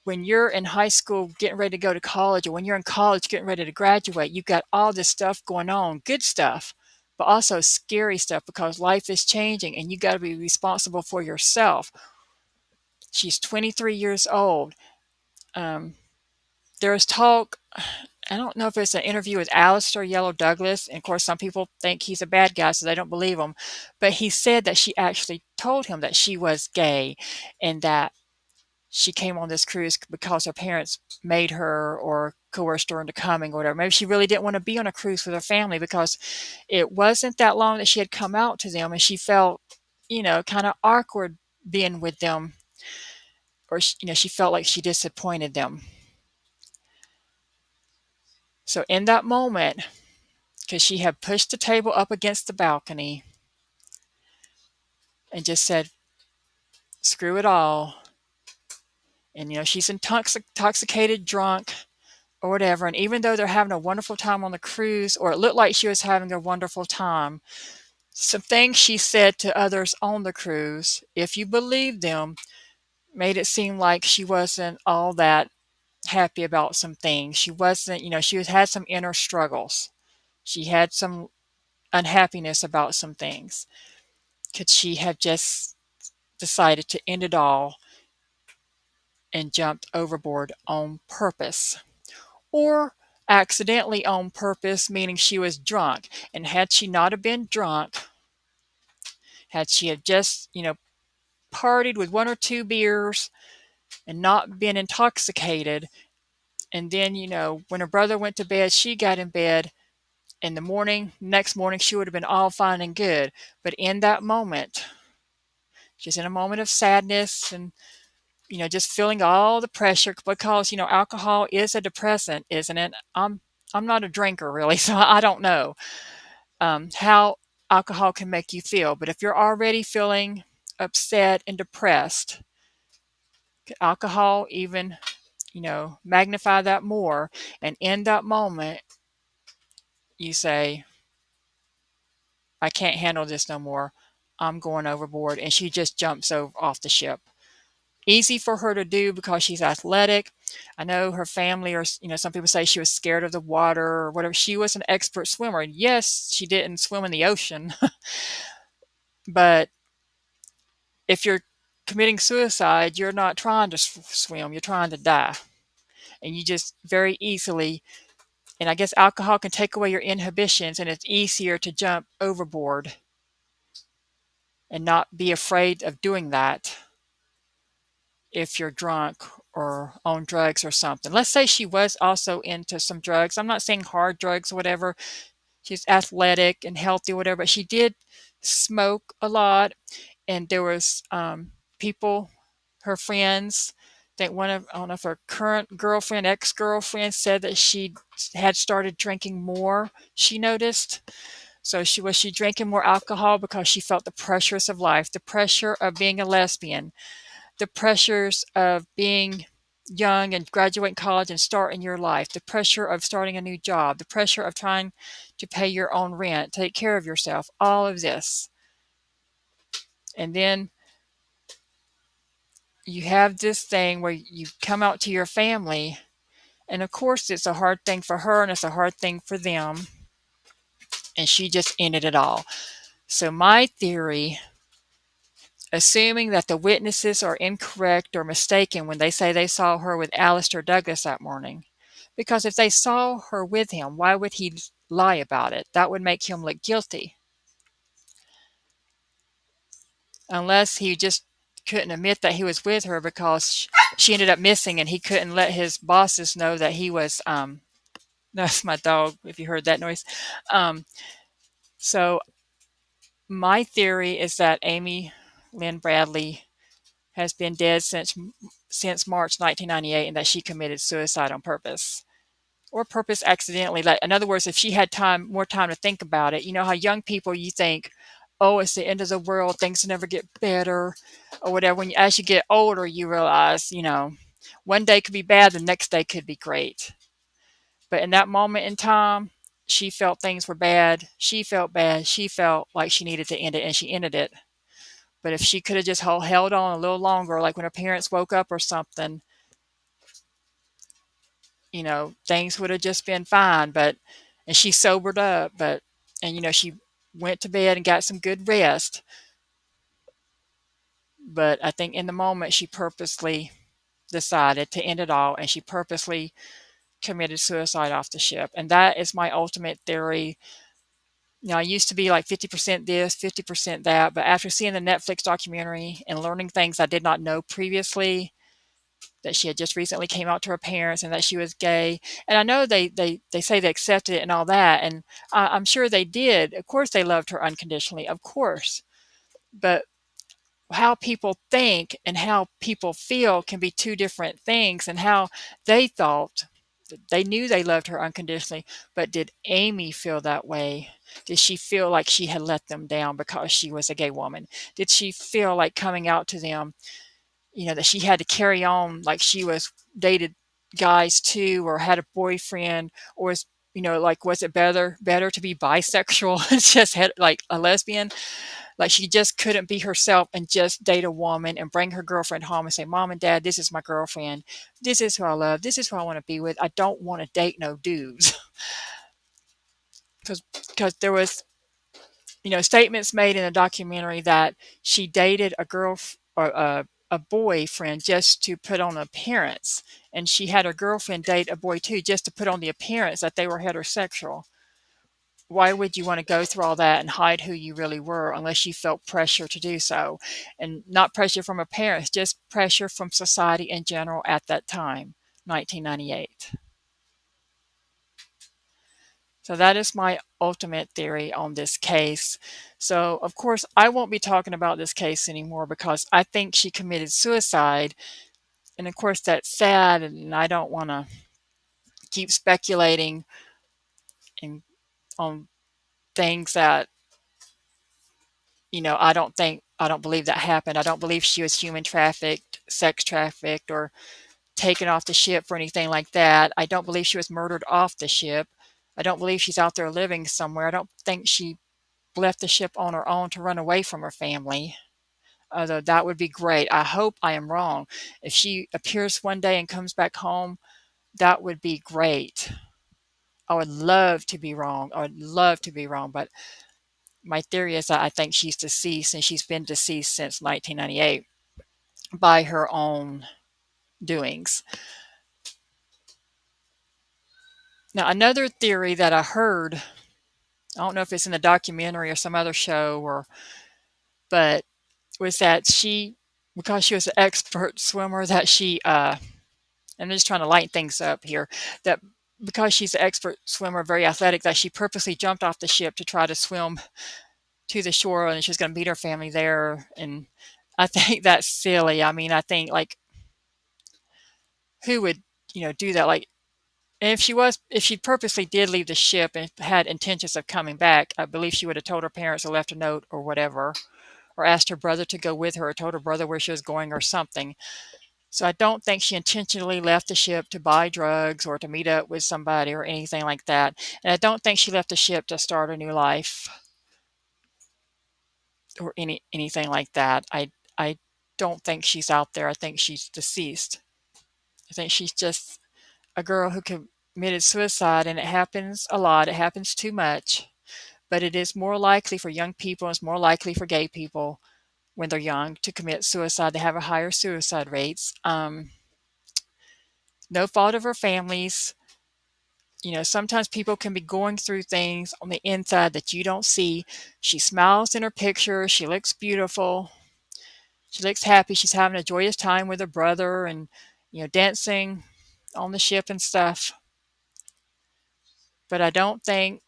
When you're in high school getting ready to go to college, or when you're in college getting ready to graduate, you've got all this stuff going on, good stuff, but also scary stuff, because life is changing and you got to be responsible for yourself. She's 23 years old. There's talk, I don't know if it's an interview with Alistair Yellow Douglas, and of course some people think he's a bad guy, so they don't believe him, but he said that she actually told him that she was gay, and that she came on this cruise because her parents made her or coerced her into coming, or whatever. Maybe she really didn't want to be on a cruise with her family, because it wasn't that long that she had come out to them, and she felt, kind of awkward being with them, or she felt like she disappointed them. So in that moment, because she had pushed the table up against the balcony and just said, screw it all. And, she's intoxicated, drunk, or whatever. And even though they're having a wonderful time on the cruise, or it looked like she was having a wonderful time, some things she said to others on the cruise, if you believe them, made it seem like she wasn't all that happy about some things. She wasn't, she had some inner struggles. She had some unhappiness about some things? Could she have just decided to end it all and jumped overboard on purpose? Or accidentally on purpose, meaning she was drunk. And had she not have been drunk, had she had just, partied with one or two beers and not been intoxicated, and then, when her brother went to bed, she got in bed. In the morning, next morning, she would have been all fine and good. But in that moment, just in a moment of sadness and, just feeling all the pressure because, alcohol is a depressant, isn't it? I'm not a drinker really, so I don't know how alcohol can make you feel. But if you're already feeling upset and depressed, alcohol even, magnify that more. And in that moment, you say, I can't handle this no more. I'm going overboard. And she just jumps off the ship. Easy for her to do because she's athletic. I know her family, or some people say she was scared of the water or whatever. She was an expert swimmer. And yes, she didn't swim in the ocean, but if you're committing suicide, you're not trying to swim, you're trying to die. And you just very easily, and I guess alcohol can take away your inhibitions, and it's easier to jump overboard and not be afraid of doing that if you're drunk or on drugs or something. Let's say she was also into some drugs. I'm not saying hard drugs or whatever. She's athletic and healthy, whatever, but she did smoke a lot. And there was people, her friends, I think I don't know if her current girlfriend, ex-girlfriend, said that she had started drinking more, she noticed. So was she drinking more alcohol because she felt the pressures of life, the pressure of being a lesbian, the pressures of being young and graduating college and starting your life, the pressure of starting a new job, the pressure of trying to pay your own rent, take care of yourself, all of this. And then you have this thing where you come out to your family, and of course it's a hard thing for her and it's a hard thing for them, and she just ended it all. So my theory, assuming that the witnesses are incorrect or mistaken when they say they saw her with Alistair Douglas that morning, because if they saw her with him, why would he lie about it? That would make him look guilty. Unless he just couldn't admit that he was with her because she ended up missing and he couldn't let his bosses know that he was that's my dog if you heard that noise. So my theory is that Amy Lynn Bradley has been dead since March 1998, and that she committed suicide on purpose or purpose accidentally. Like, in other words, if she had more time to think about it, you know how young people, you think, oh, it's the end of the world, things never get better or whatever. As you get older, you realize, one day could be bad, the next day could be great. But in that moment in time, she felt things were bad. She felt bad. She felt like she needed to end it, and she ended it. But if she could have just held on a little longer, like when her parents woke up or something, things would have just been fine. And she sobered up, and she went to bed and got some good rest. But I think in the moment she purposely decided to end it all, and she purposely committed suicide off the ship. And that is my ultimate theory. I used to be like 50% this, 50% that, but after seeing the Netflix documentary and learning things I did not know previously, that she had just recently came out to her parents and that she was gay. And I know they say they accepted it and all that, and I'm sure they did. Of course they loved her unconditionally, of course. But how people think and how people feel can be two different things, and how they thought. They knew they loved her unconditionally, but did Amy feel that way? Did she feel like she had let them down because she was a gay woman? Did she feel like coming out to them, that she had to carry on like she was dated guys too, or had a boyfriend, or was it better to be bisexual and just had like a lesbian? Like she just couldn't be herself and just date a woman and bring her girlfriend home and say, Mom and Dad, this is my girlfriend. This is who I love. This is who I want to be with. I don't want to date no dudes. Because there was statements made in a documentary that she dated a girl or a boyfriend just to put on appearance, and she had her girlfriend date a boy too just to put on the appearance that they were heterosexual. Why would you want to go through all that and hide who you really were unless you felt pressure to do so? And not pressure from her parents, just pressure from society in general at that time, 1998. So that is my ultimate theory on this case. So, of course, I won't be talking about this case anymore because I think she committed suicide. And of course, that's sad, and I don't want to keep speculating and on things that I don't believe that happened. I don't believe she was human trafficked, sex trafficked, or taken off the ship for anything like that. I don't believe she was murdered off the ship. I don't believe she's out there living somewhere. I don't think she left the ship on her own to run away from her family. Although that would be great. I hope I am wrong. If she appears one day and comes back home, that would be great. I would love to be wrong. I would love to be wrong, but my theory is that I think she's deceased, and she's been deceased since 1998 by her own doings. Now, another theory that I heard, I don't know if it's in the documentary or some other show, but was that because she was an expert swimmer, that I'm just trying to lighten things up here, that because she's an expert swimmer, very athletic, that she purposely jumped off the ship to try to swim to the shore, and she was going to meet her family there. And I think that's silly. I mean, I think, like, who would, do that? Like, and if she purposely did leave the ship and had intentions of coming back, I believe she would have told her parents or left a note or whatever, or asked her brother to go with her, or told her brother where she was going or something. So I don't think she intentionally left the ship to buy drugs or to meet up with somebody or anything like that. And I don't think she left the ship to start a new life or anything like that. I don't think she's out there. I think she's deceased. I think she's just a girl who committed suicide, and it happens a lot. It happens too much, but it is more likely for young people. It's more likely for gay people when they're young to commit suicide. They have a higher suicide rates. No fault of her families. Sometimes people can be going through things on the inside that you don't see. She smiles in her picture. She looks beautiful. She looks happy. She's having a joyous time with her brother and, dancing on the ship and stuff. But I don't think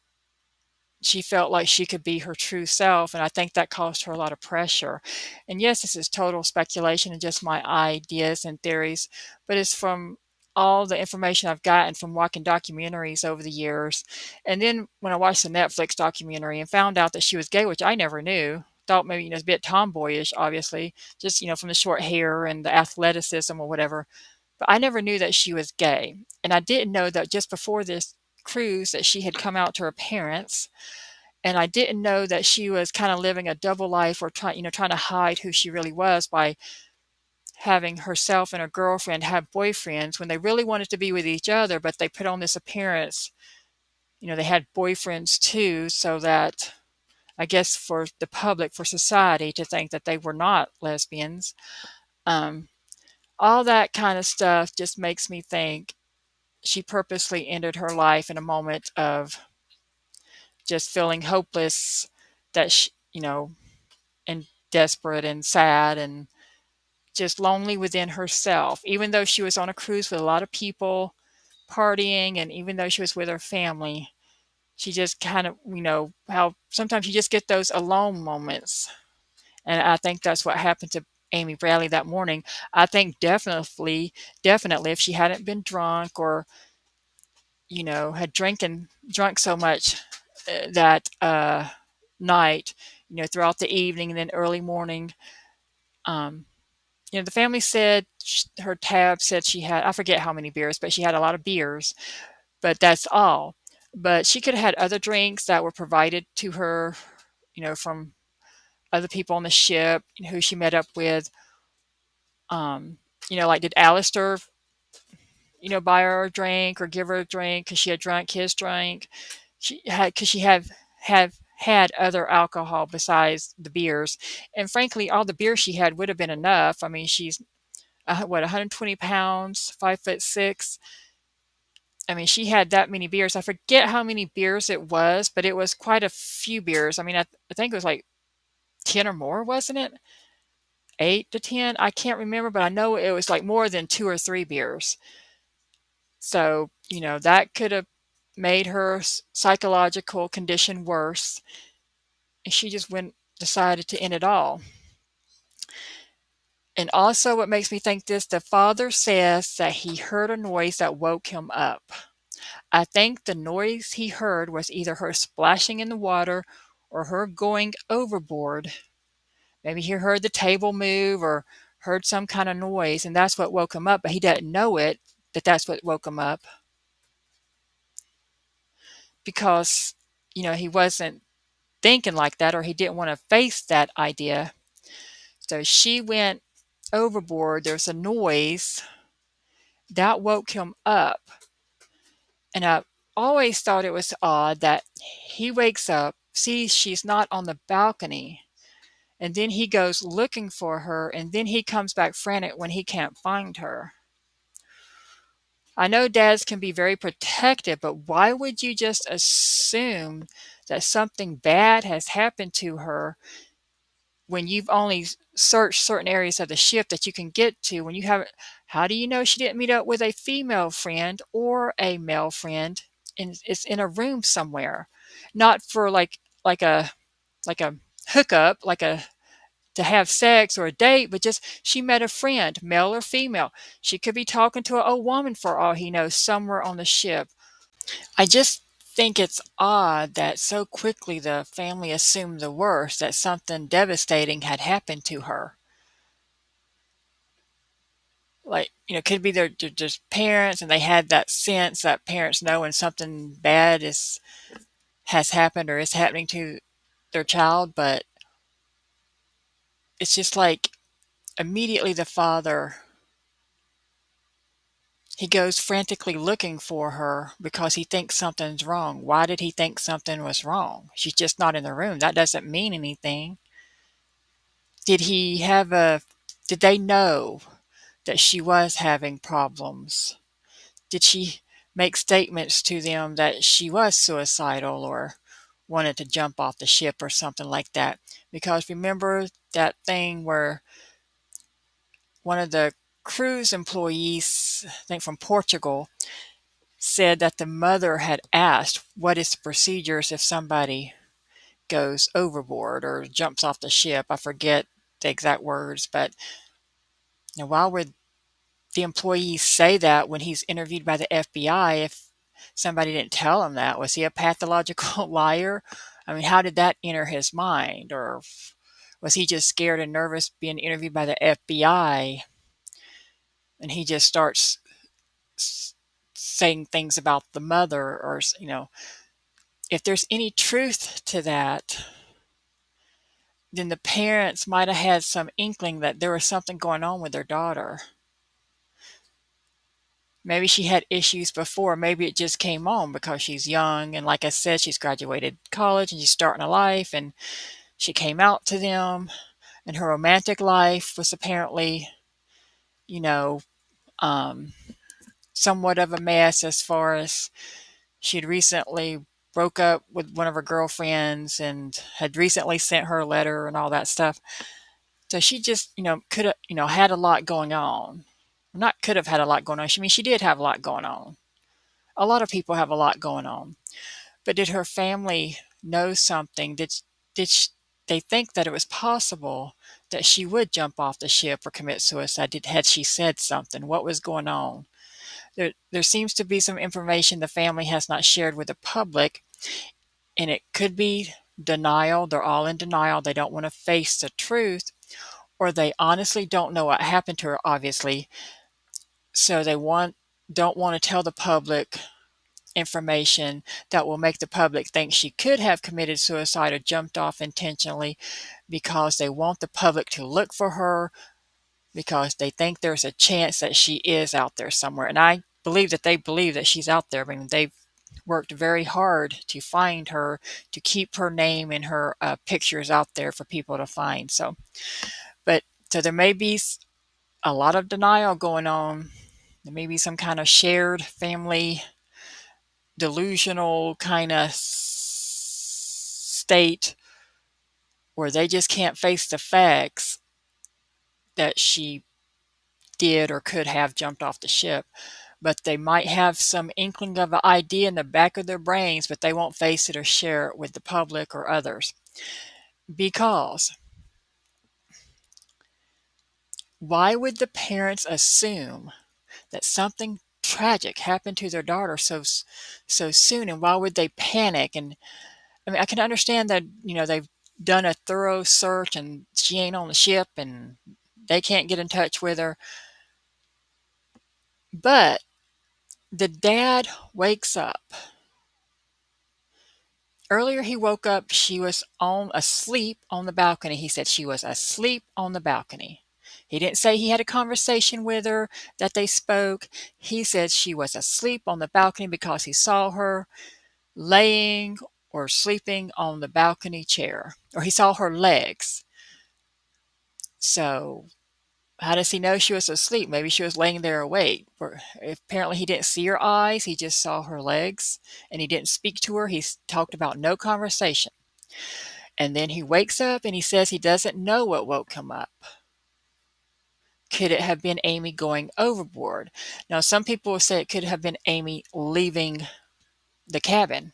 she felt like she could be her true self, and I think that caused her a lot of pressure. And yes, this is total speculation and just my ideas and theories, but it's from all the information I've gotten from watching documentaries over the years. And then when I watched the Netflix documentary and found out that she was gay, which I never knew, thought maybe, it's a bit tomboyish, obviously, just, from the short hair and the athleticism or whatever. But I never knew that she was gay. And I didn't know that just before this cruise that she had come out to her parents, and I didn't know that she was kind of living a double life, or trying to hide who she really was by having herself and her girlfriend have boyfriends when they really wanted to be with each other, but they put on this appearance. They had boyfriends too, so that, I guess, for the public, for society to think that they were not lesbians. Um, all that kind of stuff just makes me think she purposely ended her life in a moment of just feeling hopeless, that and desperate and sad and just lonely within herself, even though she was on a cruise with a lot of people partying, and even though she was with her family. She just kind of, how sometimes you just get those alone moments. And I think that's what happened to Amy Bradley that morning. I think definitely, if she hadn't been drunk, or, had drunk so much that night, throughout the evening and then early morning, um, the family said her tab said she had, I forget how many beers, but she had a lot of beers, but that's all. But she could have had other drinks that were provided to her, from other people on the ship, who she met up with. Like, did Alistair, buy her a drink or give her a drink because she had drunk his drink? Could she have had other alcohol besides the beers. And frankly, all the beer she had would have been enough. I mean, she's what, 120 pounds, 5'6". I mean, she had that many beers. I forget how many beers it was, but it was quite a few beers. I mean, I think it was like 10 or more, wasn't it? 8 to 10. I can't remember, but I know it was like more than 2 or 3 beers. So, that could have made her psychological condition worse. And she just decided to end it all. And also, what makes me think this, the father says that he heard a noise that woke him up. I think the noise he heard was either her splashing in the water or her going overboard. Maybe he heard the table move or heard some kind of noise, and that's what woke him up, but he didn't know that that's what woke him up because, he wasn't thinking like that, or he didn't want to face that idea. So she went overboard. There's a noise that woke him up. And I always thought it was odd that he wakes up, sees she's not on the balcony, and then he goes looking for her, and then he comes back frantic when he can't find her. I know dads can be very protective, but why would you just assume that something bad has happened to her when you've only searched certain areas of the ship that you can get to? When you haven't, how do you know she didn't meet up with a female friend or a male friend and it's in a room somewhere, not for like a hookup, like a to have sex or a date, but just she met a friend, male or female. She could be talking to an old woman for all he knows somewhere on the ship. I just think it's odd that so quickly the family assumed the worst, that something devastating had happened to her. Like, could be they're just parents and they had that sense that parents know when something bad has happened or is happening to their child, but it's just like immediately the father, he goes frantically looking for her because he thinks something's wrong. Why did he think something was wrong? She's just not in the room. That doesn't mean anything. Did he have did they know that she was having problems? Did she make statements to them that she was suicidal or wanted to jump off the ship or something like that? Because remember that thing where one of the cruise employees, I think from Portugal, said that the mother had asked, what is the procedures if somebody goes overboard or jumps off the ship? I forget the exact words, but why would the employees say that when he's interviewed by the FBI if somebody didn't tell him that? Was he a pathological liar? I mean, how did that enter his mind? Or was he just scared and nervous being interviewed by the FBI and he just starts saying things about the mother? Or, if there's any truth to that, then the parents might have had some inkling that there was something going on with their daughter. Maybe she had issues before. Maybe it just came on because she's young. And like I said, she's graduated college and she's starting a life. And she came out to them. And her romantic life was apparently, you know, um, somewhat of a mess as far as she had recently broke up with one of her girlfriends and had recently sent her a letter and all that stuff. So she just, could have, had a lot going on. Not could have had a lot going on. She did have a lot going on. A lot of people have a lot going on. But did her family know something? Did they think that it was possible that she would jump off the ship or commit suicide? Had she said something? What was going on? There seems to be some information the family has not shared with the public, and it could be denial. They're all in denial. They don't want to face the truth, or they honestly don't know what happened to her, obviously. So they don't want to tell the public information that will make the public think she could have committed suicide or jumped off intentionally, because they want the public to look for her, because they think there's a chance that she is out there somewhere. And I believe that they believe that she's out there. I mean, worked very hard to find her, to keep her name and her pictures out there for people to find. But so there may be a lot of denial going on. There may be some kind of shared family delusional kind of state where they just can't face the facts that she did or could have jumped off the ship. But they might have some inkling of an idea in the back of their brains, but they won't face it or share it with the public or others. Because why would the parents assume that something tragic happened to their daughter so soon, and why would they panic? And I mean, I can understand that, they've done a thorough search and she ain't on the ship and they can't get in touch with her. But the dad wakes up. Earlier he woke up, she was asleep on the balcony. He said she was asleep on the balcony. He didn't say he had a conversation with her, that they spoke. He said she was asleep on the balcony because he saw her laying or sleeping on the balcony chair, or he saw her legs. So how does he know she was asleep? Maybe she was laying there awake. Apparently he didn't see her eyes, he just saw her legs, and he didn't speak to her. He talked about no conversation. And then he wakes up and he says he doesn't know what woke him up. Could it have been Amy going overboard? Now, some people will say it could have been Amy leaving the cabin,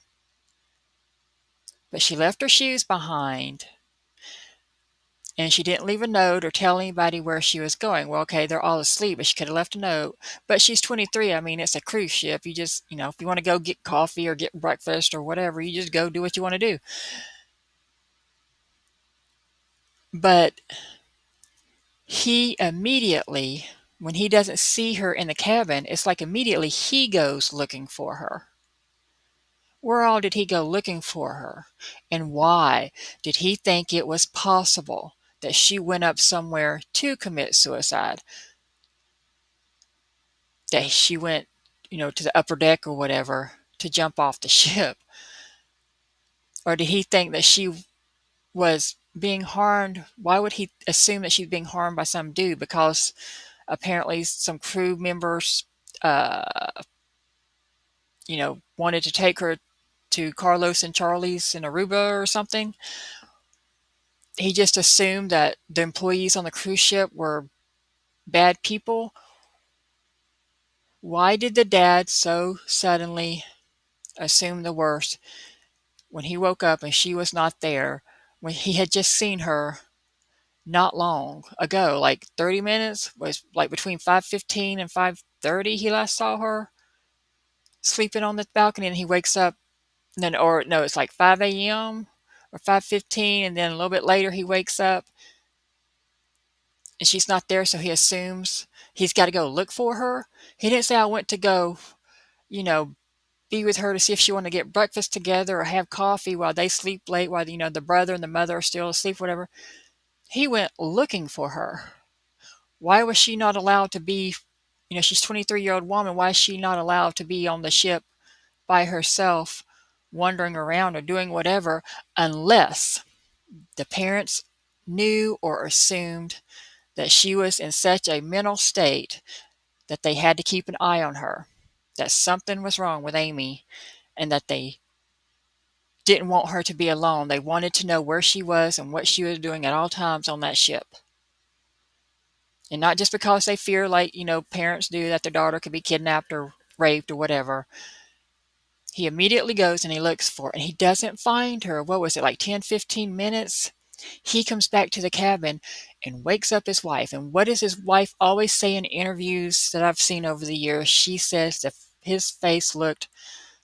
but she left her shoes behind and she didn't leave a note or tell anybody where she was going. Well, okay, they're all asleep, but she could have left a note. But she's 23. I mean, it's a cruise ship. You just, if you want to go get coffee or get breakfast or whatever, you just go do what you want to do. But he immediately, when he doesn't see her in the cabin, it's like immediately he goes looking for her. Where all did he go looking for her? And why? Did he think it was possible that she went up somewhere to commit suicide? That she went, to the upper deck or whatever to jump off the ship? Or did he think that she was being harmed? Why would he assume that she's being harmed by some dude? Because apparently some crew members, wanted to take her to Carlos and Charlie's in Aruba or something. He just assumed that the employees on the cruise ship were bad people. Why did the dad so suddenly assume the worst when he woke up and she was not there, when he had just seen her not long ago, like 30 minutes, was like between 5:15 and 5:30 he last saw her sleeping on the balcony, and he wakes up, and then, or no, it's like 5 a.m. or 5:15, and then a little bit later he wakes up and she's not there, so he assumes he's got to go look for her. He didn't say, I went to go, you know, be with her to see if she wanted to get breakfast together or have coffee while they sleep late, while, the brother and the mother are still asleep, whatever. He went looking for her. Why was she not allowed to be, she's a 23-year-old woman. Why is she not allowed to be on the ship by herself, wandering around or doing whatever, unless the parents knew or assumed that she was in such a mental state that they had to keep an eye on her, that something was wrong with Amy, and that they didn't want her to be alone. They wanted to know where she was and what she was doing at all times on that ship. And not just because they fear, like, parents do, that their daughter could be kidnapped or raped or whatever. He immediately goes and he looks for her, and he doesn't find her. What was it, like 10, 15 minutes? He comes back to the cabin and wakes up his wife. And what does his wife always say in interviews that I've seen over the years? She says that his face looked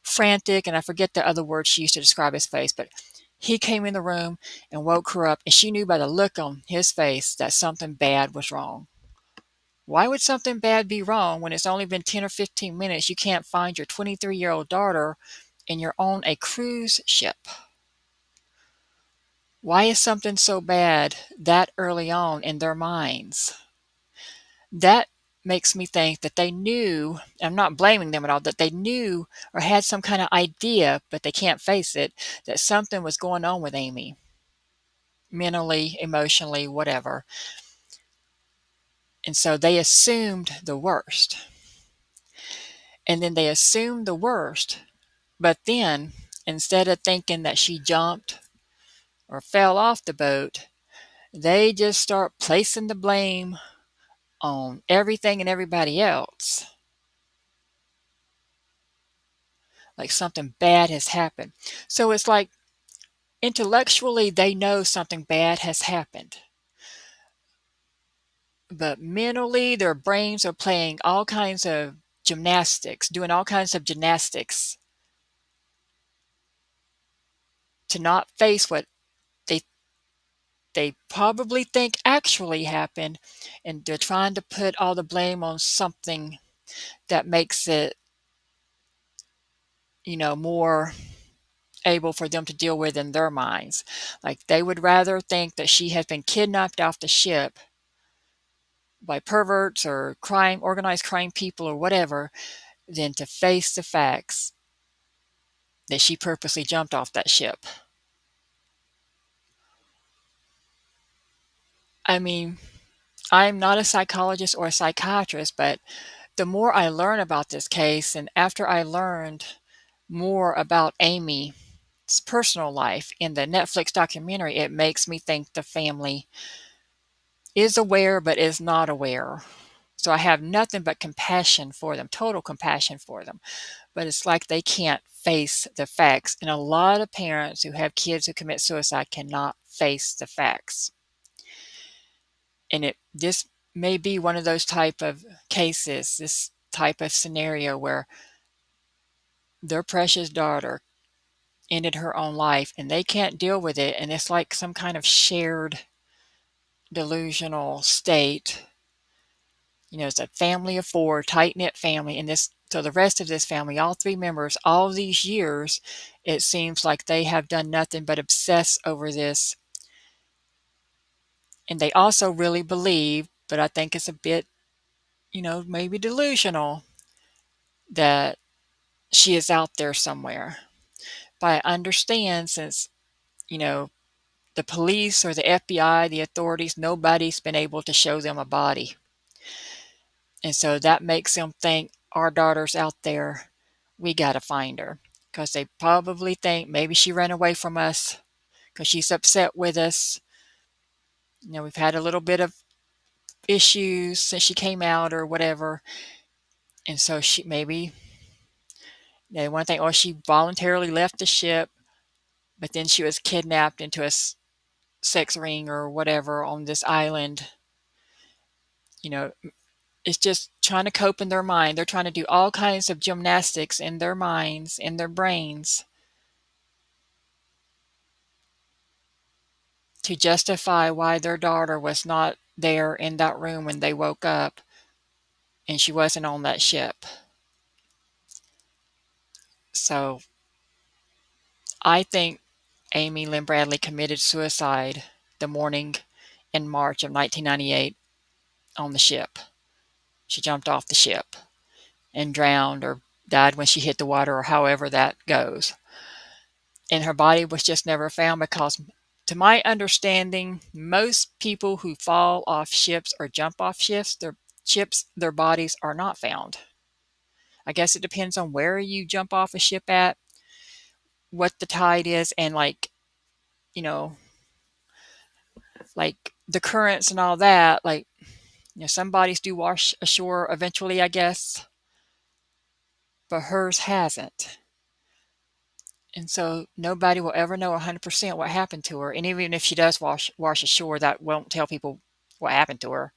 frantic, and I forget the other word she used to describe his face, but he came in the room and woke her up, and she knew by the look on his face that something bad was wrong. Why would something bad be wrong when it's only been 10 or 15 minutes? You can't find your 23-year-old daughter and you're on a cruise ship. Why is something so bad that early on in their minds? That makes me think that they knew, I'm not blaming them at all, that they knew or had some kind of idea, but they can't face it, that something was going on with Amy, mentally, emotionally, whatever. And so they assumed the worst. And then they assumed the worst, but then instead of thinking that she jumped or fell off the boat, they just start placing the blame on everything and everybody else. Like something bad has happened. So it's like intellectually they know something bad has happened. But mentally their brains are playing all kinds of gymnastics, doing all kinds of gymnastics to not face what they they probably think actually happened, and they're trying to put all the blame on something that makes it, more able for them to deal with in their minds. Like they would rather think that she had been kidnapped off the ship by perverts or organized crime people or whatever, than to face the facts that she purposely jumped off that ship. I mean, I'm not a psychologist or a psychiatrist, but the more I learn about this case, and after I learned more about Amy's personal life in the Netflix documentary, it makes me think the family is aware but is not aware. So I have nothing but compassion for them, total compassion for them. But it's like they can't face the facts. And a lot of parents who have kids who commit suicide cannot face the facts. And this may be one of those type of cases, this type of scenario where their precious daughter ended her own life and they can't deal with it. And it's like some kind of shared delusional state. It's a family of four, tight-knit family, and so the rest of this family, all three members, all these years, it seems like they have done nothing but obsess over this. And they also really believe, but I think it's a bit, maybe delusional, that she is out there somewhere. But I understand, since, you know, the police or the FBI, the authorities, nobody's been able to show them a body. And so that makes them think our daughter's out there. We got to find her, because they probably think maybe she ran away from us because she's upset with us. We've had a little bit of issues since she came out or whatever. And so maybe they want to think, oh, she voluntarily left the ship, but then she was kidnapped into a sex ring or whatever on this island. You know, it's just trying to cope in their mind. They're trying to do all kinds of gymnastics in their minds, in their brains, to justify why their daughter was not there in that room when they woke up and she wasn't on that ship. So I think Amy Lynn Bradley committed suicide the morning in March of 1998 on the ship. She jumped off the ship and drowned or died when she hit the water, or however that goes. And her body was just never found because, to my understanding, most people who fall off ships or jump off ships, their bodies are not found. I guess it depends on where you jump off a ship at, what the tide is, and you know, like the currents and all that. Some bodies do wash ashore eventually, I guess, but hers hasn't. And so nobody will ever know 100% what happened to her. And even if she does wash ashore, that won't tell people what happened to her.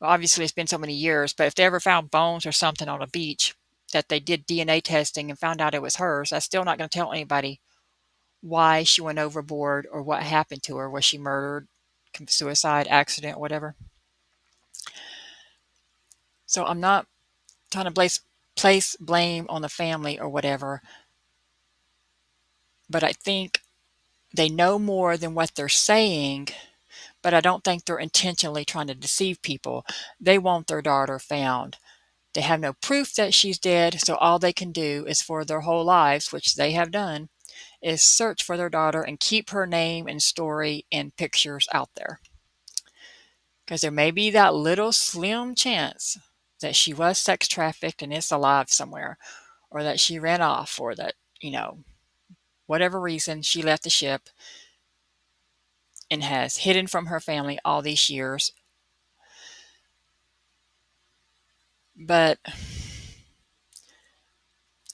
Well, obviously, it's been so many years, but if they ever found bones or something on a beach that they did DNA testing and found out it was hers, that's still not going to tell anybody why she went overboard or what happened to her. Was she murdered, suicide, accident, whatever? So I'm not trying to place blame on the family or whatever, but I think they know more than what they're saying, but I don't think they're intentionally trying to deceive people. They want their daughter found. They have no proof that she's dead, so all they can do is for their whole lives, which they have done, is search for their daughter and keep her name and story and pictures out there. Because there may be that little slim chance that she was sex trafficked and is alive somewhere, or that she ran off, or that, whatever reason, she left the ship and has hidden from her family all these years. But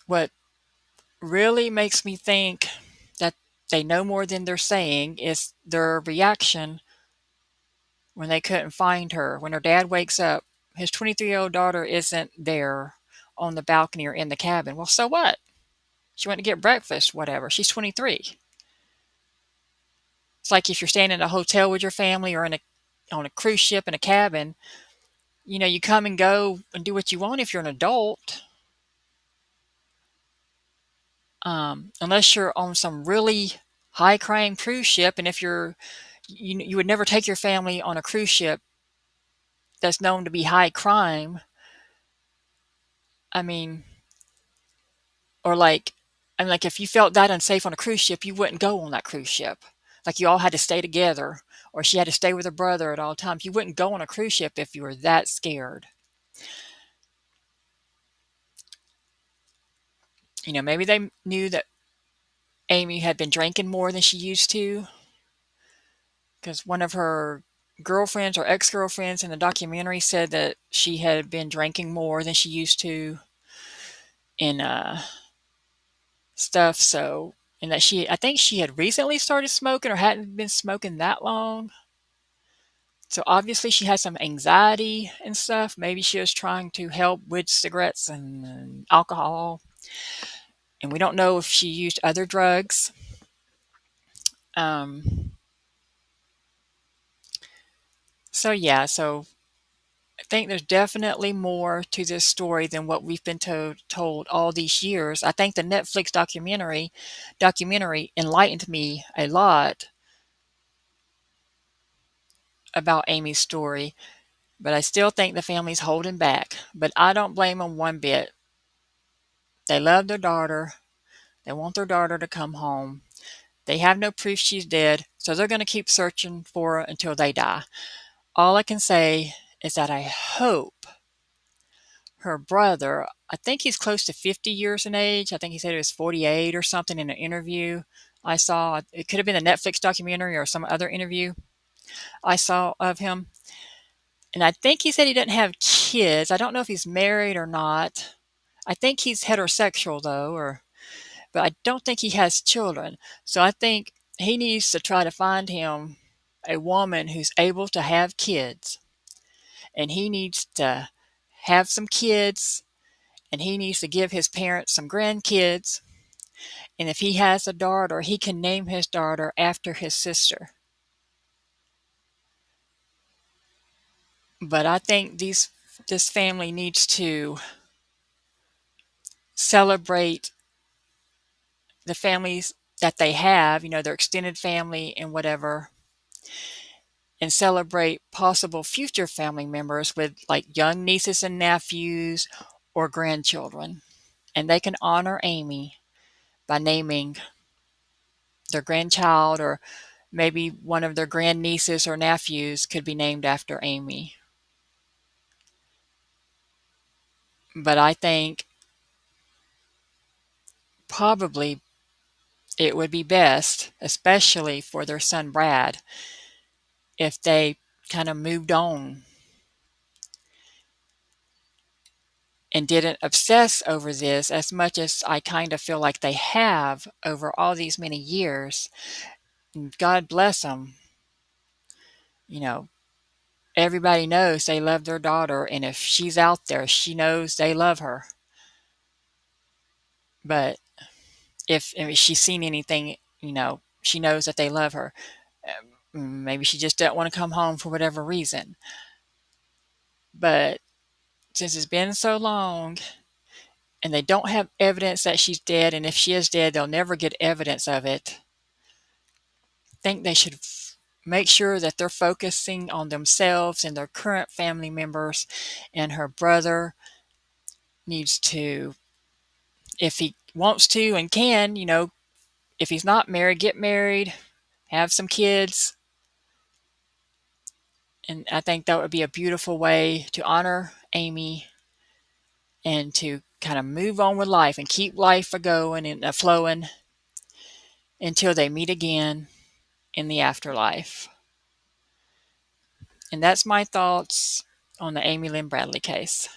what really makes me think that they know more than they're saying is their reaction when they couldn't find her. When her dad wakes up, his 23-year-old daughter isn't there on the balcony or in the cabin. Well, so what? She went to get breakfast, whatever. She's 23. It's like if you're staying in a hotel with your family or on a cruise ship in a cabin, you come and go and do what you want if you're an adult. Unless you're on some really high crime cruise ship, and if you would never take your family on a cruise ship that's known to be high crime. I mean, or like if you felt that unsafe on a cruise ship, you wouldn't go on that cruise ship. Like you all had to stay together, or she had to stay with her brother at all times. You wouldn't go on a cruise ship if you were that scared. Maybe they knew that Amy had been drinking more than she used to, because one of her girlfriends or ex-girlfriends in the documentary said that she had been drinking more than she used to and stuff. So, and that I think she had recently started smoking or hadn't been smoking that long. So obviously she had some anxiety and stuff. Maybe she was trying to help with cigarettes and alcohol. And we don't know if she used other drugs. Um, so I think there's definitely more to this story than what we've been told all these years. I think the Netflix documentary enlightened me a lot about Amy's story, but I still think the family's holding back. But I don't blame them one bit. They love their daughter. They want their daughter to come home. They have no proof she's dead, so they're going to keep searching for her until they die. All I can say is that I hope her brother, I think he's close to 50 years in age. I think he said he was 48 or something in an interview I saw. It could have been a Netflix documentary or some other interview I saw of him. And I think he said he didn't have kids. I don't know if he's married or not. I think he's heterosexual though, but I don't think he has children. So I think he needs to try to find him a woman who's able to have kids. And he needs to have some kids, and he needs to give his parents some grandkids. And if he has a daughter, he can name his daughter after his sister. But I think this family needs to celebrate the families that they have, their extended family and whatever, and celebrate possible future family members with like young nieces and nephews or grandchildren. And they can honor Amy by naming their grandchild, or maybe one of their grandnieces or nephews could be named after Amy. But I think probably it would be best, especially for their son Brad, if they kind of moved on and didn't obsess over this as much as I kind of feel like they have over all these many years. And God bless them. You know, everybody knows they love their daughter, and if she's out there, she knows they love her. But if she's seen anything, she knows that they love her. Maybe she just doesn't want to come home for whatever reason. But since it's been so long and they don't have evidence that she's dead, and if she is dead, they'll never get evidence of it, I think they should make sure that they're focusing on themselves and their current family members. And her brother needs to, if he wants to and can, if he's not married, get married, have some kids. And I think that would be a beautiful way to honor Amy and to kind of move on with life and keep life a-going and a-flowing until they meet again in the afterlife. And that's my thoughts on the Amy Lynn Bradley case.